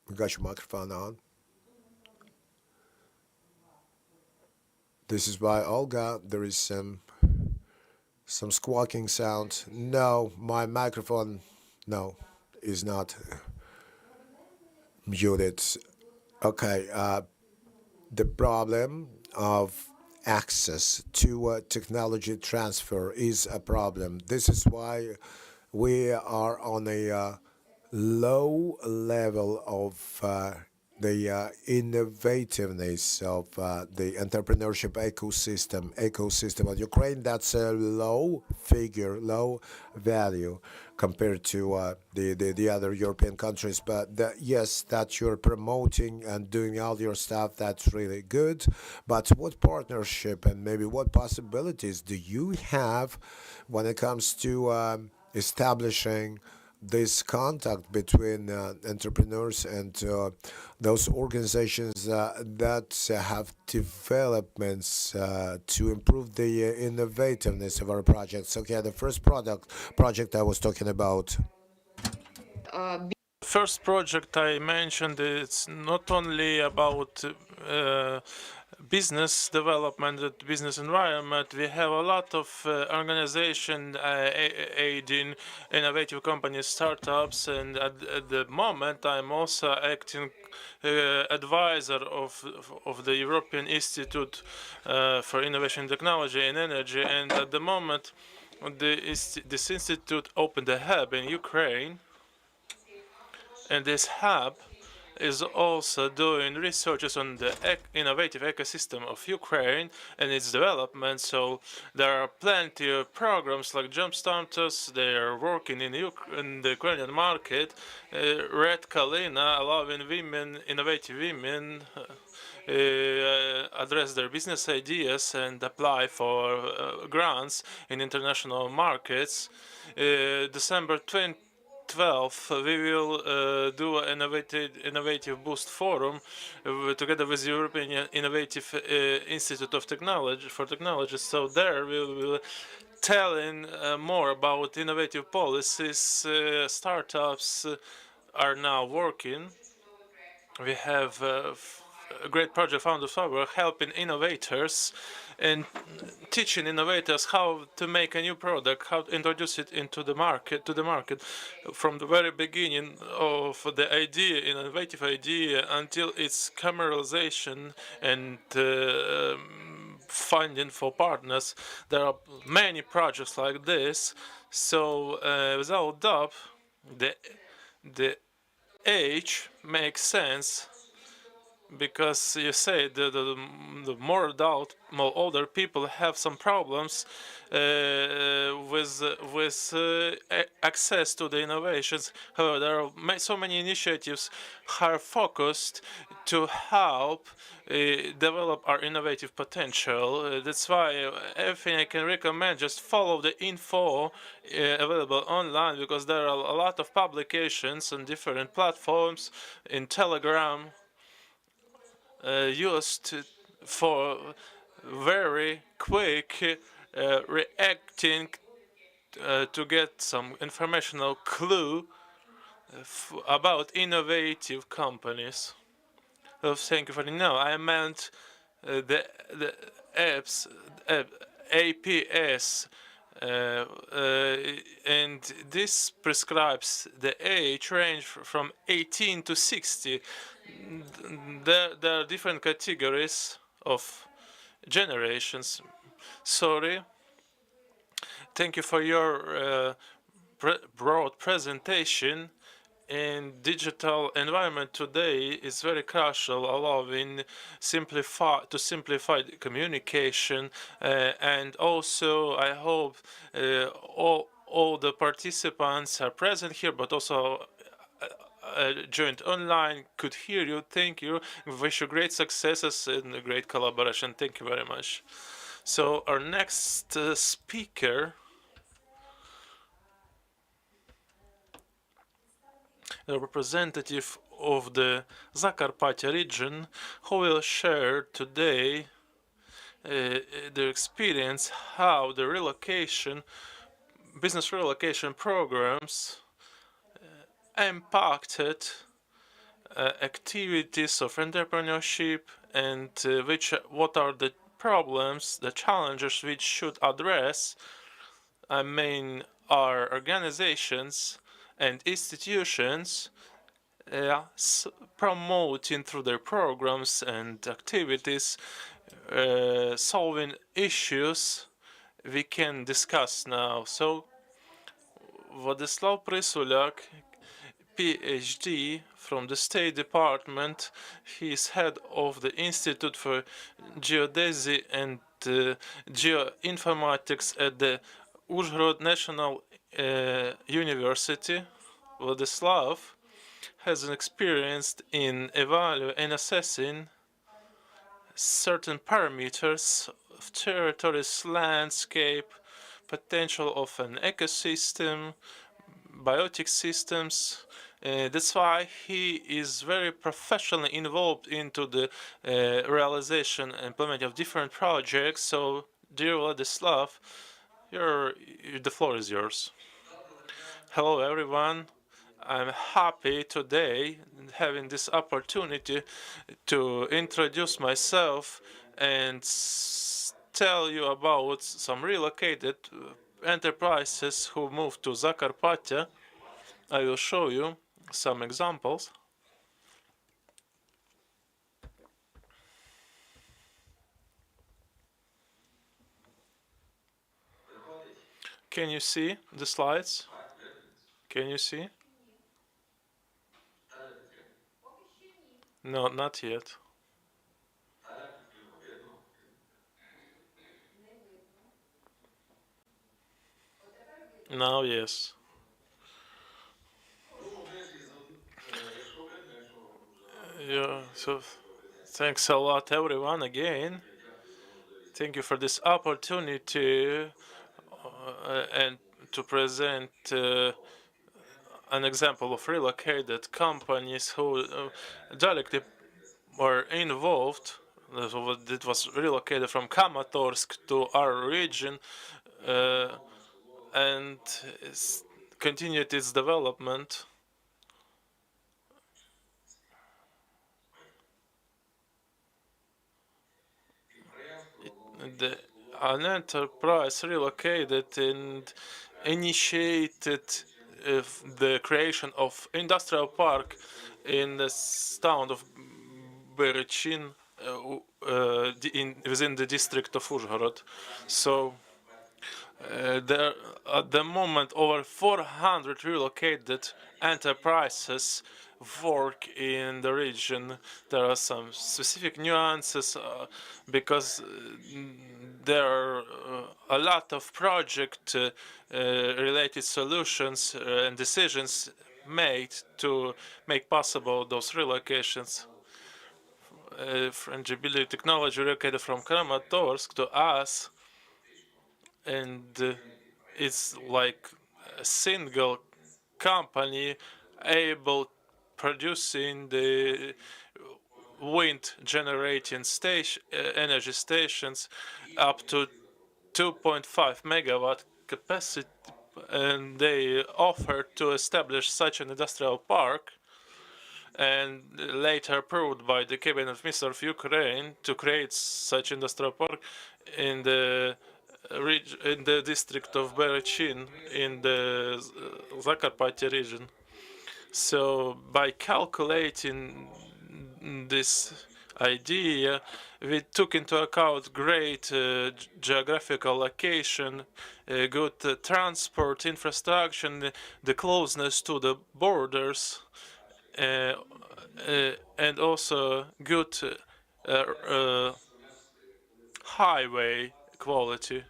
Speaker 2: you got your microphone on. This is by Olga. There is some squawking sound. No, my microphone, no, is not muted. Okay, the problem of access to technology transfer is a problem. This is why we are on a low level of the innovativeness of the entrepreneurship ecosystem of Ukraine. That's a low figure, low value compared to the other European countries. But yes, that you're promoting and doing all your stuff, that's really good. But what partnership and maybe what possibilities do you have when it comes to establishing this contact between entrepreneurs and those organizations that have developments to improve the innovativeness of our projects? Okay, the first project I was talking about.
Speaker 4: First project I mentioned, it's not only about business development, business environment, we have a lot of organization aiding innovative companies, startups, and at the moment I'm also acting advisor of the European Institute for Innovation and Technology and Energy, and at the moment this institute opened a hub in Ukraine, and this hub is also doing researches on the innovative ecosystem of Ukraine and its development. So there are plenty of programs like Jumpstarters. They are working in the Ukrainian market. Red Kalina, allowing women, innovative women, address their business ideas and apply for grants in international markets. December 12th, we will do an innovative boost forum together with the European Innovative Institute of Technology for Technology. So there we will telling more about innovative policies. Startups are now working. We have a great project Founders Power helping innovators and teaching innovators how to make a new product, how to introduce it into the market, from the very beginning of the idea, innovative idea, until its commercialization and funding for partners. There are many projects like this. So without doubt, the age makes sense, because you say the more adult, more older people have some problems with access to the innovations. However, there are so many initiatives are focused to help develop our innovative potential. That's why everything I can recommend, just follow the info available online, because there are a lot of publications on different platforms in Telegram used for very quick reacting to get some informational clue about innovative companies. Thank you for the no. I meant the apps, APS, and this prescribes the age range from 18 to 60. There are different categories of generations. Sorry. Thank you for your broad presentation. In digital environment today is very crucial, allowing simplify the communication, and also I hope all the participants are present here, but also joined online could hear you. Thank you. Wish you great successes and a great collaboration. Thank you very much. So our next speaker, a representative of the Zakarpattia region, who will share today their experience how the business relocation programs impacted activities of entrepreneurship, and what are the problems, the challenges which should address. I mean, our organizations and institutions promoting through their programs and activities, solving issues we can discuss now. So, Władysław Prysulak, PhD from the State Department. He is head of the Institute for Geodesy and Geoinformatics at the Uzhhorod National University. Władysław has an experience in evaluating and assessing certain parameters of territories, landscape, potential of an ecosystem, biotic systems. That's why he is very professionally involved into the realization and implementation of different projects. So, dear Władysław, the floor is yours. Hello, everyone. I'm happy today having this opportunity to introduce myself and tell you about some relocated enterprises who moved to Zakarpattia. I will show you some examples. Can you see the slides? Can you see? No, not yet. Now, yes. Yeah, so thanks a lot, everyone, again. Thank you for this opportunity and to present an example of relocated companies who directly were involved. It was relocated from Kramatorsk to our region and continued its development. An enterprise relocated and initiated the creation of industrial park in the town of Berezhna within the district of Uzhhorod. So there, at the moment, over 400 relocated enterprises work in the region. There are some specific nuances because there are a lot of project related solutions and decisions made to make possible those relocations. Frangibility technology relocated from Kramatorsk to us, and it's like a single company able producing the wind generating station energy stations up to 2.5 megawatt capacity, and they offered to establish such an industrial park, and later approved by the cabinet minister of Ukraine to create such industrial park in the in the district of Berezhna in the Zakarpattia region. So by calculating this idea, we took into account great geographical location, good transport infrastructure, the closeness to the borders, and also good highway quality.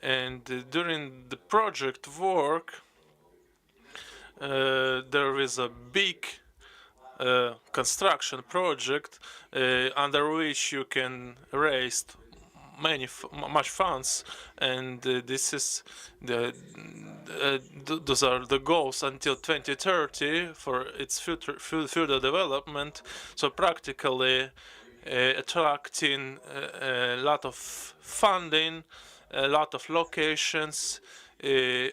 Speaker 4: And during the project work, there is a big construction project under which you can raise much funds, and this is those are the goals until 2030 for its further development. So practically attracting a lot of funding, a lot of locations,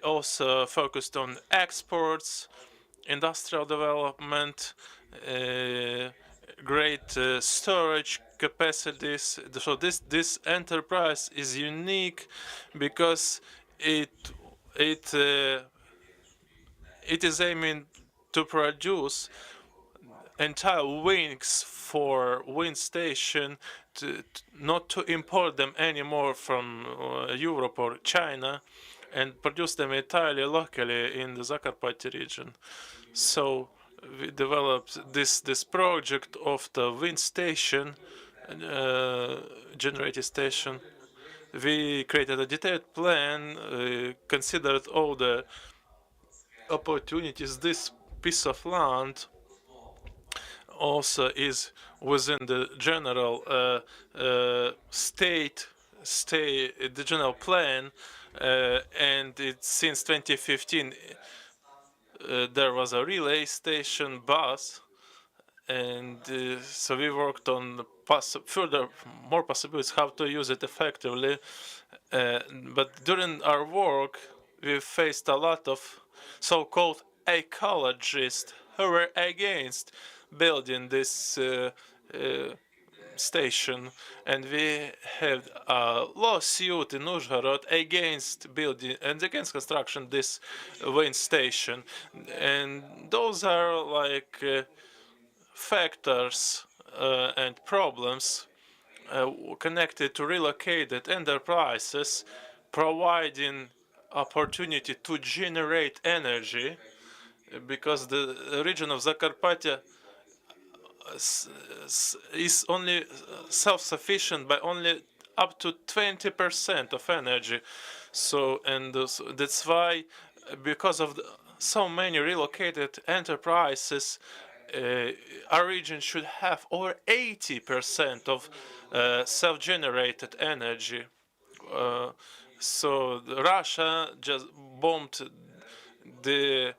Speaker 4: also focused on exports, industrial development, great storage capacities. So this enterprise is unique because it it is aiming to produce entire wings for wind station, not to import them anymore from Europe or China, and produce them entirely locally in the Zakarpattia region. So we developed this project of the wind station, generating station. We created a detailed plan, considered all the opportunities. This piece of land also is within the general the general plan, and it's since 2015 there was a relay station bus, and so we worked on further more possibilities how to use it effectively. But during our work, we faced a lot of so-called ecologists who were against building this station, and we had a lawsuit in Uzhhorod against building and against construction this wind station, and those are like factors and problems connected to relocated enterprises, providing opportunity to generate energy, because the region of Zakarpattia is only self-sufficient by only up to 20% of energy. So, and that's why, because of so many relocated enterprises, our region should have over 80% of self-generated energy. So Russia just bombed the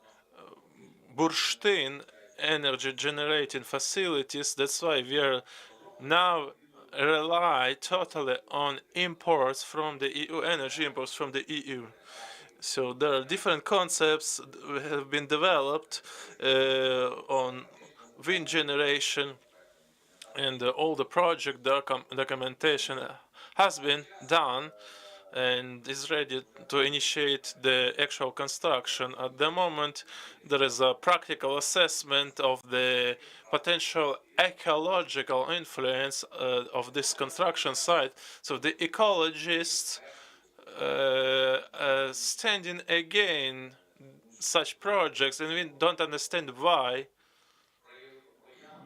Speaker 4: burштин energy generating facilities. That's why we are now rely totally on imports from the EU, energy imports from the EU. So there are different concepts that have been developed on wind generation, and all the project documentation has been done and is ready to initiate the actual construction. At the moment, there is a practical assessment of the potential ecological influence of this construction site. So the ecologists standing against such projects, and we don't understand why,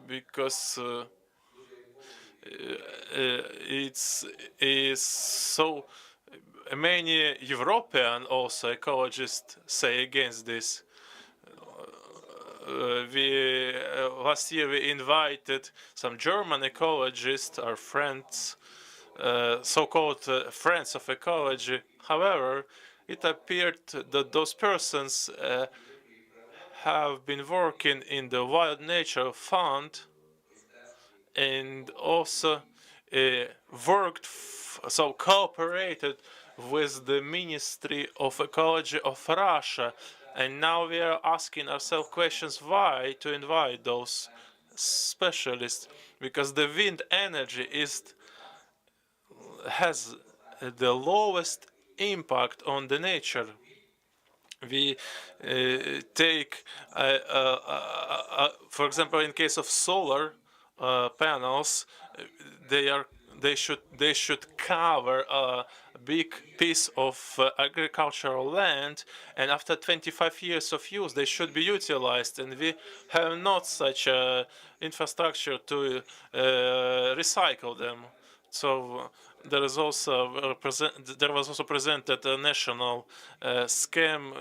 Speaker 4: because it's is so many European also ecologists say against this. We last year we invited some German ecologists, our friends, so-called friends of ecology. However, it appeared that those persons have been working in the Wild Nature Fund and also cooperated with the Ministry of Ecology of Russia. And now we are asking ourselves questions why to invite those specialists, because the wind energy has the lowest impact on the nature. We take, for example, in case of solar panels, they should cover a big piece of agricultural land, and after 25 years of use, they should be utilized. And we have not such a infrastructure to recycle them. So there was also presented a national scheme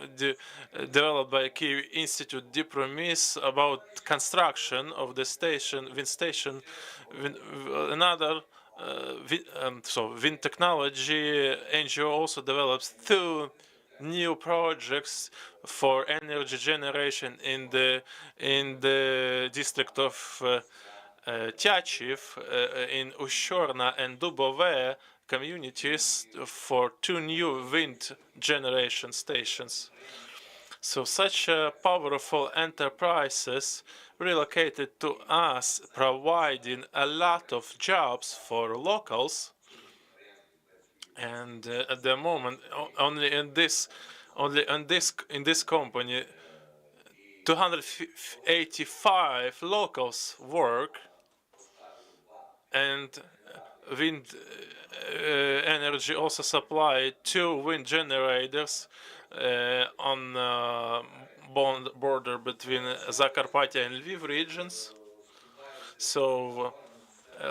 Speaker 4: developed by Kyiv Institute Dnipro about construction of the wind station. Another wind technology NGO also develops two new projects for energy generation in the district of Tyachiv, in Ushorna and Dubove communities, for two new wind generation stations. So such powerful enterprises relocated to us, providing a lot of jobs for locals. And at the moment, only in this company, 285 locals work, and wind energy also supplied two wind generators on border between Zakarpattia and Lviv regions. So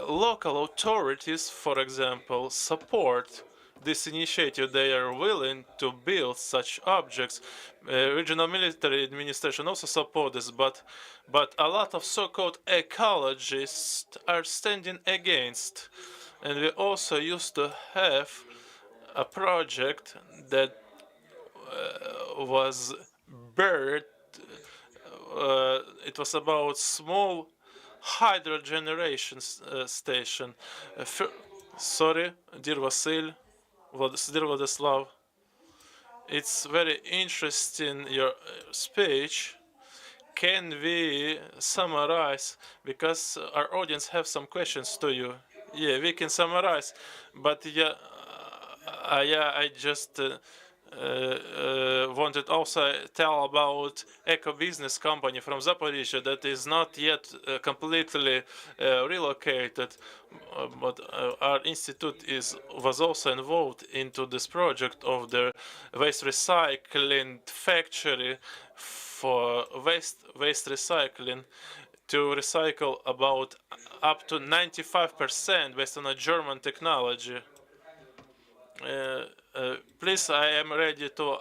Speaker 4: local authorities, for example, support this initiative. They are willing to build such objects. Regional military administration also support this, but a lot of so-called ecologists are standing against. And we also used to have a project that was buried. It was about small hydro generation station. Sorry, dear Vasil, dear Vladislav. It's very interesting, your speech. can we summarize, because our audience have some questions to you. Yeah, we can summarize, but yeah, I just wanted also tell about eco business company from Zaporizhia that is not yet completely relocated, but our institute was also involved into this project of the waste recycling factory for waste recycling to recycle about up to 95% based on a German technology. Please, I am ready to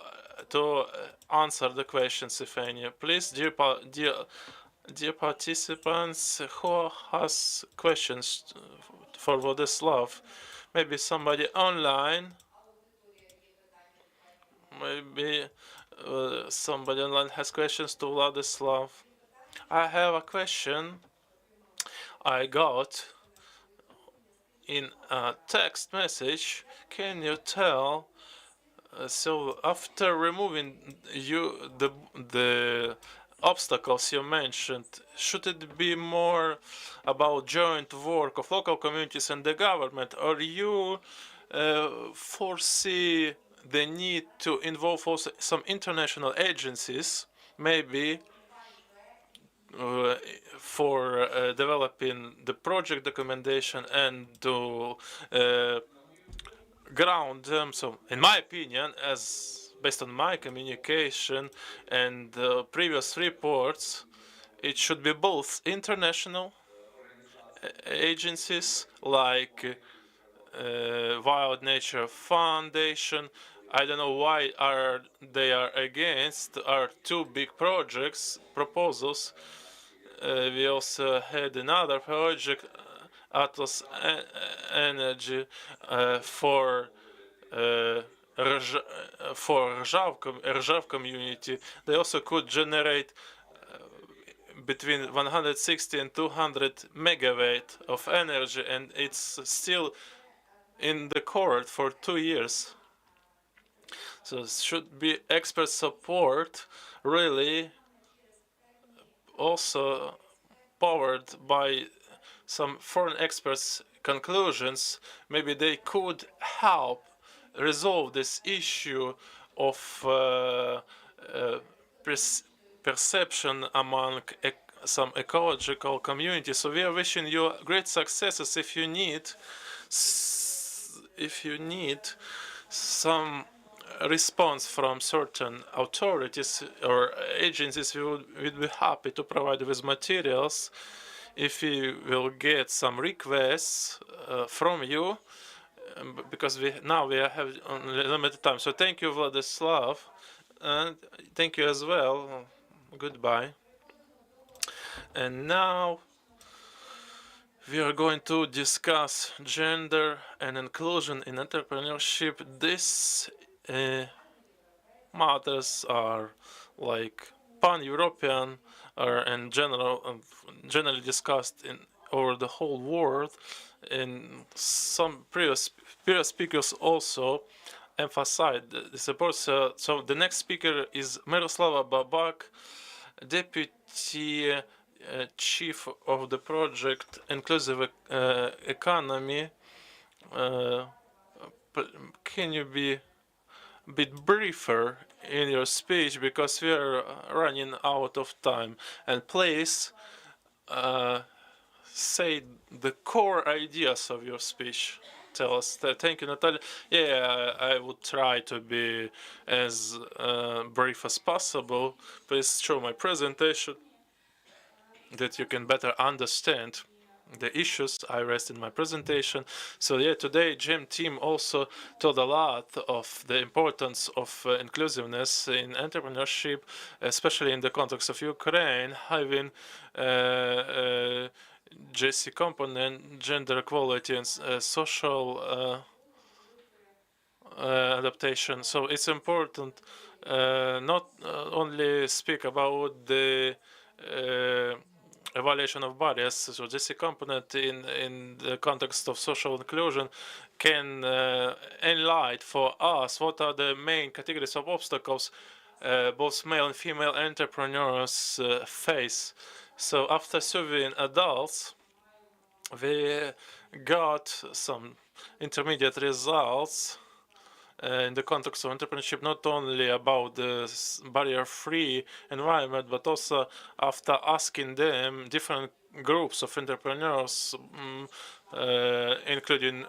Speaker 4: answer the questions, if any. Please, dear participants, who has questions for Władysław? Maybe somebody online. Maybe somebody online has questions to Władysław. I have a question I got in a text message. Can you tell? So after removing the obstacles you mentioned, should it be more about joint work of local communities and the government, or you foresee the need to involve also some international agencies, maybe for developing the project documentation and to ground them? So, in my opinion, as based on my communication and previous reports, it should be both international agencies like Wild Nature Foundation. I don't know why they are against our two big projects proposals. We also had another project, Atlas Energy, for Rzhav community. They also could generate between 160 and 200 megawatt of energy, and it's still in the court for 2 years. So it should be expert support, really also powered by some foreign experts' conclusions. Maybe they could help resolve this issue of perception among some ecological communities. So we are wishing you great successes. If you need some response from certain authorities or agencies, we'd be happy to provide with materials. If we will get some requests from you, because we have only limited time. So thank you, Władysław, and thank you as well. Goodbye. And now we are going to discuss gender and inclusion in entrepreneurship. These matters are like pan-European and generally discussed over the whole world. And some previous speakers also emphasized this approach. So the next speaker is Miroslava Babak, Deputy Chief of the project Inclusive Economy. Can you be a bit briefer in your speech, because we are running out of time? And please say the core ideas of your speech. Tell us. Thank you, Nataliia. Yeah, I would try to be as brief as possible. Please show my presentation that you can better understand the issues I raised in my presentation. So yeah, today GEM team also told a lot of the importance of inclusiveness in entrepreneurship, especially in the context of Ukraine, having JC component, gender equality, and social adaptation. So it's important not only speak about the evaluation of barriers. So JC component in the context of social inclusion can enlighten for us what are the main categories of obstacles both male and female entrepreneurs face. So after surveying adults, we got some intermediate results in the context of entrepreneurship, not only about the barrier-free environment, but also after asking them different groups of entrepreneurs, including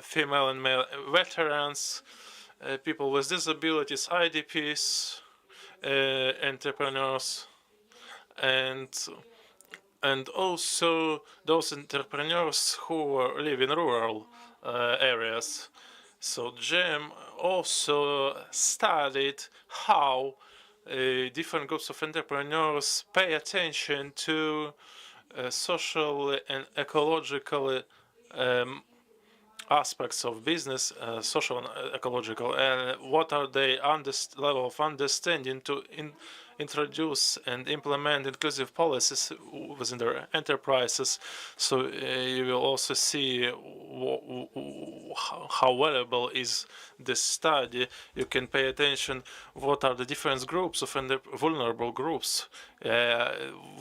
Speaker 4: female and male veterans, people with disabilities, IDPs, entrepreneurs, and also those entrepreneurs who live in rural areas. So GEM also studied how different groups of entrepreneurs pay attention to social and ecological aspects of business, social and ecological, and what are their level of understanding to introduce and implement inclusive policies within their enterprises. So you will also see how valuable is this study. You can pay attention what are the different groups of vulnerable groups,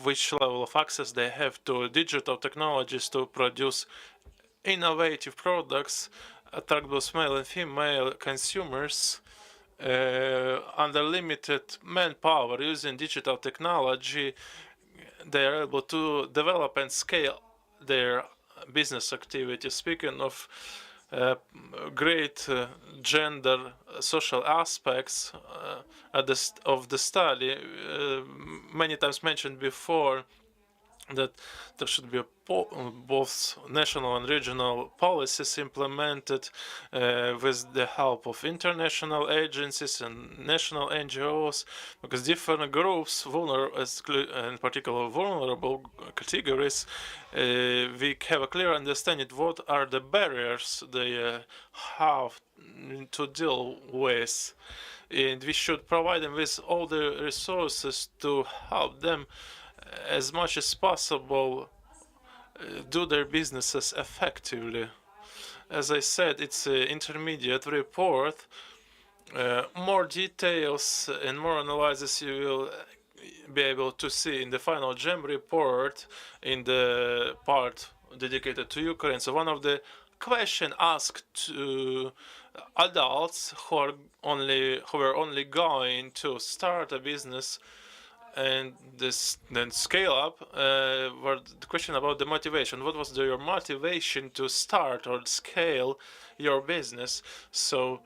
Speaker 4: which level of access they have to digital technologies to produce innovative products, attract both male and female consumers under limited manpower. Using digital technology, they are able to develop and scale their business activity. Speaking of great gender social aspects of the study, many times mentioned before, that there should be both national and regional policies implemented with the help of international agencies and national NGOs, because different groups, in particular vulnerable categories, we have a clear understanding what are the barriers they have to deal with, and we should provide them with all the resources to help them as much as possible do their businesses effectively. As I said, it's an intermediate report. More details and more analysis you will be able to see in the final GEM report in the part dedicated to Ukraine. So one of the questions asked to adults who are only going to start a business and then scale up, were the question about the motivation. What was your motivation to start or scale your business? So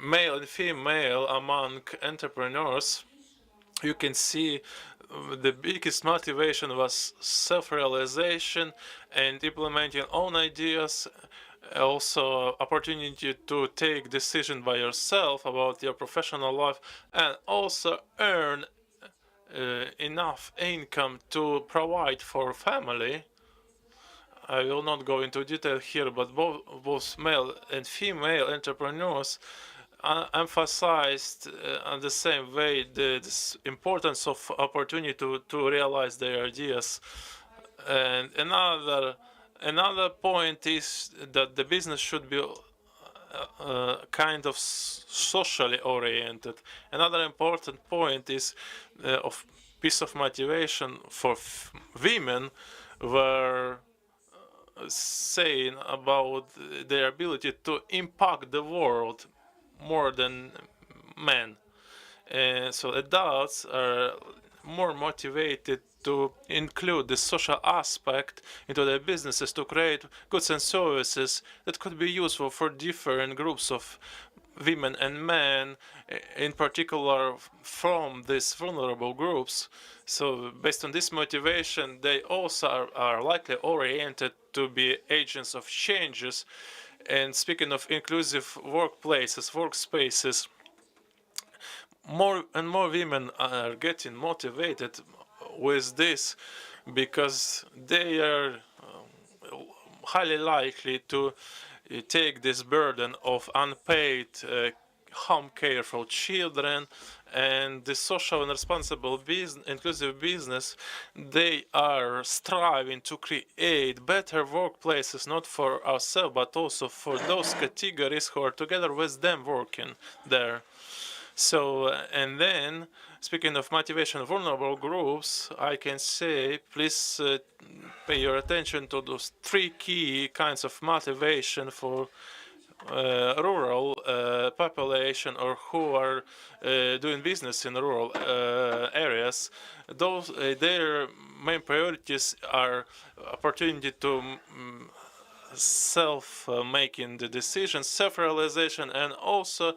Speaker 4: male and female among entrepreneurs, you can see the biggest motivation was self-realization and implementing own ideas, also opportunity to take decision by yourself about your professional life, and also earn enough income to provide for family. I will not go into detail here, but both male and female entrepreneurs emphasized in the same way the importance of opportunity to realize their ideas. And another point is that the business should be kind of socially oriented. Another important point is of piece of motivation for women were saying about their ability to impact the world more than men. So adults are more motivated to include the social aspect into their businesses to create goods and services that could be useful for different groups of women and men, in particular from these vulnerable groups. So based on this motivation, they also are likely oriented to be agents of changes. And speaking of inclusive workplaces, workspaces, more and more women are getting motivated with this because they are highly likely to take this burden of unpaid home care for children and the social and responsible inclusive business, they are striving to create better workplaces, not for ourselves, but also for those categories who are together with them working there. So, and then, speaking of motivation of vulnerable groups, I can say, please pay your attention to those three key kinds of motivation for rural population or who are doing business in rural areas. Those their main priorities are opportunity to self-making the decisions, self-realization, and also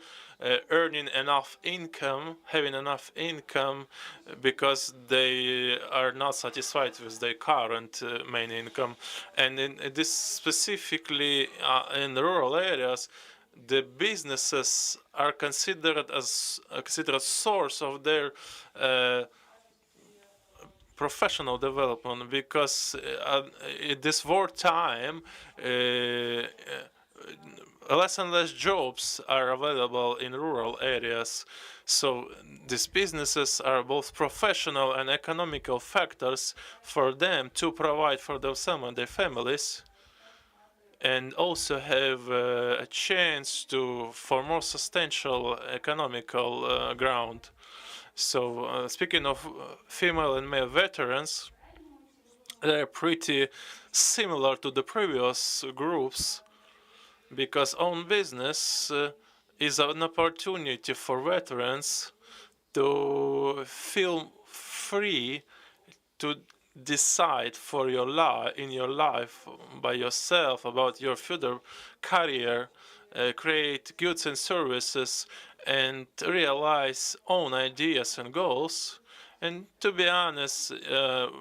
Speaker 4: earning enough income, having enough income, because they are not satisfied with their current main income. And in this specifically in rural areas, the businesses are considered as considered a source of their professional development, because in this wartime less and less jobs are available in rural areas. So these businesses are both professional and economical factors for them to provide for themselves and their families, and also have a chance to for more substantial economical ground. So speaking of female and male veterans, they're pretty similar to the previous groups, because own business is an opportunity for veterans to feel free to decide for your life in your life by yourself about your future career, create goods and services, and realize own ideas and goals. And to be honest,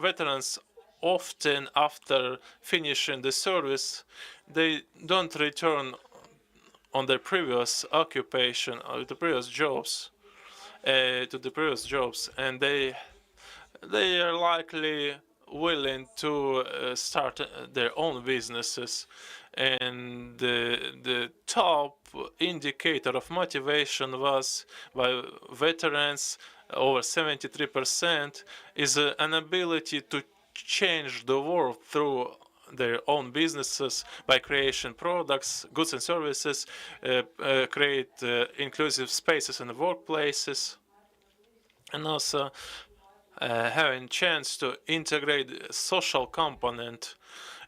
Speaker 4: veterans often, after finishing the service, they don't return on their previous occupation or the previous jobs, and they are likely willing to start their own businesses. And the top indicator of motivation was by veterans, over 73%, is an ability to change the world through their own businesses by creation products, goods and services, create inclusive spaces in the workplaces, and also having chance to integrate social component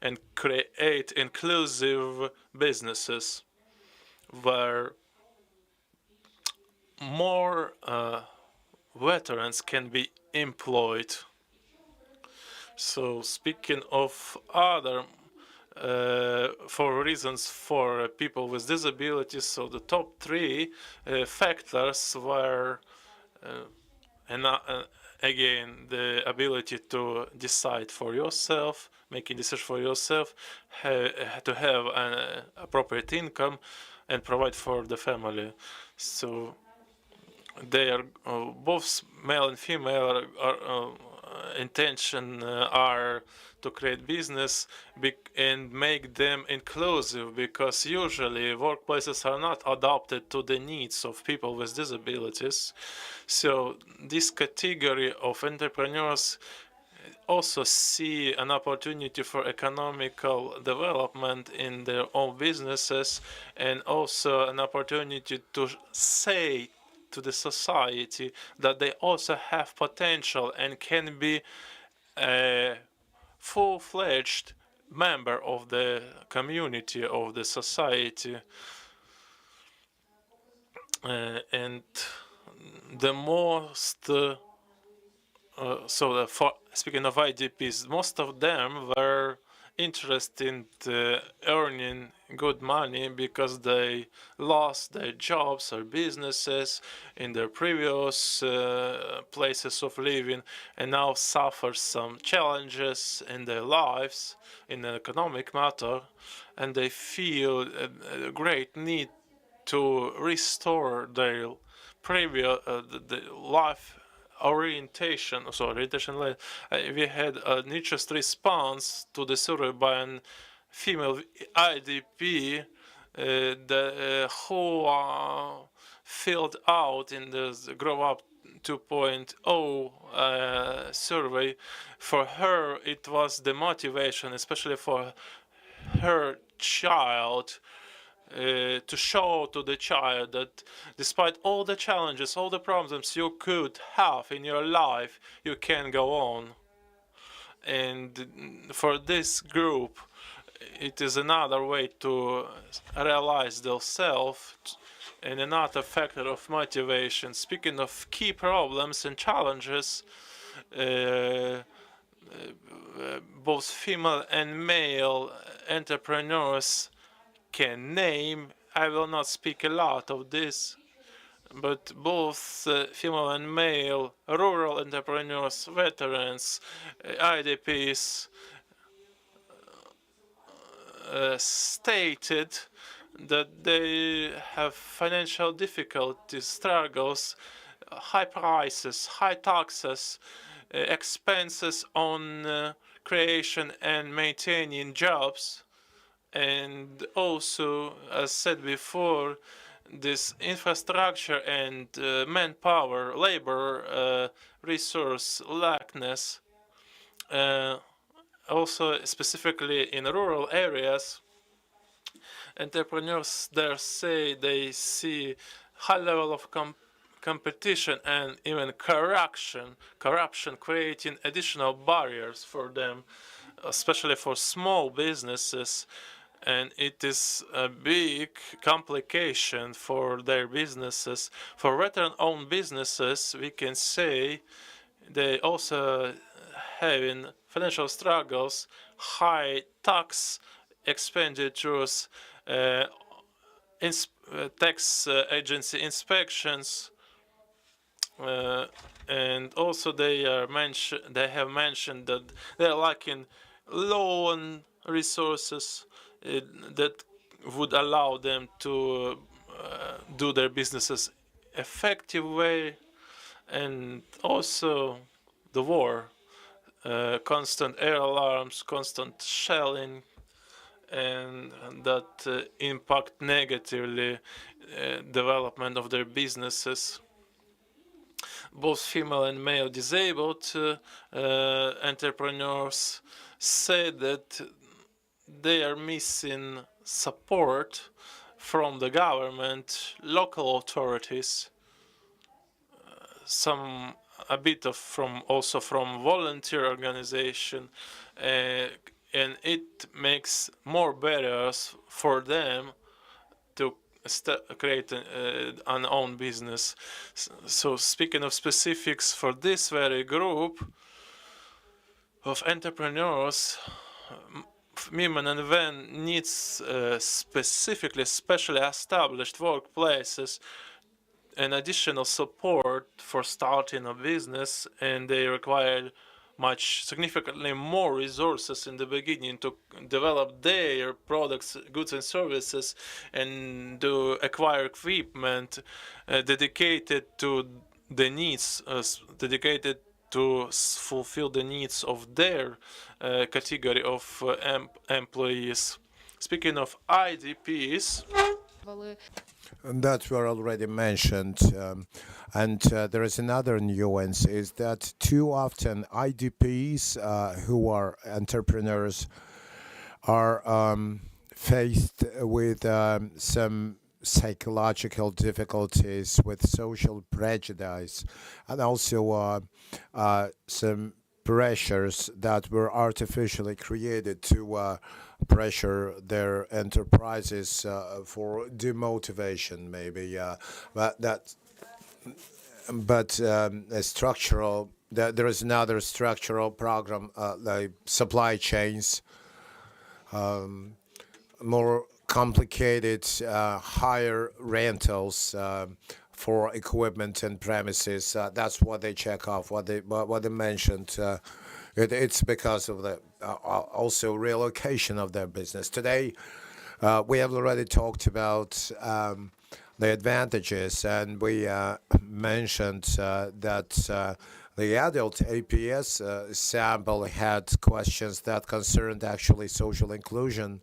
Speaker 4: and create inclusive businesses where more veterans can be employed. So speaking of other for reasons for people with disabilities, so the top three factors were and again, the ability to decide for yourself, making decisions for yourself, to have an appropriate income, and provide for the family. So they are both male and female intention are to create business and make them inclusive, because usually workplaces are not adapted to the needs of people with disabilities. So this category of entrepreneurs also see an opportunity for economical development in their own businesses, and also an opportunity to say to the society that they also have potential and can be a full-fledged member of the community, of the society. And the most for speaking of IDPs, most of them were interested in earning good money because they lost their jobs or businesses in their previous places of living, and now suffer some challenges in their lives in an economic matter, and they feel a great need to restore their previous the life orientation. We had an interest response to the survey by a female IDP who filled out in the grow up 2.0 survey, for her it was the motivation, especially for her child, to show to the child that despite all the challenges, all the problems you could have in your life, you can go on. And for this group, it is another way to realize themselves and another factor of motivation. Speaking of key problems and challenges, both female and male entrepreneurs can name. I will not speak a lot of this, but both female and male rural entrepreneurs, veterans, IDPs stated that they have financial difficulties, struggles, high prices, high taxes, expenses on creation and maintaining jobs, and also, as said before, this infrastructure and manpower, labor resource lackness. Also, specifically in rural areas, entrepreneurs there say they see high level of competition and even corruption creating additional barriers for them, especially for small businesses, and it is a big complication for their businesses. For veteran-owned businesses, we can say they also having financial struggles, high tax expenditures, tax agency inspections, and also they have mentioned that they are lacking loan resources that would allow them to do their businesses effective way, and also the war, constant air alarms, constant shelling, and that impact negatively development of their businesses. Both female and male disabled entrepreneurs say that they are missing support from the government, local authorities, a bit of from volunteer organization, and it makes more barriers for them to create an own business. So speaking of specifics for this very group of entrepreneurs, women and men needs specially established workplaces and additional support for starting a business, and they require significantly more resources in the beginning to develop their products, goods and services, and to acquire equipment dedicated to the needs, dedicated to fulfill the needs of their category of employees. Speaking of IDPs,
Speaker 2: that were already mentioned, and there is another nuance, is that too often IDPs who are entrepreneurs are faced with some psychological difficulties, with social prejudice, and also some pressures that were artificially created to pressure their enterprises for demotivation, maybe. But a structural. There is another structural program, like supply chains, more complicated, higher rentals for equipment and premises. That's what they check off. What they mentioned. It's because of the also relocation of their business. Today, we have already talked about the advantages, and we mentioned that the adult APS sample had questions that concerned actually social inclusion.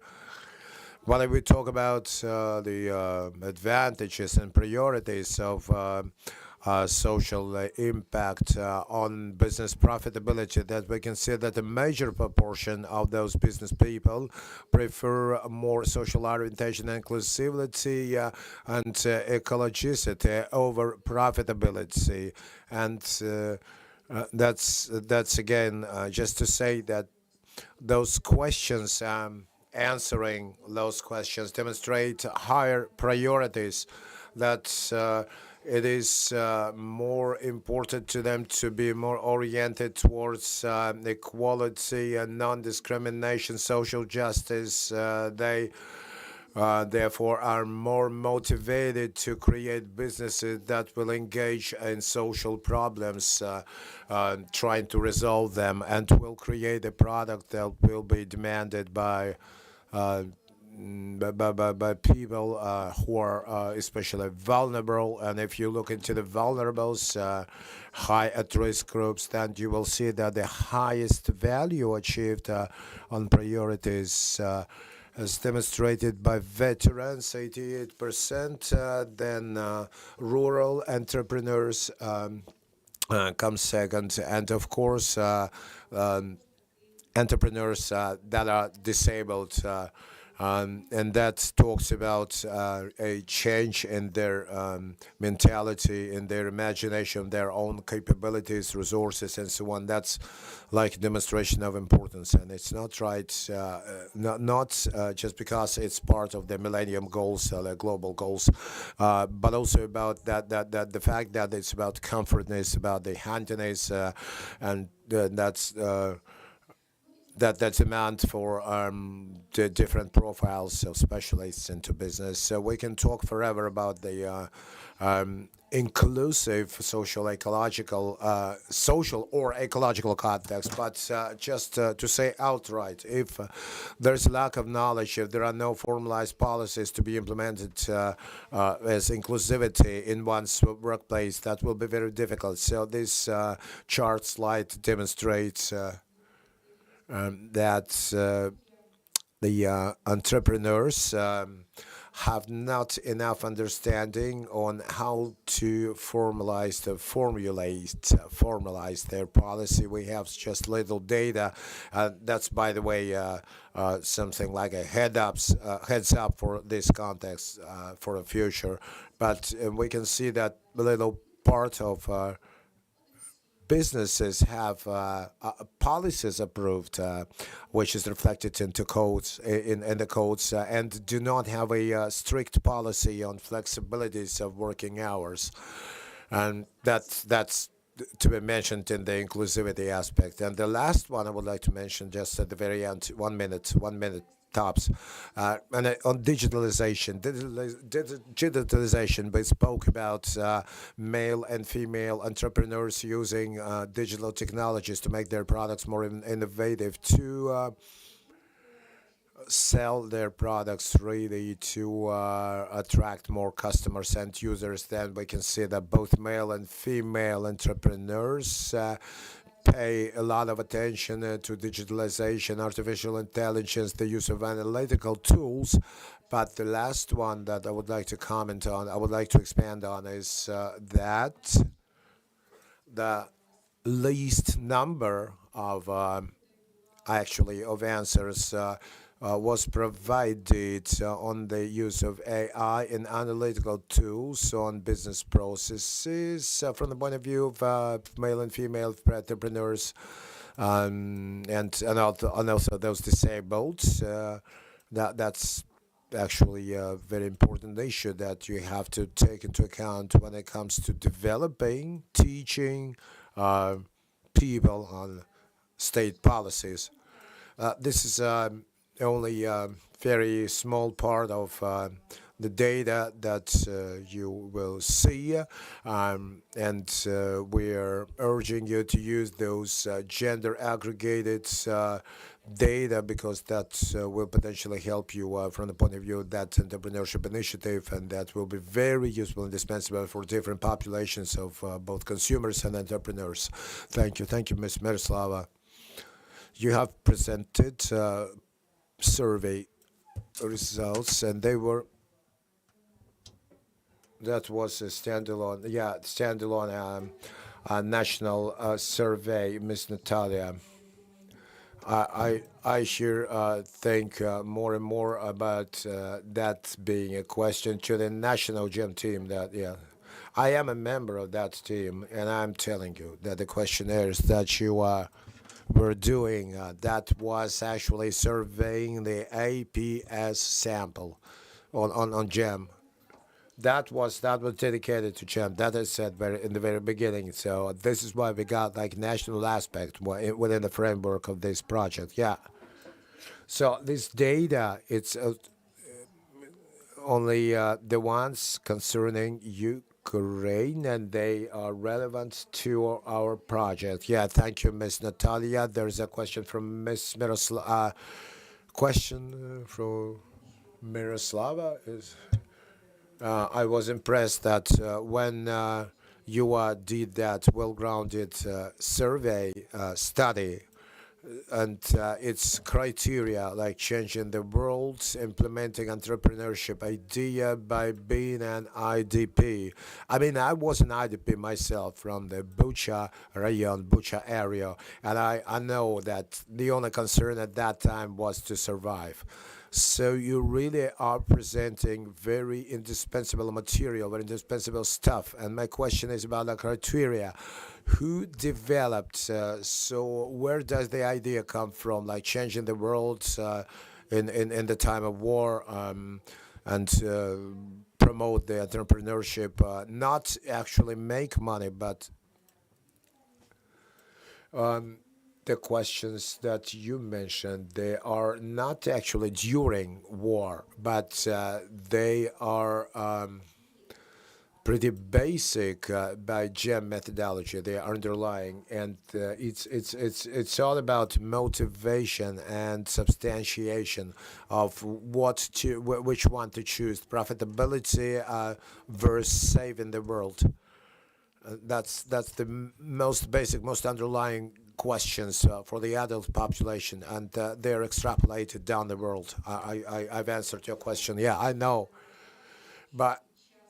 Speaker 2: When we talk about the advantages and priorities of social impact on business profitability, that we can see that a major proportion of those business people prefer more social orientation, inclusivity, and ecologicity over profitability. And that's again just to say that those questions, answering those questions, demonstrate higher priorities, that it is more important to them to be more oriented towards equality and non-discrimination, social justice. They therefore are more motivated to create businesses that will engage in social problems, trying to resolve them, and will create a product that will be demanded by people who are especially vulnerable. And if you look into the vulnerables, high at-risk groups, then you will see that the highest value achieved on priorities as demonstrated by veterans, 88%, then rural entrepreneurs come second, and of course entrepreneurs that are disabled, and that talks about a change in their mentality, in their imagination, their own capabilities, resources, and so on. That's like a demonstration of importance, and it's not right, not just because it's part of the Millennium Goals, the global goals, but also about that the fact that it's about comfortness, about the handiness, and that's. That's demand for the different profiles of specialists into business. So we can talk forever about the inclusive social or ecological context, but just to say outright, if there's lack of knowledge, if there are no formalized policies to be implemented as inclusivity in one's workplace, that will be very difficult. So this chart slide demonstrates that the entrepreneurs have not enough understanding on how to formalize their policy. We have just little data. That's, by the way, something like a heads up for this context for the future. But we can see that little part of businesses have policies approved, which is reflected into codes in the codes, and do not have a strict policy on flexibilities of working hours, and that's to be mentioned in the inclusivity aspect. And the last one I would like to mention, just at the very end, 1 minute tops, and on digitalization, we spoke about male and female entrepreneurs using digital technologies to make their products more innovative, to sell their products really, to attract more customers and users. Then we can see that both male and female entrepreneurs pay a lot of attention to digitalization, artificial intelligence, the use of analytical tools. But the last one that I would like to comment on, I would like to expand on, is that the least number of answers was provided on the use of AI and analytical tools on business processes from the point of view of male and female entrepreneurs, and also those disabled. That's actually a very important issue that you have to take into account when it comes to developing, teaching people on state policies. This is only a very small part of the data that you will see, and we're urging you to use those gender aggregated data, because that will potentially help you from the point of view of that entrepreneurship initiative, and that will be very useful and indispensable for different populations of both consumers and entrepreneurs. Thank you, Ms. Miroslava. You have presented survey results, and they were that was a standalone, national survey, Miss Nataliia. I here think more and more about that being a question to the national gym team. That I am a member of that team, and I'm telling you that the questionnaires that you were doing that was actually surveying the APS sample on gem. That was dedicated to GEM. That I said in the very beginning. So this is why we got like national aspect within the framework of this project. Yeah. So this data, it's only the ones concerning Ukraine, and they are relevant to our project. Yeah. Thank you, Miss Nataliia. There's a question from Miss Miroslava. Question from Miroslava is. I was impressed that when you did that well-grounded survey study and its criteria like changing the world, implementing entrepreneurship idea by being an IDP. I mean, I was an IDP myself from the Bucha rayon, Bucha area, and I know that the only concern at that time was to survive. So you really are presenting very indispensable material, very indispensable stuff. And my question is about the criteria. Who developed, so where does the idea come from, like changing the world in the time of war and promote the entrepreneurship, not actually make money, but the questions that you mentioned, they are not actually during war, but they are pretty basic by GEM methodology. They are underlying, and it's all about motivation and substantiation of which one to choose: profitability versus saving the world. That's the most basic, most underlying questions for the adult population, and they're extrapolated down the world. I've answered your question. Yeah, I know, but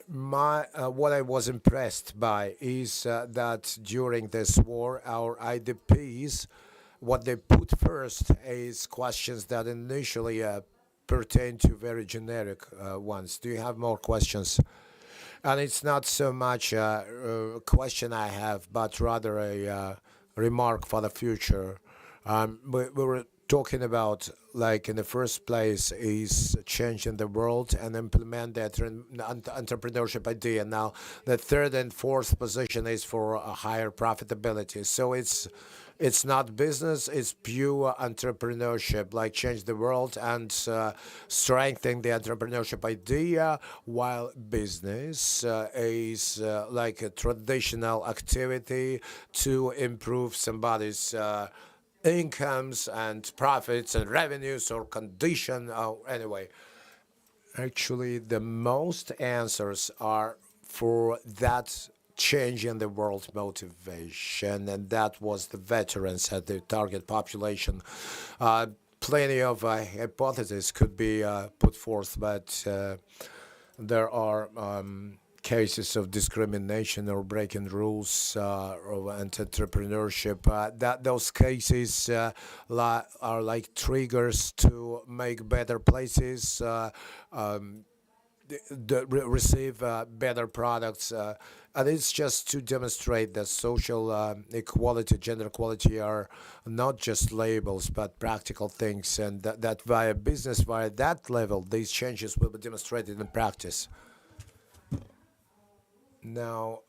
Speaker 2: my what I was impressed by is that during this war, our IDPs, what they put first is questions that initially pertain to very generic ones. Do you have more questions? And it's not so much a question I have, but rather a remark for the future. We were talking about, like, in the first place, is changing the world and implement that entrepreneurship idea. Now, the third and fourth position is for a higher profitability. So it's not business, it's pure entrepreneurship, like change the world and strengthen the entrepreneurship idea, while business is like a traditional activity to improve somebody's incomes and profits and revenues or condition. Anyway, actually, the most answers are for that change in the world motivation, and that was the veterans at the target population. Plenty of hypotheses could be put forth, but there are cases of discrimination or breaking rules or entrepreneurship. That those cases are like triggers to make better places. Receive better products, and it's just to demonstrate that social equality, gender equality are not just labels but practical things, and that via business, via that level, these changes will be demonstrated in practice. Now,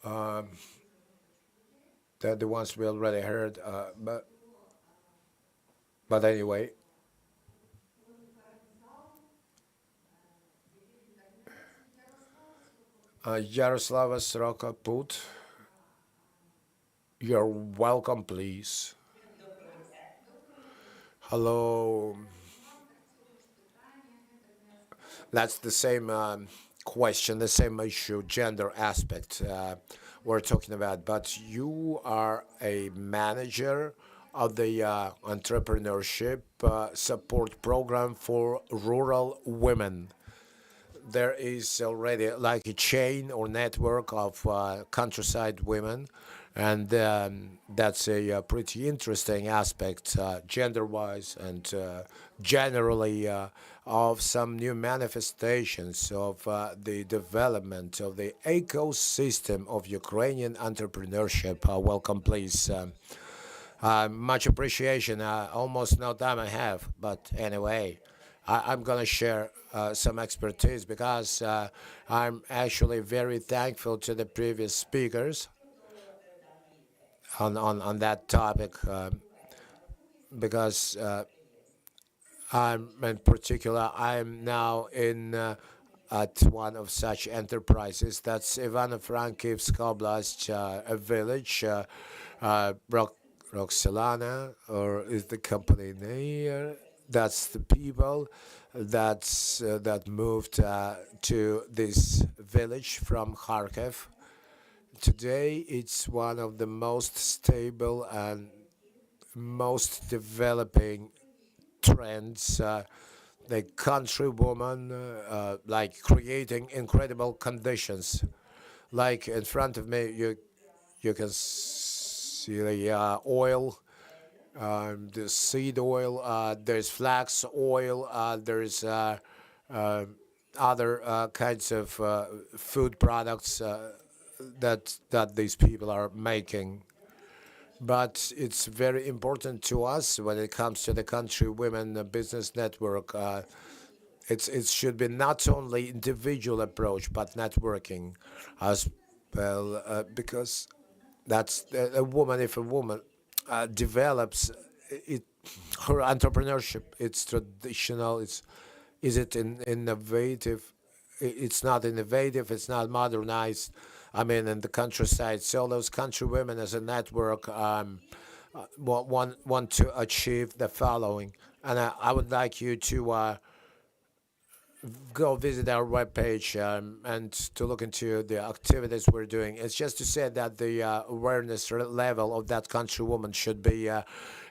Speaker 2: they're the ones we already heard, but anyway. Yaroslava Sroka Put, you're welcome, please. Hello. That's the same question, the same issue, gender aspect we're talking about. But you are a manager of the entrepreneurship support program for rural women. there is already like a chain or network of countryside women, and that's a pretty interesting aspect, gender-wise and generally, of some new manifestations of the development of the ecosystem of Ukrainian entrepreneurship. Welcome, please. Much appreciation. Almost no time I have, but anyway, I'm going to share some expertise because I'm actually very thankful to the previous speakers on that topic because in particular, I'm now in at one of such enterprises. That's Ivano-Frankivsk Oblast, a village, Roxelana, or is the company name? That's the people that moved to this village from Kharkiv. Today, it's one of the most stable and most developing trends. The country woman, like creating incredible conditions. Like in front of me, you can see the oil, the seed oil. There's flax oil. There's other kinds of food products that these people are making. But it's very important to us when it comes to the country women business network. It should be not only individual approach but networking as well, because that's a woman. If a woman develops it, her entrepreneurship, it's traditional. Is it innovative? It's not innovative. It's not modernized. I mean, in the countryside, so those country women as a network want to achieve the following. And I would like you to go visit our webpage and to look into the activities we're doing. It's just to say that the awareness level of that country woman should be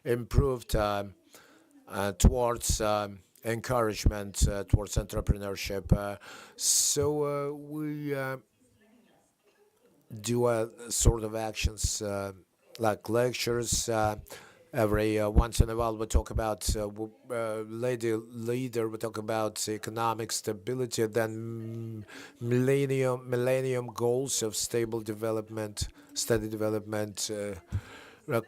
Speaker 2: improved towards encouragement, towards entrepreneurship. So we do sort of actions like lectures. Every once in a while, we talk about lady leader. We talk about economic stability, then millennium goals of stable development, steady development.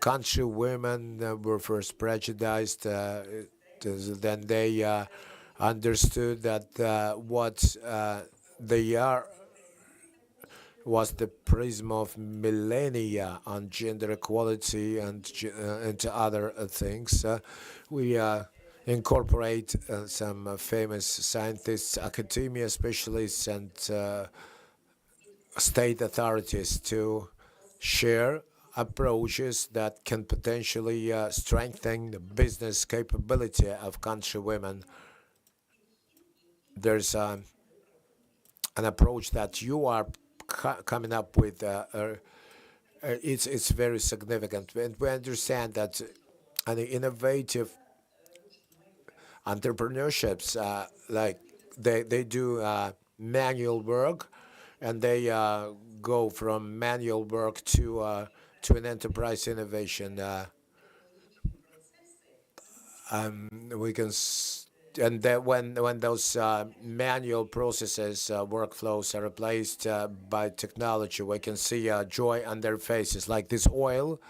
Speaker 2: Country women were first prejudiced. Then they understood that what they are was the prism of millennia on gender equality and into other things. We incorporate some famous scientists, academia specialists, and state authorities to share approaches that can potentially strengthen the business capability of country women. There's an approach that you are coming up with. It's very significant, and we understand that an innovative entrepreneurships like they do manual work, and they go from manual work to an enterprise innovation. We can and that when those manual processes, workflows are replaced by technology, we can see joy on their faces. Like this oil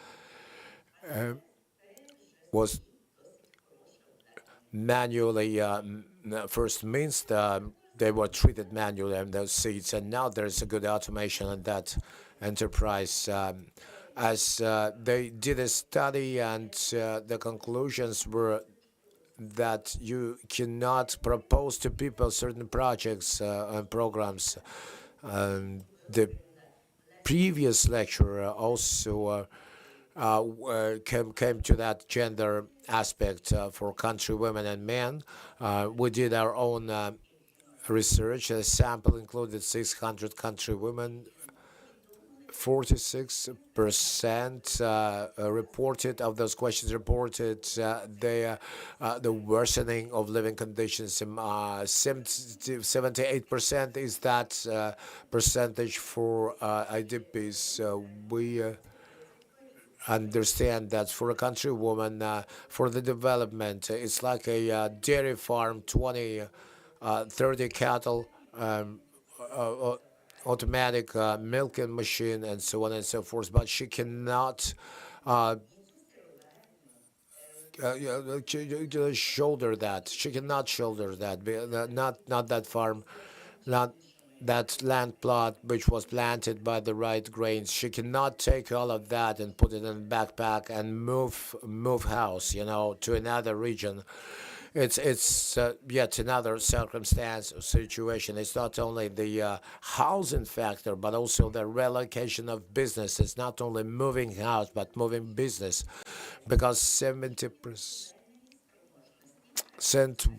Speaker 2: was manually first minced. They were treated manually in those seeds, and now there's a good automation on that enterprise. As they did a study, and the conclusions were that you cannot propose to people certain projects and programs. The previous lecturer also came to that gender aspect for country women and men. We did our own research. A sample included 600 country women 46% reported of those questions reported the worsening of living conditions. 78% is that percentage for IDPs. We understand that for a countrywoman, for the development, it's like a dairy farm, 20, 30 cattle, automatic milking machine, and so on and so forth. But she cannot shoulder that. She cannot shoulder that. Not that farm, not that land plot which was planted by the right grains. She cannot take all of that and put it in a backpack and move house, to another region. It's yet another circumstance or situation. It's not only the housing factor, but also the relocation of business. It's not only moving house, but moving business, because 70%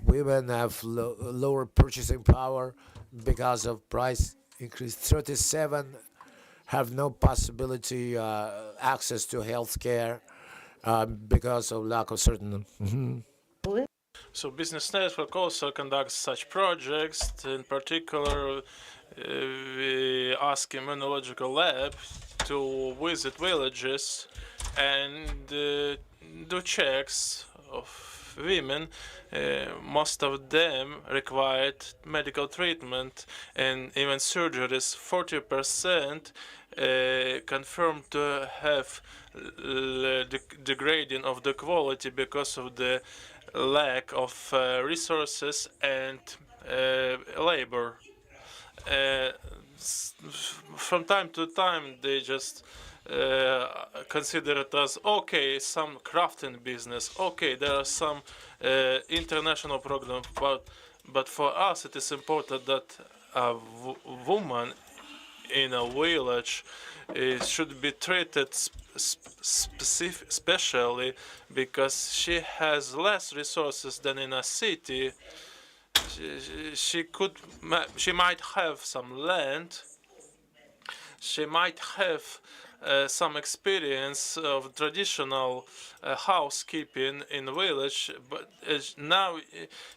Speaker 2: women have lower purchasing power because of price increase. 37 have no possibility access to health care because of lack of certain.
Speaker 4: So Business Network also conducts such projects. In particular, we ask Immunological Lab to visit villages and do checks of women. Most of them required medical treatment and even surgeries. 40% confirmed to have degrading of the quality because of the lack of resources and labor. From time to time, they just consider it as okay, some crafting business. Okay, there are some international programs, but for us, it is important that a woman in a village should be treated specially because she has less resources than in a city. She might have some land. She might have some experience of traditional housekeeping in the village, but now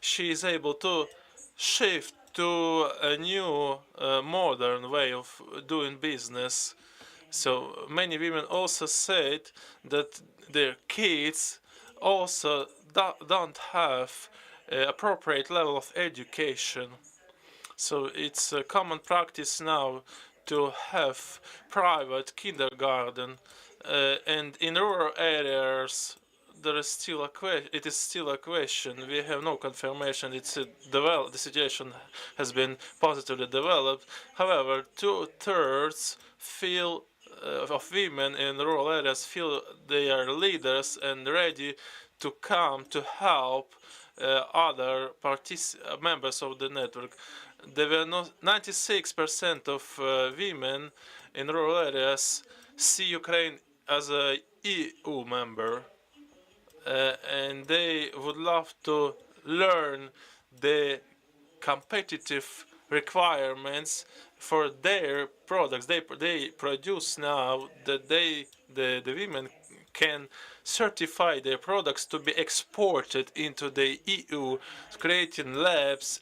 Speaker 4: she is able to shift to a new modern way of doing business. So many women also said that their kids also don't have appropriate level of education. So it's a common practice now to have private kindergarten, and in rural areas there is still a question. It is still a question. We have no confirmation. The situation has been positively developed. However, 2/3 feel of women in rural areas feel they are leaders and ready to come to help other members of the network. There were 96% of women in rural areas see Ukraine as a EU member, and they would love to learn the competitive requirements for their products. They produce now that the women can certify their products to be exported into the EU, creating labs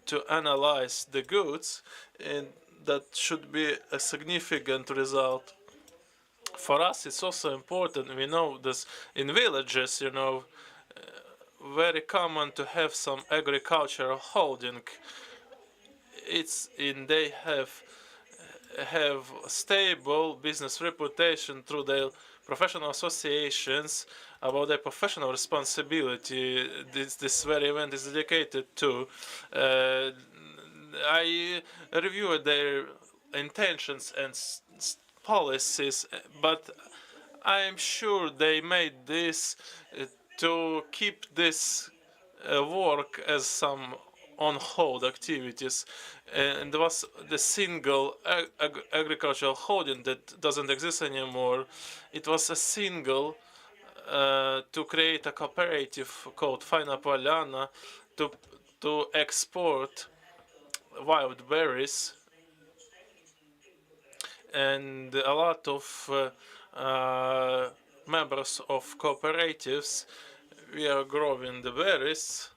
Speaker 4: to analyze the goods, and that should be a significant result. For us, it's also important. We know this in villages, very common to have some agricultural holding. They have stable business reputation through their professional associations about their professional responsibility. This very event is dedicated to. I reviewed their intentions and policies, but I am sure they made this to keep this work as some on hold activities, and there was the single agricultural holding that doesn't exist anymore. It was a single to create a cooperative called Fina Polyana to export wild berries, and a lot of members of cooperatives. We are growing the berries,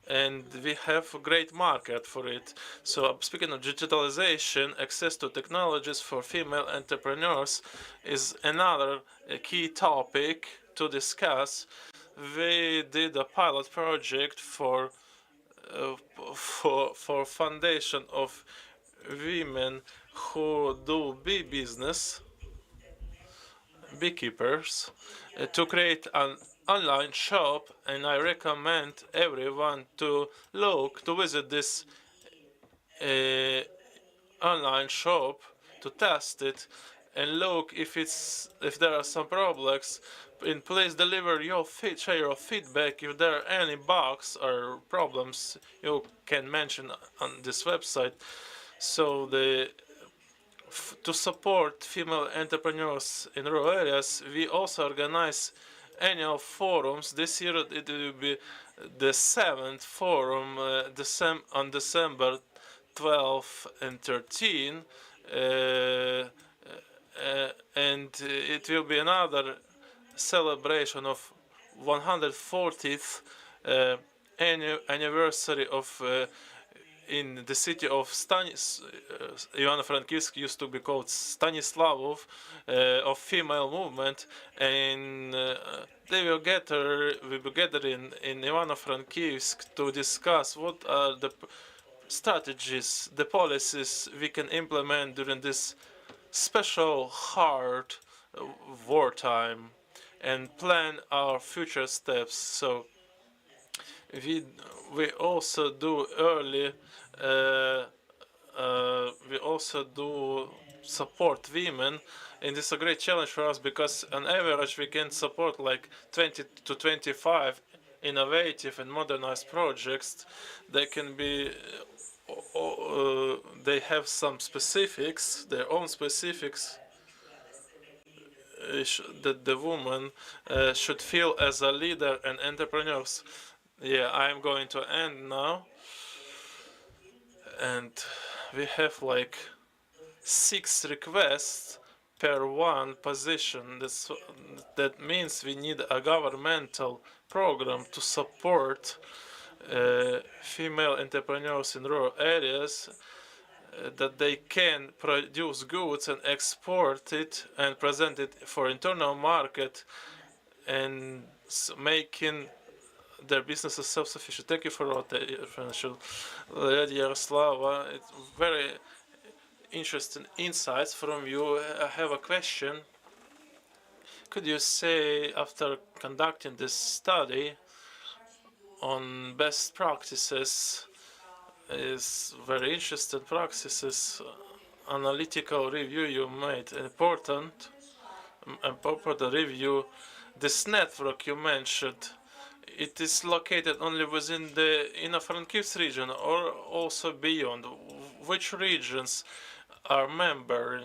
Speaker 4: and we have a great market for it. So speaking of digitalization, access to technologies for female entrepreneurs is another key topic to discuss. We did a pilot project for foundation of women who do bee business, beekeepers, to create an online shop, and I recommend everyone to visit this online shop to test it and look if there are some problems. And please deliver your share your feedback. If there are any bugs or problems, you can mention on this website. So to support female entrepreneurs in rural areas, we also organize annual forums. This year it will be the 7th forum on December 12 and 13, and it will be another celebration of 140th anniversary of in the city of Ivano-Frankivsk used to be called Stanislavov, of female movement, and they will gather in Ivano-Frankivsk to discuss what are the strategies, the policies we can implement during this special hard wartime, and plan our future steps. So we also do early we also do support women, and it's a great challenge for us because on average we can support like 20 to 25 innovative and modernized projects. They can be they have some specifics, their own specifics, that the woman should feel as a leader and entrepreneurs. Yeah, I'm going to end now, and we have like 6 requests per one position. That means we need a governmental program to support female entrepreneurs in rural areas, that they can produce goods and export it and present it for internal market, and making their businesses self-sufficient. Thank you for all the financial, Lady Yaroslava. It's very interesting insights from you. I have a question. Could you say, after conducting this study on best practices, is very interesting practices, analytical review you made, important review, this network you mentioned, it is located only within the Ivano-Frankivsk region or also beyond? Which regions are member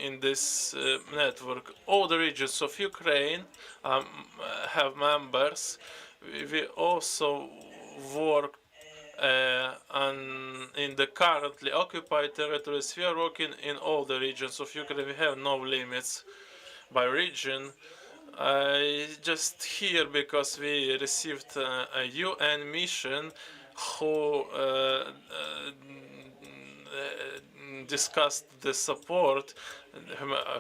Speaker 4: in this network? All the regions of Ukraine have members. We also work in the currently occupied territories. We are working in all the regions of Ukraine. We have no limits by region. I just here because we received a UN mission who discussed the support,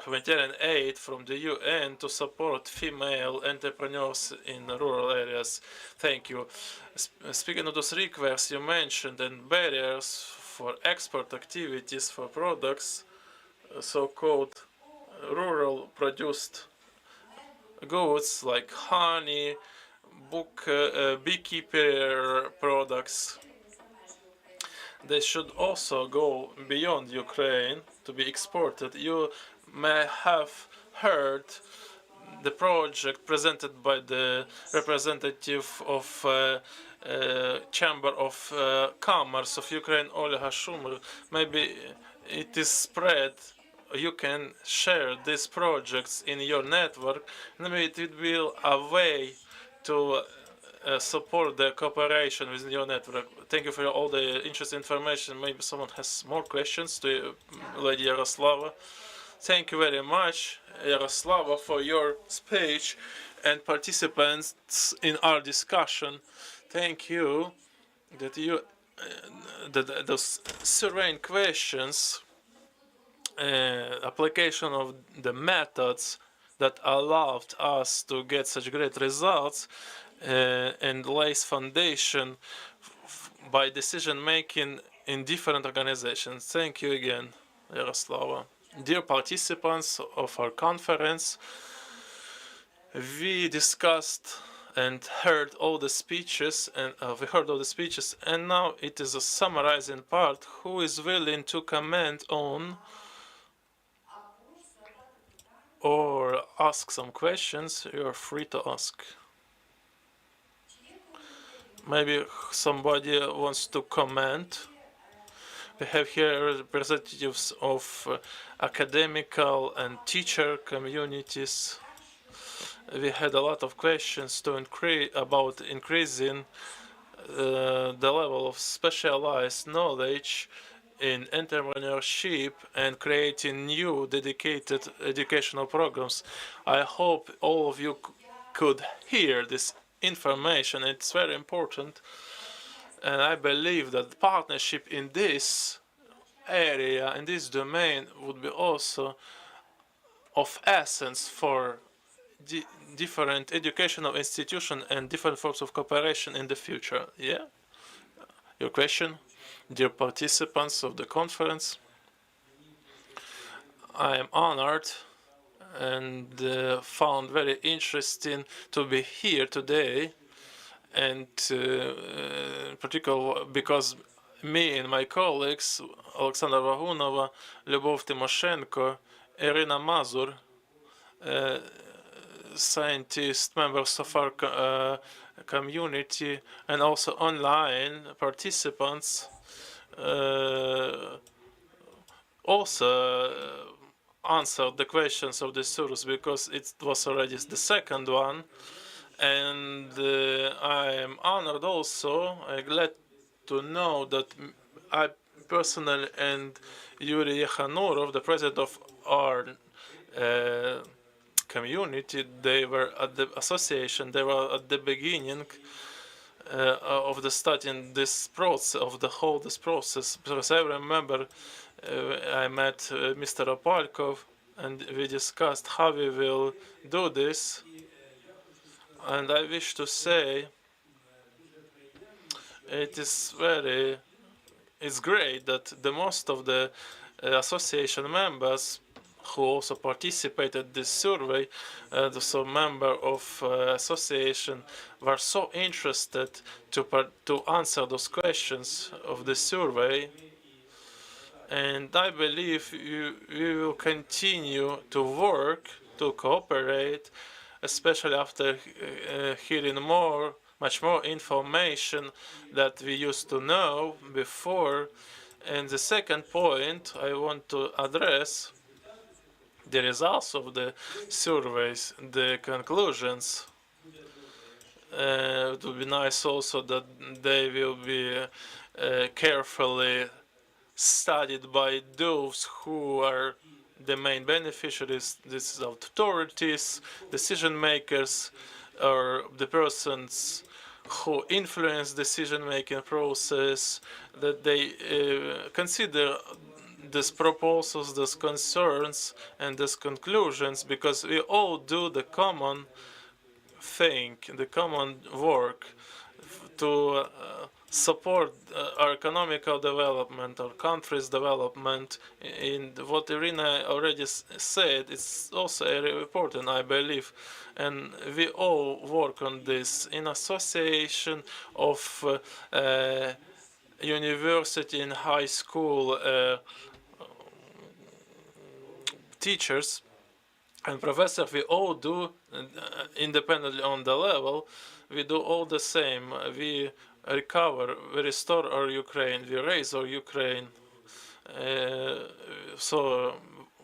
Speaker 4: humanitarian aid from the UN to support female entrepreneurs in rural areas. Thank you. Speaking of those requests you mentioned and barriers for export activities for products, so-called rural produced goods like honey, beekeeper products, they should also go beyond Ukraine to be exported. You may have heard the project presented by the representative of Chamber of Commerce of Ukraine, Olga. Maybe it is spread. You can share these projects in your network. Maybe it will be a way to support the cooperation within your network. Thank you for all the interesting information. Maybe someone has more questions to Lady Yaroslava. Thank you very much, Yaroslava, for your speech and participants in our discussion. Thank you that that those serene questions, application of the methods that allowed us to get such great results, and lays foundation by decision making in different organizations. Thank you again, Yaroslava. Dear participants of our conference, we discussed and heard all the speeches, and now it is a summarizing part. Who is willing to comment on or ask some questions? You're free to ask. Maybe somebody wants to comment. We have here representatives of academical and teacher communities. We had a lot of questions to about increasing the level of specialized knowledge in entrepreneurship and creating new dedicated educational programs. I hope all of you could hear this information. It's very important, and I believe that partnership in this area, in this domain, would be also of essence for different educational institutions and different forms of cooperation in the future. Yeah? Your question, dear participants of the conference, I am honored and found very interesting to be here today, and particularly because me and my colleagues, Alexander Vagunova, Lyubov Timoshenko, Irina Mazur, scientists, members of our community, and also online participants, also answered the questions of the students, because it was already the second one. And I am honored also, I'm glad to know that I personally and Yuri Yekhanurov, the president of our community, they were at the association, they were at the beginning of the starting this process, of the whole this process, because I remember I met Mr. Opalkov, and we discussed how we will do this. And I wish to say it's great that the most of the association members who also participated in this survey, so member of association, were so interested to answer those questions of the survey. And I believe we will continue to work, to cooperate, especially after hearing much more information that we used to know before. And the second point I want to address, the results of the surveys, the conclusions. It would be nice also that they will be carefully studied by those who are the main beneficiaries. This is authorities, decision makers, or the persons who influence decision-making process, that they consider these proposals, these concerns, and these conclusions, because we all do the common thing, the common work to support our economical development, our country's development. In what Irina already said, it's also very important, I believe, and we all work on this in association of university and high school teachers and professors. We all do, independently on the level, we do all the same. We recover, we restore our Ukraine, we raise our Ukraine. So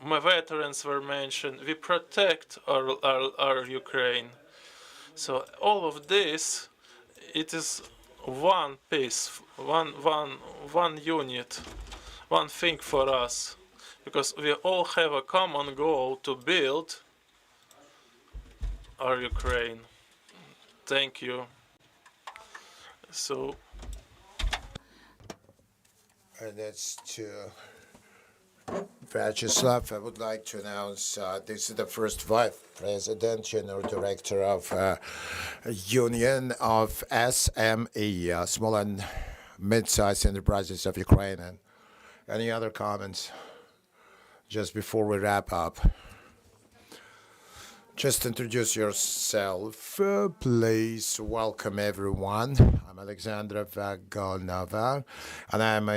Speaker 4: my veterans were mentioned. We protect our Ukraine. So all of this, it is one piece, one unit, one thing for us. because we all have a common goal to build our Ukraine. Thank you. So,
Speaker 2: And it's to Vyacheslav. I would like to announce this is the first vice president, general director of Union of SME, small and mid-sized enterprises of Ukraine. And any other comments just before we wrap up? Just introduce yourself, please. Welcome everyone. I'm Alexandra Vagonova, and I'm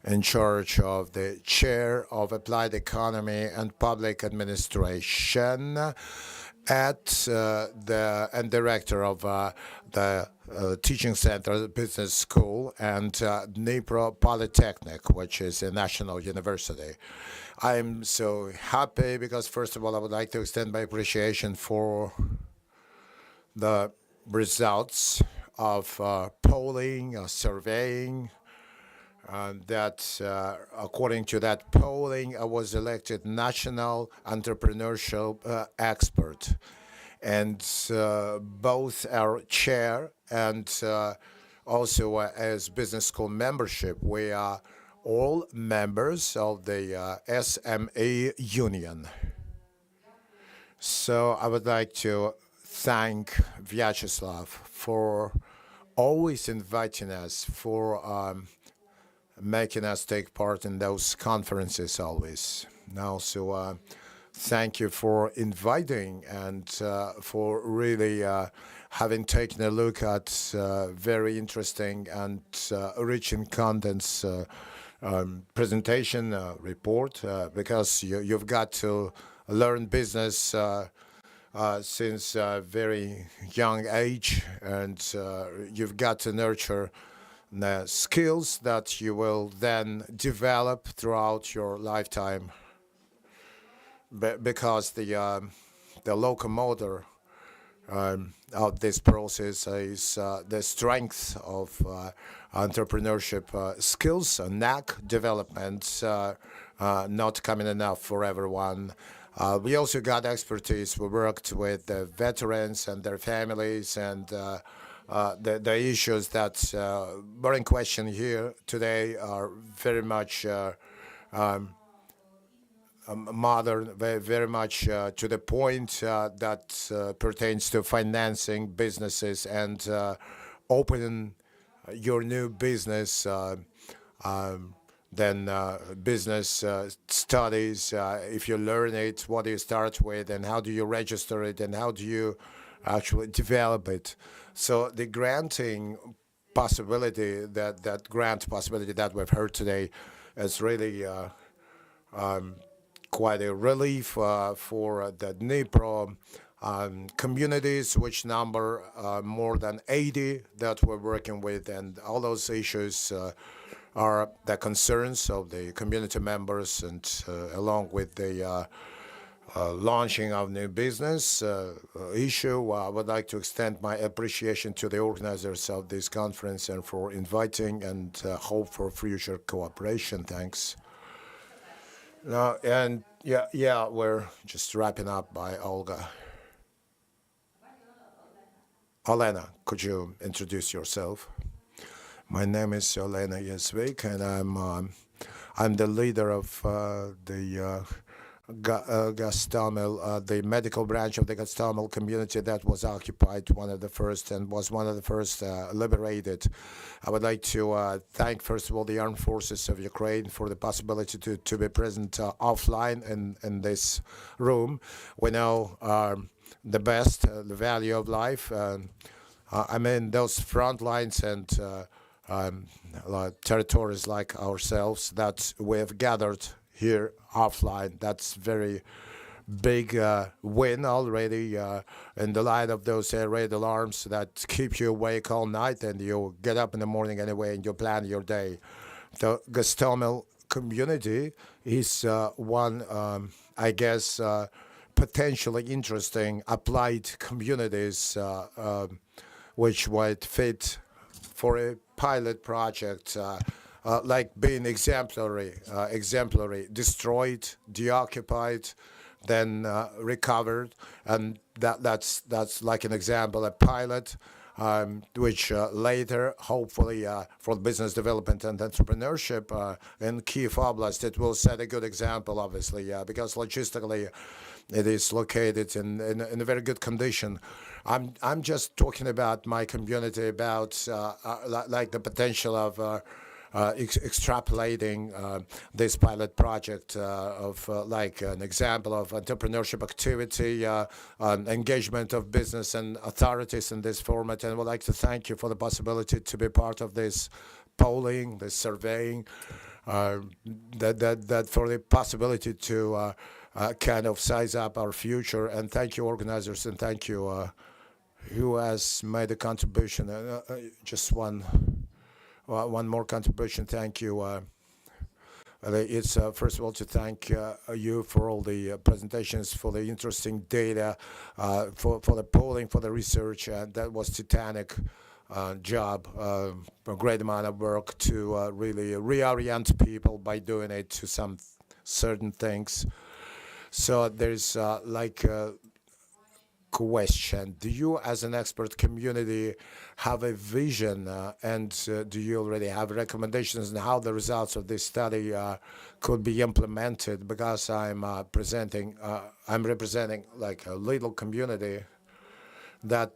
Speaker 2: in charge of the chair of Applied Economy and Public Administration and director of the Teaching Center Business School and Dnipro Polytechnic, which is a national university. I'm so happy because, first of all, I would like to extend my appreciation for the results of polling, surveying, that according to that polling, I was elected national entrepreneurship expert. And both our chair and also as business school membership, we are all members of the SME union. So I would like to thank Vyacheslav for always inviting us, for making us take part in those conferences always. Now, so thank you for inviting and for really having taken a look at very interesting and rich in contents presentation report, because you've got to learn business since a very young age, and you've got to nurture the skills that you will then develop throughout your lifetime, because the locomotor of this process is the strength of entrepreneurship skills, knack development, not coming enough for everyone. We also got expertise. We worked with the veterans and their families, and the issues that were in question here today are very much modern, very much to the point that pertains to financing businesses and opening your new business, then business studies. If you learn it, what do you start with, and how do you register it, and how do you actually develop it? So the granting possibility, that grant possibility that we've heard today, is really quite a relief for the Dnipro communities, which number more than 80 that we're working with, and all those issues are the concerns of the community members, and along with the launching of new business issue, I would like to extend my appreciation to the organizers of this conference and for inviting, and hope for future cooperation. Thanks. And yeah, we're just wrapping up by Olga. Olena, could you introduce yourself? My name is Olena Yesvik, and I'm the leader of the Gostomel, the medical branch of the Gostomel community that was occupied, one of the first, and was one of the first liberated. I would like to thank, first of all, the armed forces of Ukraine for the possibility to be present offline in this room. We know the best, the value of life. I mean, those front lines and territories like ourselves that we have gathered here offline, that's very big win already in the light of those red alarms that keep you awake all night, and you get up in the morning anyway and you plan your day. The Gostomel community is one, I guess, potentially interesting applied communities which might fit for a pilot project like being exemplary, destroyed, deoccupied, then recovered, and that's like an example, a pilot, which later, hopefully, for business development and entrepreneurship in Kiev Oblast, it will set a good example, obviously, because logistically, it is located in a very good condition. I'm just talking about my community, about like the potential of extrapolating this pilot project of like an example of entrepreneurship activity, engagement of business and authorities in this format. And I would like to thank you for the possibility to be part of this polling, this surveying, that for the possibility to kind of size up our future. And thank you, organizers, and thank you who has made a contribution. Just one more contribution. Thank you. It's first of all to thank you for all the presentations, for the interesting data, for the polling, for the research. That was titanic job, a great amount of work to really reorient people by doing it to some certain things. So there's like a question. Do you as an expert community have a vision and do you already have recommendations on how the results of this study could be implemented? Because I'm representing like a little community that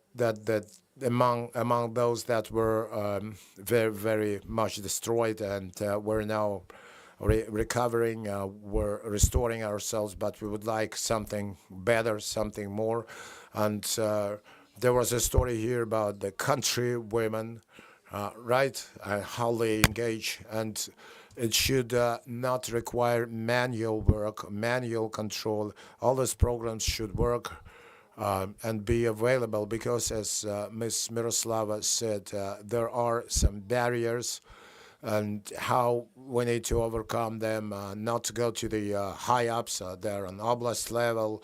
Speaker 2: among those that were very, very much destroyed and we're now recovering, we're restoring ourselves, but we would like something better, something more. And there was a story here about the country women, right, how they engage, and it should not require manual work, manual control. All those programs should work and be available because, as Ms. Miroslava said, there are some barriers and how we need to overcome them, not to go to the high-ups there on oblast level,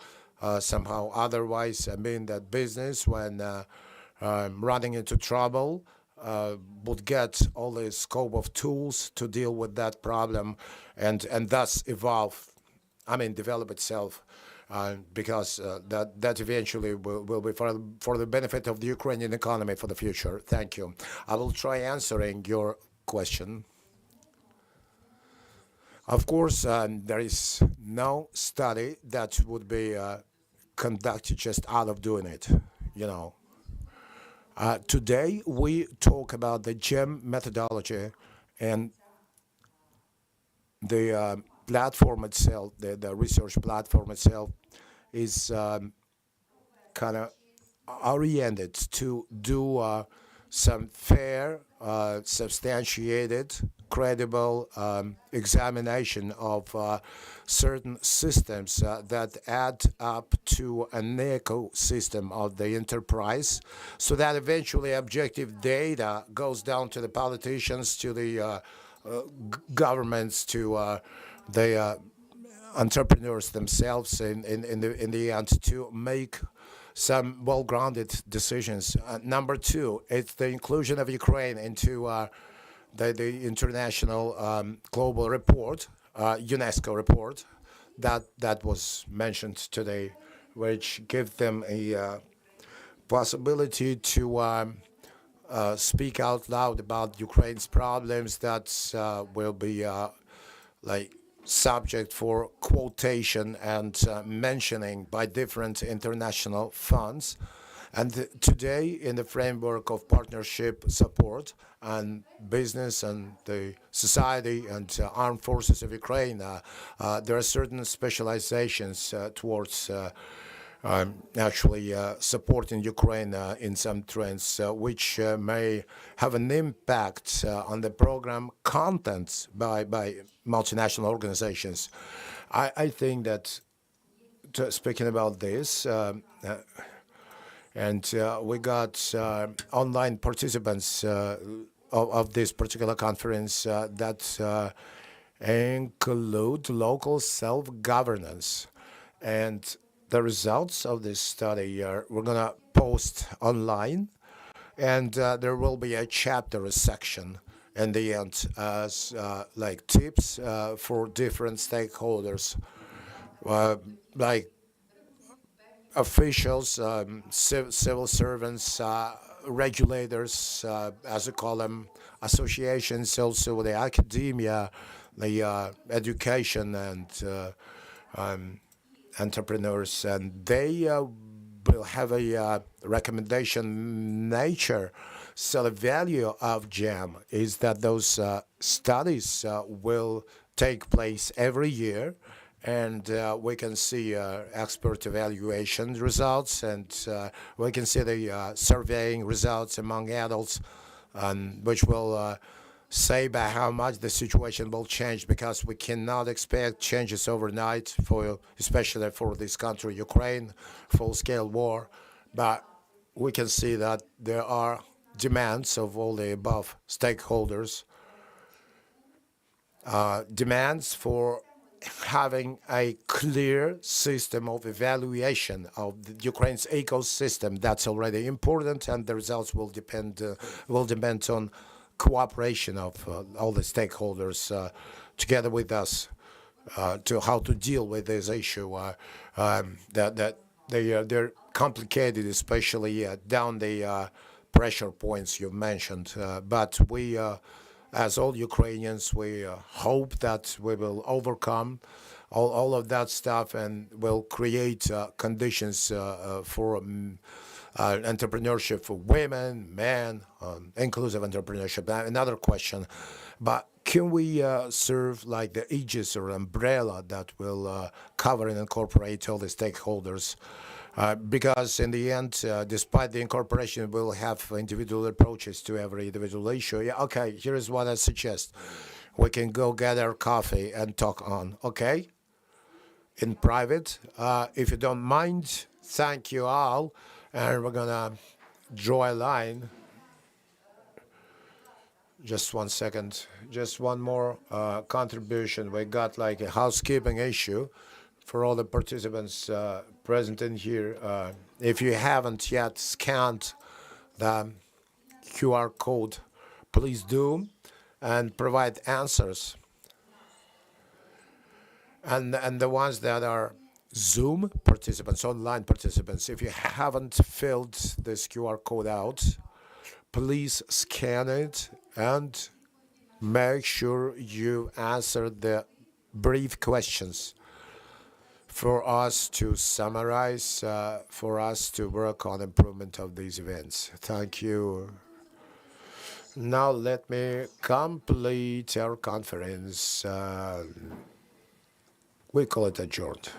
Speaker 2: somehow otherwise. I mean that business, when running into trouble, would get all the scope of tools to deal with that problem and thus evolve, develop itself. Because that eventually will be for the benefit of the Ukrainian economy for the future. Thank you. I will try answering your question. Of course, there is no study that would be conducted just out of doing it, Today, we talk about the GEM methodology and the platform itself, the research platform itself, is kind of oriented to do some fair, substantiated, credible examination of certain systems that add up to an ecosystem of the enterprise, so that eventually objective data goes down to the politicians, to the governments, to the entrepreneurs themselves in the end, to make some well-grounded decisions. Number two, it's the inclusion of Ukraine into the international global report, UNESCO report, that was mentioned today, which gives them a possibility to speak out loud about Ukraine's problems that will be like subject for quotation and mentioning by different international funds. And today, in the framework of partnership support and business and the society and armed forces of Ukraine, there are certain specializations towards actually supporting Ukraine in some trends, which may have an impact on the program contents by multinational organizations. I think that, speaking about this, and we got online participants of this particular conference that include local self-governance. And the results of this study we're going to post online, and there will be a chapter, a section in the end as like tips for different stakeholders, like officials, civil servants, regulators, as we call them, associations, also the academia, the education and entrepreneurs, and they will have a recommendation nature. So the value of GEM is that those studies will take place every year, and we can see expert evaluation results, and we can see the surveying results among adults, which will say by how much the situation will change, because we cannot expect changes overnight, especially for this country, Ukraine, full-scale war. But we can see that there are demands of all the above stakeholders, demands for having a clear system of evaluation of Ukraine's ecosystem. That's already important, and the results will depend on cooperation of all the stakeholders together with us to how to deal with this issue. That they're complicated, especially down the pressure points you mentioned. But we, as all Ukrainians, we hope that we will overcome all of that stuff and will create conditions for entrepreneurship for women, men, inclusive entrepreneurship. Another question, but can we serve like the aegis or umbrella that will cover and incorporate all the stakeholders? Because in the end, despite the incorporation, we'll have individual approaches to every individual issue. Yeah, okay, here's what I suggest. We can go get our coffee and talk on, okay? In private, if you don't mind. Thank you all. And we're gonna draw a line. Just 1 second. Just one more contribution. We got like a housekeeping issue for all the participants present in here. If you haven't yet scanned the QR code, please do and provide answers. And the ones that are Zoom participants, online participants, if you haven't filled this QR code out, please scan it and make sure you answer the brief questions for us to summarize, for us to work on improvement of these events. Thank you. Now let me complete our conference. We call it adjourned.